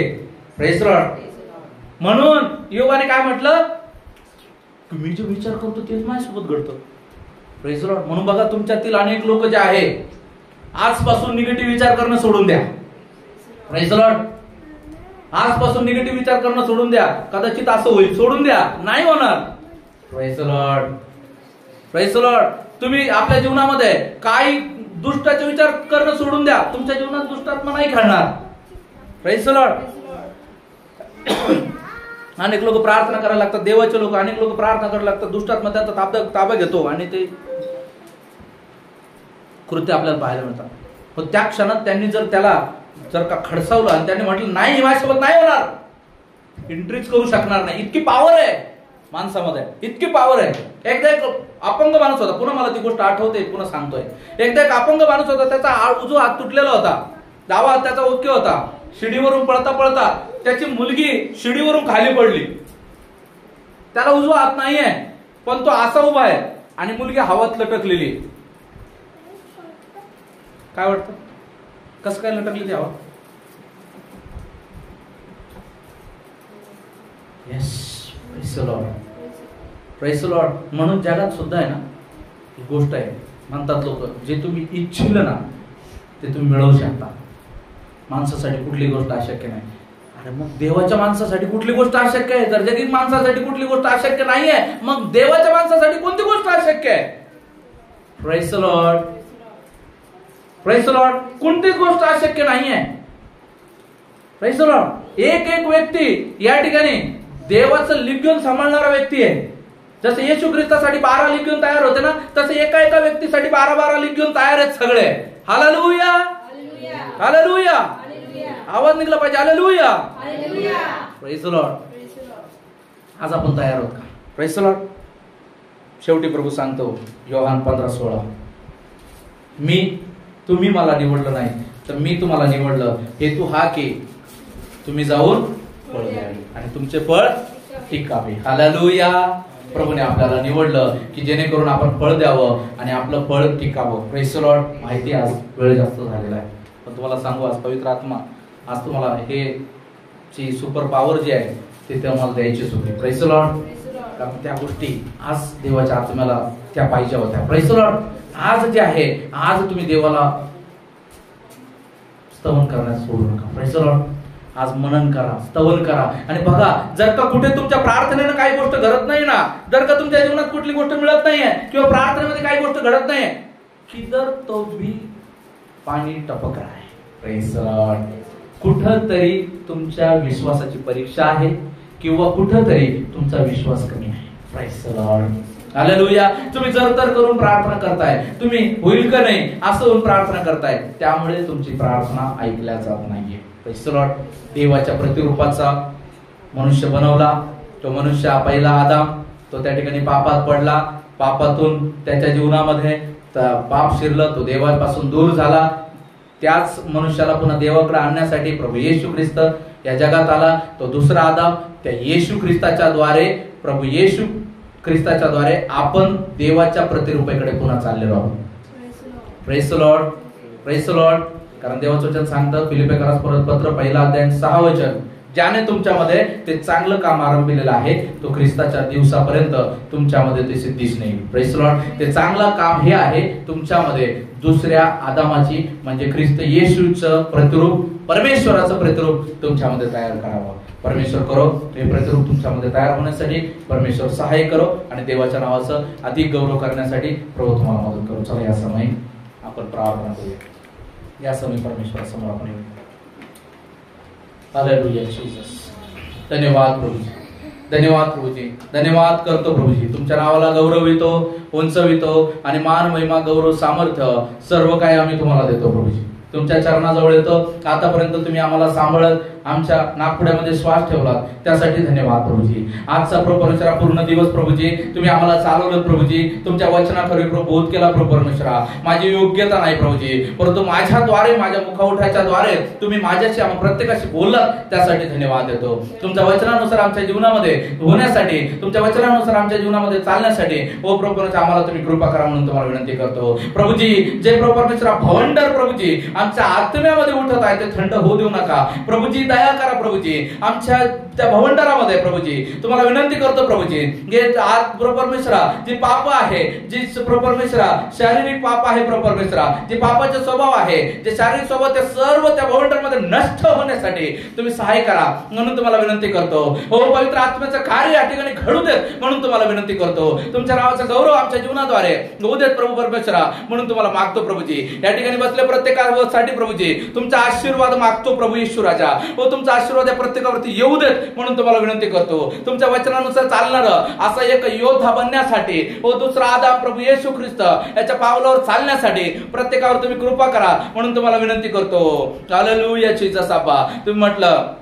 Praise the Lord. म्हणून योगाने काय म्हटलं, मी जे विचार करतो तेच माझ्यासोबत घडतं. Praise the Lord. म्हणून बघा, तुमच्यातील अनेक लोक जे आहे, आजपासून निगेटिव्ह विचार करणं सोडून द्या. Praise the Lord. आजपासून निगेटिव्ह विचार करणं सोडून द्या. कदाचित असं होईल, सोडून द्या, नाही होणार. Praise the Lord. Praise the Lord. तुम्ही आपल्या जीवनामध्ये काही दुष्टाचे विचार करणं सोडून द्या. तुमच्या जीवनात दुष्टात्मा नाही खेळणार. Praise the Lord. अनेक लोक प्रार्थना करायला लागतात, देवाचे लोक अनेक लोक प्रार्थना करायला लागतात, दुष्टात्मा त्यांचा ताबा घेतो आणि ते कृत्य आपल्याला पाहायला मिळतात. पण त्या क्षणात त्यांनी त्याला जर का खडसावलं आणि त्यांनी म्हटलं नाही हे माझ्यासोबत नाही होणार, एंट्रीच करू शकणार नाही, इतकी पॉवर आहे माणसामध्ये, इतकी पॉवर आहे. एकदा एक अपंग माणूस होता, पुन्हा मला ती गोष्ट आठवते, पुन्हा सांगतोय. एकदा एक अपंग माणूस होता, त्याचा उजवा हात तुटलेला होता, डावा हात त्याचा ओके होता. शिडीवरून पळता पळता त्याची मुलगी शिडीवरून खाली पडली. त्याला उजवा हात नाहीये, पण तो असा उभा आहे आणि मुलगी हवात लटकलेली. काय वाटतं कसं काय लटकली ती हवा? Yes, praise the Lord, praise the Lord. म्हणून जगात सुद्धा आहे ना ही गोष्ट आहे, म्हणतात लोक जे तुम्ही इच्छिल ना ते तुम्ही मिळवू शकता. माणसासाठी कुठली गोष्ट अशक्य नाही. अरे मग देवाच्या माणसासाठी कुठली गोष्ट अशक्य आहे? जर जगीत माणसासाठी कुठली गोष्ट अशक्य नाहीये, मग देवाच्या माणसासाठी कोणती गोष्ट अशक्य आहे? Praise the Lord, praise the Lord. कोणतीच गोष्ट अशक्य नाहीये. Praise the Lord. एक एक व्यक्ती या ठिकाणी देवाचं लिग्यून सांभाळणारा व्यक्ती आहे. जसं येशू ख्रिस्तासाठी 12 लिग्यून तयार होते ना, तसं एका एका व्यक्तीसाठी 12 लिग्यून तयार आहेत सगळे. Hallelujah, hallelujah. आवाज निघला पाहिजे, हालेलुया, प्रेज द लॉर्ड. आज आपण तयार आहोत का? Praise the Lord. शेवटी प्रभू सांगतो योहान 15:16, तुम्ही मला निवडलं नाही तर मी तुम्हाला निवडलं, हेतू हा की तुम्ही जाऊन फळ द्यावे आणि तुमचे फळ टिकावे. हालेलुया. प्रभूने आपल्याला निवडलं की जेणेकरून आपण फळ द्यावं आणि आपलं फळ टिकावं. Praise the Lord. माहिती आज वेळ जास्त झालेला आहे, पण तुम्हाला सांगू आज पवित्र आत्मा आज तुम्हाला हे ची सुपर पॉवर जी आहे ते तुम्हाला द्यायचीच होती. Praise the Lord. कारण त्या गोष्टी आज देवाच्या आत्म्याला त्या पाहिजे होत्या. Praise the Lord. आज जे आहे, आज तुम्ही देवाला स्तवन करण्यास सोडू नका. Praise the Lord. आज मनन करा, स्तवन करा आणि बघा, जर का कुठे तुमच्या प्रार्थनेनं काही गोष्ट घडत नाही ना, जर का तुमच्या जीवनात कुठली गोष्ट मिळत नाहीये किंवा प्रार्थनेमध्ये काही गोष्ट घडत नाहीये, की जर तो भी पाणी टपक रहा है. Praise the Lord. कुठंतरी तुमच्या विश्वासाची परीक्षा आहे किंवा कुठंतरी तुमचा विश्वास कमी आहे. Praise the Lord. हालेलुया. तुम्ही जर करून प्रार्थना करताय, तुम्ही होईल का नाही असं होऊन प्रार्थना करताय, त्यामुळे तुमची प्रार्थना ऐकल्या जात नाहीये. Praise the Lord. देवाच्या प्रतिरूपाचा मनुष्य बनवला, तो मनुष्य पहिला आदाम, तो त्या ठिकाणी पापात पडला, पापातून त्याच्या जीवनामध्ये पाप शिरलं, तो देवापासून दूर झाला. त्याच मनुष्याला पुन्हा देवाकडे आणण्यासाठी प्रभू येशू ख्रिस्त या जगात आला. तो दुसरा आदाम, त्या येशू ख्रिस्ताच्या द्वारे, प्रभू येशू ख्रिस्ताच्या द्वारे आपण देवाच्या प्रतिरूपाकडे पुन्हा चाललेलो आहोत. Praise the Lord, praise the Lord. कारण देवाचं वचन सांगतं फिलिप्पियरास पत्र 1:6, ज्याने तुमच्यामध्ये ते चांगलं काम आरंभिलेलं आहे तो ख्रिस्ताच्या दिवसापर्यंत तुमच्यामध्ये ते सिद्धीस नाही. Praise the Lord. ते चांगलं काम हे आहे तुमच्यामध्ये दुसऱ्या आदामाची म्हणजे ख्रिस्त येशूचं प्रतिरूप, परमेश्वराचं प्रतिरूप तुमच्यामध्ये तयार करावं. परमेश्वर करो हे प्रतिरूप तुमच्यामध्ये तयार होण्यासाठी परमेश्वर सहाय्य करो आणि देवाच्या नावाचं अधिक गौरव करण्यासाठी प्रभू तुम्हाला मदत करो. चला या समय आपण प्रार्थना करूया. या समय परमेश्वरासमोर आपण येऊ. Hallelujah Jesus. धन्यवाद प्रभूजी, धन्यवाद प्रभूजी, धन्यवाद करतो प्रभूजी. तुमच्या नावाला गौरवितो, उंचवितो आणि मान, महिमा, गौरव, सामर्थ्य सर्व काही आम्ही तुम्हाला देतो प्रभूजी. तुमच्या चरणाजवळ येतो. आतापर्यंत तुम्ही आम्हाला सांभाळत आमच्या नागपुड्यामध्ये श्वास ठेवलात त्यासाठी धन्यवाद प्रभूजी. आजचा परमेश्वरा पूर्ण दिवस प्रभूजी तुम्ही आम्हाला चालवलं प्रभूजी. तुमच्या वचनाखरी बोध केला परमेश्वरा. माझी योग्यता नाही प्रभूजी, परंतु माझ्याद्वारे, माझ्या मुखवठाच्या द्वारे तुम्ही माझ्याशी प्रत्येकाशी बोललात त्यासाठी धन्यवाद देतो. तुमच्या वचनानुसार आमच्या जीवनामध्ये होण्यासाठी, तुमच्या वचनानुसार आमच्या जीवनामध्ये चालण्यासाठी ओ परमेश्वरा आम्हाला तुम्ही कृपा करा म्हणून तुम्हाला विनंती करतो प्रभूजी. जे परमेश्वरा भवंडर प्रभूजी आमच्या आत्म्यामध्ये उठत आहे ते थंड होऊ देऊ नका प्रभूजी. दया करा प्रभूजी आमच्या त्या भवंडरामध्ये प्रभूजी. तुम्हाला विनंती करतो प्रभूजी, परमेश्वरा जी पाप आहे, जी परमेश्वरा शारीरिक पाप आहे परमेश्वरा, जे पापाचे स्वभाव आहे, जे शारीरिक स्वभाव, ते सर्व त्या भवंडरमध्ये नष्ट होण्यासाठी तुम्ही सहाय्य करा म्हणून तुम्हाला विनंती करतो. हो पवित्र आत्म्याचं कार्य या ठिकाणी घडू देत म्हणून तुम्हाला विनंती करतो. तुमच्या नावाचा गौरव आमच्या जीवनाद्वारे होऊ देत प्रभू परमेश्वरा म्हणून तुम्हाला मागतो प्रभूजी. या ठिकाणी बसले प्रत्येकासाठी प्रभूजी तुमचा आशीर्वाद मागतो प्रभू येशू राजा. हो तुमचा आशीर्वाद या प्रत्येकावरती येऊ देत म्हणून तुम्हाला विनंती करतो. तुमच्या वचनानुसार चालणारं असा एक योद्धा बनण्यासाठी, हो दुसरा आदाम प्रभू येशू ख्रिस्त याच्या पावलावर चालण्यासाठी प्रत्येकावर तुम्ही कृपा करा म्हणून तुम्हाला विनंती करतो. हालेलुया जीसस आबा. तुम्ही म्हटलं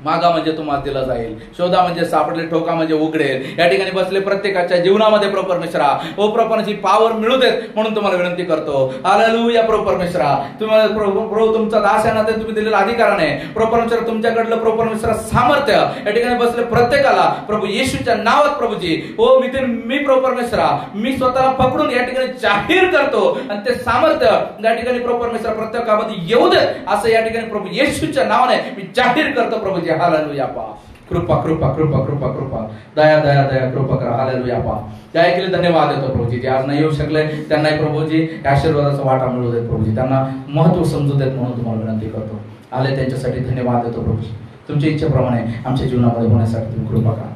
मागा म्हणजे तुम्हाला दिला जाईल, शोधा म्हणजे सापडले, ठोका म्हणजे उघडेल. या ठिकाणी बसले प्रत्येकाच्या जीवनामध्ये प्रभू परमेश्वरा ओ प्रभू परमेश्वराची पॉवर मिळू देत म्हणून तुम्हाला विनंती करतो. हालेलुया प्रभू परमेश्वरा. तुम्हाला प्रभू तुमचा दास आहे ना, ते तुम्ही दिलेल्या अधिकाराने प्रभू परमेश्वरा तुमच्याकडलं प्रभू परमेश्वरा सामर्थ्य या ठिकाणी बसले प्रत्येकाला प्रभू येशूच्या नावात प्रभूजी हो मी प्रभू परमेश्वरा मी स्वतःला पकडून या ठिकाणी जाहीर करतो आणि ते सामर्थ्य या ठिकाणी प्रभू परमेश्वरा प्रत्येकामध्ये येऊ दे असं या ठिकाणी प्रभू येशूच्या नावाने मी जाहीर करतो प्रभूजी. हालेलुया पा. कृपा कृपा कृपा कृपा कृपा दया दया दया कृपा करा. हालेलुया पा. त्या ऐकले धन्यवाद देतो प्रभूजी. जे आज नाही येऊ शकले त्यांनाही प्रभूजी आशीर्वादाचा वाटा मिळू देत प्रभूजी. त्यांना महत्व समजू देत म्हणून तुम्हाला विनंती करतो. आले त्यांच्यासाठी धन्यवाद देतो प्रभूजी. तुमच्या इच्छेप्रमाणे आमच्या जीवनामध्ये होण्यासाठी तुम्ही कृपा करा.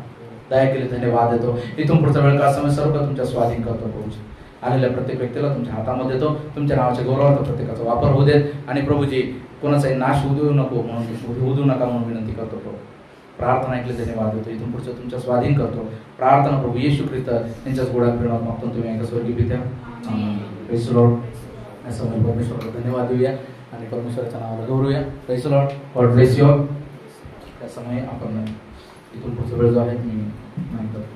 दया केली धन्यवाद देतो. इथून पुढचा वेळ का समय सर्व तुमच्या स्वाधीन करतो प्रभूजी. आलेल्या प्रत्येक व्यक्तीला तुमच्या हातामध्ये देतो. तुमच्या नावाच्या गौरवार्थ प्रत्येकाचा वापर होऊ देत आणि प्रभूजी कोणाचाही नाश होऊ नको म्हणून होऊ नका म्हणून विनंती करतो प्रभू. प्रार्थना ऐकले धन्यवाद देतो. इथून पुढचं तुमच्या स्वाधीन करतो. प्रार्थना प्रभू येशू ख्रिस्त यांच्याच गोड्या प्रेमात मागतो तुम्ही ऐका स्वर्गीय पित्या. Praise Lord. असं मी परमेश्वराला धन्यवाद देऊया आणि परमेश्वराच्या नावाला गौरवूया. Praise Lord. God bless you. त्या समय आपण इथून पुढचा वेळ जो आहे मी नाही करतो.